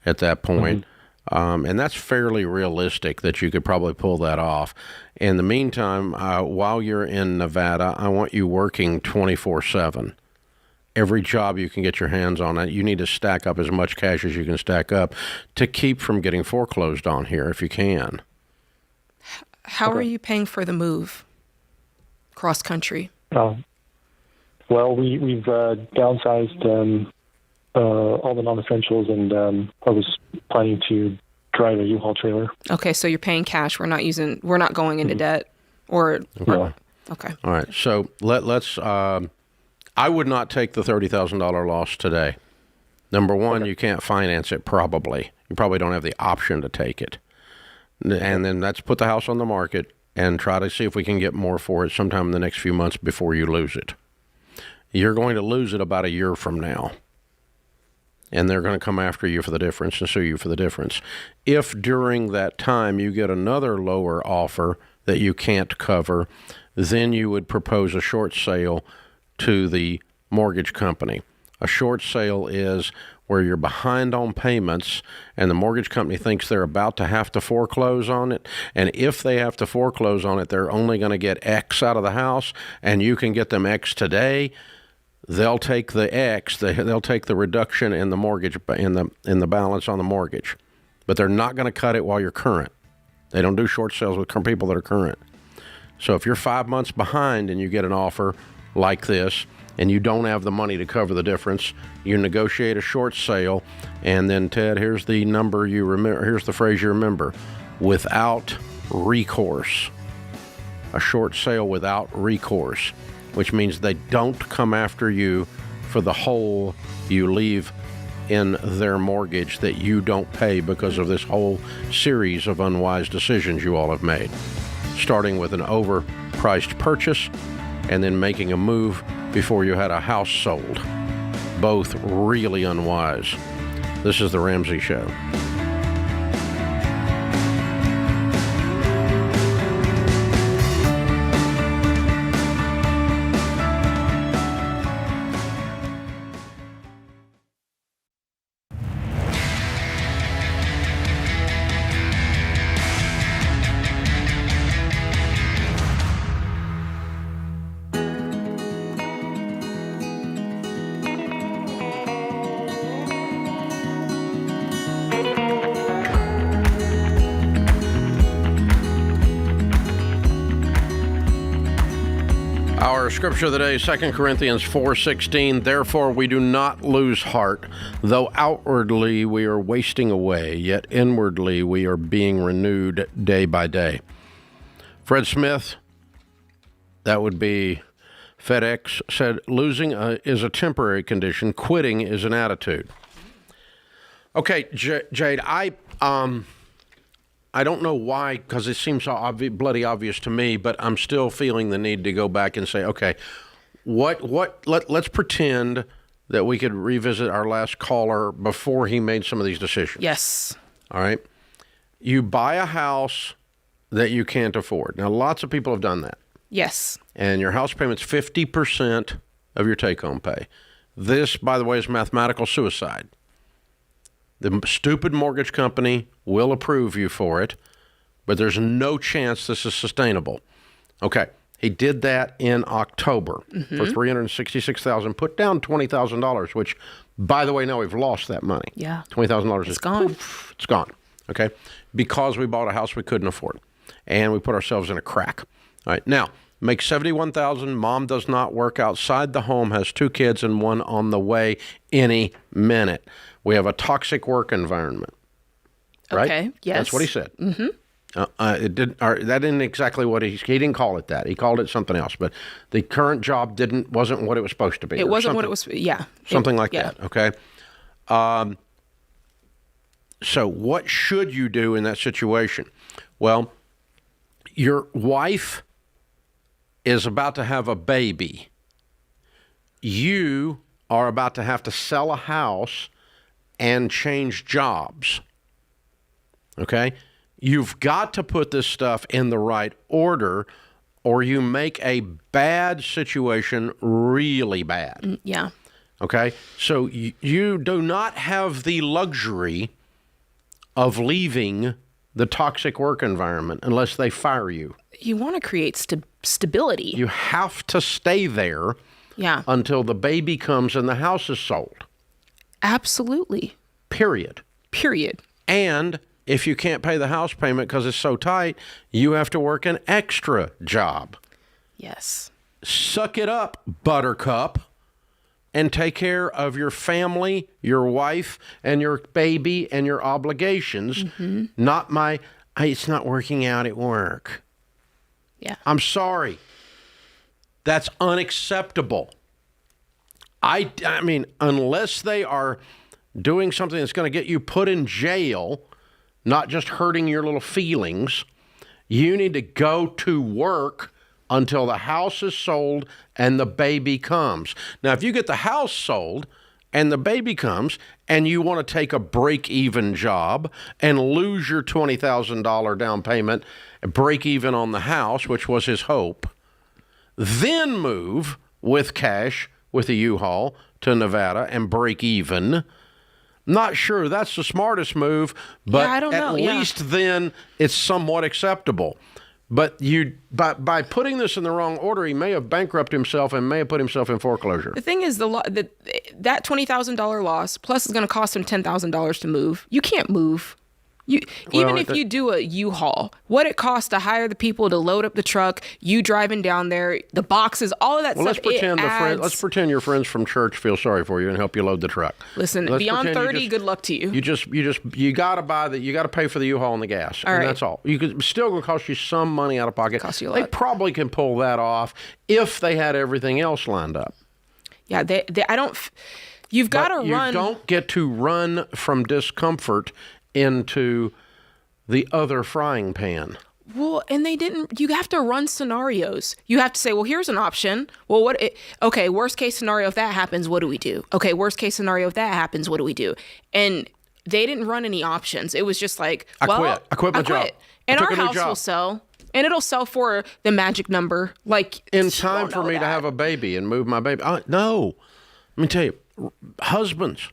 [SPEAKER 1] at that point. And that's fairly realistic that you could probably pull that off. In the meantime, while you're in Nevada, I want you working 24/7. Every job you can get your hands on, you need to stack up as much cash as you can stack up to keep from getting foreclosed on here if you can.
[SPEAKER 3] How are you paying for the move cross country?
[SPEAKER 18] Well, we've downsized all the non-essentials, and I was planning to drive a U-Haul trailer.
[SPEAKER 3] Okay, so you're paying cash. We're not going into debt, or okay.
[SPEAKER 1] All right. So let's. I would not take the $30,000 loss today. Number one, you can't finance it. Probably you probably don't have the option to take it, and then let's put the house on the market and try to see if we can get more for it sometime in the next few months before you lose it. You're going to lose it about a year from now. and they're going to come after you for the difference and sue you for the difference. If during that time you get another lower offer that you can't cover, then you would propose a short sale to the mortgage company. A short sale is where you're behind on payments and the mortgage company thinks they're about to have to foreclose on it. And if they have to foreclose on it, they're only going to get X out of the house, and you can get them X today. They'll take the X, they'll take the reduction in the mortgage, in the balance on the mortgage. But they're not going to cut it while you're current. They don't do short sales with people that are current. So if you're 5 months behind and you get an offer like this, and you don't have the money to cover the difference, you negotiate a short sale, and then, Ted, here's the number you remember, here's the phrase you remember: without recourse. A short sale without recourse, which means they don't come after you for the hole you leave in their mortgage that you don't pay because of this whole series of unwise decisions you all have made, starting with an overpriced purchase and then making a move before you had a house sold. Both really unwise. This is The Ramsey Show. Our scripture of the day, 2 Corinthians 4:16, therefore we do not lose heart, though outwardly we are wasting away, yet inwardly we are being renewed day by day. Fred Smith, that would be FedEx, said losing is a temporary condition, quitting is an attitude. Okay, Jade, I don't know why, because it seems so bloody obvious to me, but I'm still feeling the need to go back and say, okay, let's pretend that we could revisit our last caller before he made some of these decisions.
[SPEAKER 3] Yes.
[SPEAKER 1] All right. You buy a house that you can't afford. Now, lots of people have done that.
[SPEAKER 3] Yes.
[SPEAKER 1] And your house payment's 50% of your take-home pay. This, by the way, is mathematical suicide. The stupid mortgage company will approve you for it, but there's no chance this is sustainable. Okay, he did that in October for $366,000. Put down $20,000, which, by the way, now we've lost that money.
[SPEAKER 3] Yeah,
[SPEAKER 1] $20,000 is
[SPEAKER 3] gone.
[SPEAKER 1] Poof, it's gone. Okay, because we bought a house we couldn't afford, and we put ourselves in a crack. All right, now make $71,000. Mom does not work outside the home. Has 2 kids and 1 on the way any minute. We have a toxic work environment, right?
[SPEAKER 3] Okay, yes.
[SPEAKER 1] That's what he said. That didn't exactly what he didn't call it that. He called it something else. But the current job wasn't what it was supposed to be.
[SPEAKER 3] It wasn't what it was. Yeah,
[SPEAKER 1] something like that. Okay. So what should you do in that situation? Well, your wife is about to have a baby. You are about to have to sell a house and change jobs. Okay? You've got to put this stuff in the right order, or you make a bad situation really bad.
[SPEAKER 3] Yeah.
[SPEAKER 1] Okay? So you do not have the luxury of leaving the toxic work environment unless they fire you.
[SPEAKER 3] You want to create stability.
[SPEAKER 1] You have to stay there until the baby comes and the house is sold.
[SPEAKER 3] Absolutely.
[SPEAKER 1] Period. And if you can't pay the house payment because it's so tight, you have to work an extra job.
[SPEAKER 3] Yes.
[SPEAKER 1] Suck it up, buttercup, and take care of your family, your wife, and your baby and your obligations. Not it's not working out at work.
[SPEAKER 3] Yeah.
[SPEAKER 1] I'm sorry. That's unacceptable. I mean, unless they are doing something that's going to get you put in jail, not just hurting your little feelings, you need to go to work until the house is sold and the baby comes. Now, if you get the house sold and the baby comes, and you want to take a break-even job and lose your $20,000 down payment, break even on the house, which was his hope, then move with cash with a U-Haul to Nevada and break even. Not sure that's the smartest move, but at least then it's somewhat acceptable. But by putting this in the wrong order, he may have bankrupted himself and may have put himself in foreclosure.
[SPEAKER 3] The thing is, that $20,000 loss plus is going to cost him $10,000 to move. You can't move. Even if you do a U-Haul, what it costs to hire the people to load up the truck, you driving down there, the boxes, all of that stuff.
[SPEAKER 1] Let's pretend your friends from church feel sorry for you and help you load the truck.
[SPEAKER 3] Listen, beyond 30, good luck to you.
[SPEAKER 1] You gotta buy you gotta pay for the U-Haul and the gas, that's all. It's still gonna cost you some money out of pocket.
[SPEAKER 3] Cost you a lot.
[SPEAKER 1] They probably can pull that off if they had everything else lined up.
[SPEAKER 3] Yeah, I don't. You've got to run.
[SPEAKER 1] You don't get to run from discomfort into the other frying pan.
[SPEAKER 3] Well, and they didn't. You have to run scenarios. You have to say, well, here's an option. Well, okay, worst case scenario, if that happens, what do we do? Okay, worst case scenario, if that happens, what do we do? And they didn't run any options. It was just like,
[SPEAKER 1] I quit my job.
[SPEAKER 3] And our house will sell. And it'll sell for the magic number. Like
[SPEAKER 1] in time for me to have a baby and move my baby. No. Let me tell you, husbands,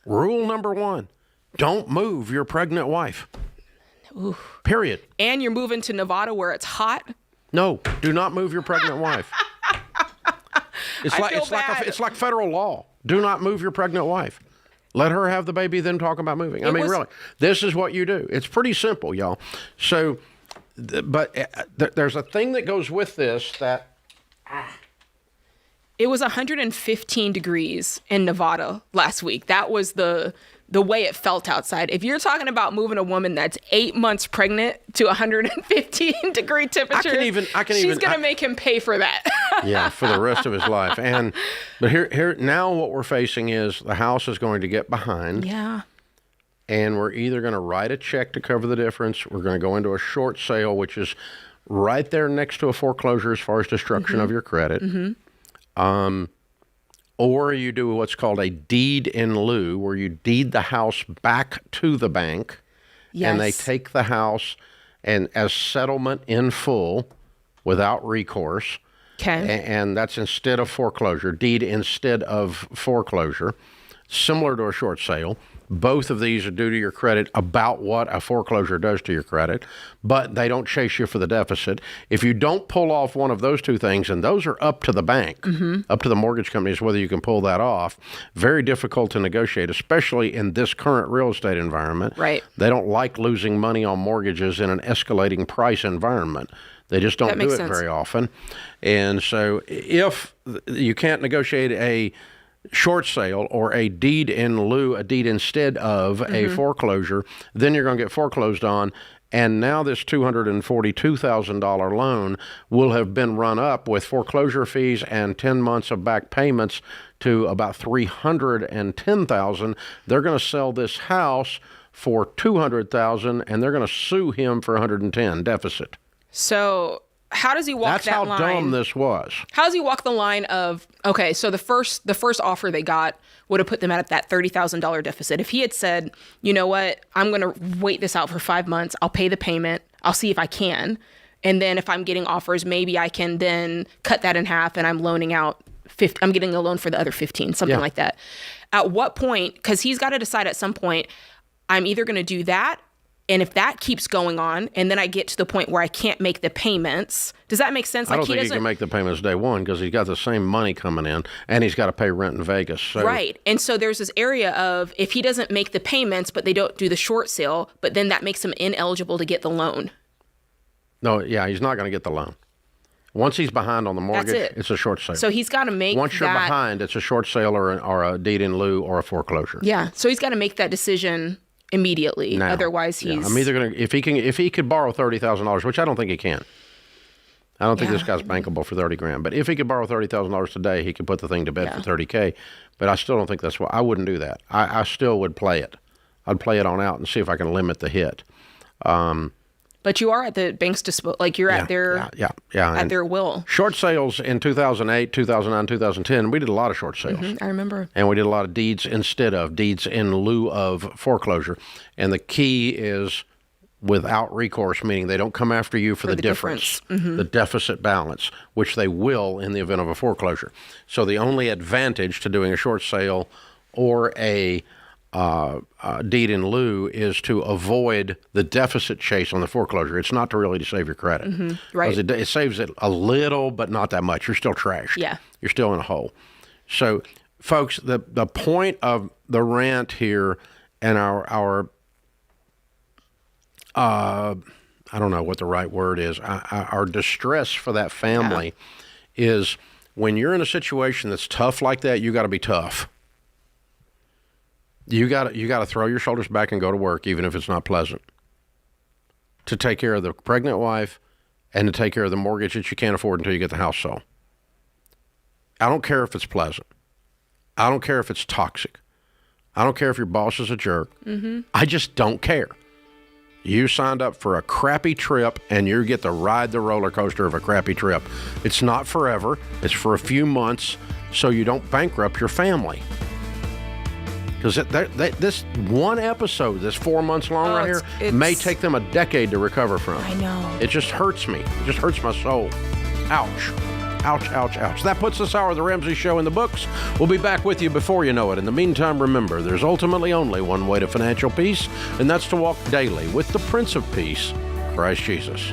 [SPEAKER 1] rule number 1. Don't move your pregnant wife.
[SPEAKER 3] Ooh.
[SPEAKER 1] Period.
[SPEAKER 3] And you're moving to Nevada where it's hot?
[SPEAKER 1] No, do not move your pregnant wife. It's like federal law. Do not move your pregnant wife. Let her have the baby, then talk about moving. Really, this is what you do. It's pretty simple, y'all. So, but there's a thing that goes with this that...
[SPEAKER 3] It was 115 degrees in Nevada last week. That was the way it felt outside. If you're talking about moving a woman that's 8 months pregnant to 115 degree temperature, she's going to make him pay for that.
[SPEAKER 1] Yeah, for the rest of his life. But here now what we're facing is the house is going to get behind.
[SPEAKER 3] Yeah.
[SPEAKER 1] And we're either going to write a check to cover the difference. We're going to go into a short sale, which is right there next to a foreclosure as far as destruction of your credit.
[SPEAKER 3] Mm-hmm.
[SPEAKER 1] Or you do what's called a deed in lieu, where you deed the house back to the bank, and they take the house and as settlement in full without recourse.
[SPEAKER 3] Okay.
[SPEAKER 1] And that's instead of foreclosure, deed instead of foreclosure, similar to a short sale. Both of these are due to your credit about what a foreclosure does to your credit, but they don't chase you for the deficit. If you don't pull off one of those two things, and those are up to the bank, up to the mortgage companies, whether you can pull that off, very difficult to negotiate, especially in this current real estate environment.
[SPEAKER 3] Right.
[SPEAKER 1] They don't like losing money on mortgages in an escalating price environment. They just don't do it very often. And so if you can't negotiate a short sale or a deed in lieu, a deed instead of a foreclosure, then you're going to get foreclosed on. And now this $242,000 loan will have been run up with foreclosure fees and 10 months of back payments to about $310,000. They're going to sell this house for $200,000 and they're going to sue him for $110,000 deficit.
[SPEAKER 3] So how does he walk that line?
[SPEAKER 1] That's how dumb this was.
[SPEAKER 3] How does he walk the line of, okay, so the first offer they got would have put them at that $30,000 deficit. If he had said, you know what, I'm going to wait this out for 5 months, I'll pay the payment, I'll see if I can, and then if I'm getting offers, maybe I can then cut that in half and I'm loaning out, I'm getting a loan for the other 15, something like that. At what point, because he's got to decide at some point, I'm either going to do that, and if that keeps going on, and then I get to the point where I can't make the payments, does that make sense?
[SPEAKER 1] I don't think he can make the payments day one because he's got the same money coming in, and he's got to pay rent in Vegas. So.
[SPEAKER 3] Right. And so there's this area of if he doesn't make the payments, but they don't do the short sale, but then that makes him ineligible to get the loan.
[SPEAKER 1] No, yeah, he's not going to get the loan. Once he's behind on the mortgage, it's a short sale.
[SPEAKER 3] So he's got to make
[SPEAKER 1] Once you're behind, it's a short sale or a deed in lieu or a foreclosure.
[SPEAKER 3] Yeah. So he's got to make that decision immediately. Now, otherwise he's...
[SPEAKER 1] I'm either going to... If he could borrow $30,000, which I don't think he can. I don't think this guy's bankable for $30,000. But if he could borrow $30,000 today, he could put the thing to bed for $30,000. But I still don't think that's what... I wouldn't do that. I still would play it. I'd play it on out and see if I can limit the hit.
[SPEAKER 3] But you are at the bank's disposal, like you're at their at their will.
[SPEAKER 1] Short sales in 2008, 2009, 2010, we did a lot of short sales.
[SPEAKER 3] I remember.
[SPEAKER 1] And we did a lot of deeds in lieu of foreclosure. And the key is without recourse, meaning they don't come after you for the difference. The deficit balance, which they will in the event of a foreclosure. So the only advantage to doing a short sale or a deed in lieu is to avoid the deficit chase on the foreclosure. It's not to save your credit.
[SPEAKER 3] Right.
[SPEAKER 1] It saves it a little, but not that much. You're still trashed.
[SPEAKER 3] Yeah.
[SPEAKER 1] You're still in a hole. So, folks, the point of the rant here and our I don't know what the right word is, our distress for that family is when you're in a situation that's tough like that, you got to be tough. You got to throw your shoulders back and go to work, even if it's not pleasant, to take care of the pregnant wife and to take care of the mortgage that you can't afford until you get the house sold. I don't care if it's pleasant. I don't care if it's toxic. I don't care if your boss is a jerk. I just don't care. You signed up for a crappy trip, and you get to ride the roller coaster of a crappy trip. It's not forever. It's for a few months, so you don't bankrupt your family. Because this one episode, this 4 months long right here, may take them a decade to recover from.
[SPEAKER 3] I know.
[SPEAKER 1] It just hurts me. It just hurts my soul. Ouch. Ouch, ouch, ouch. That puts this hour of The Ramsey Show in the books. We'll be back with you before you know it. In the meantime, remember, there's ultimately only one way to financial peace, and that's to walk daily with the Prince of Peace, Christ Jesus.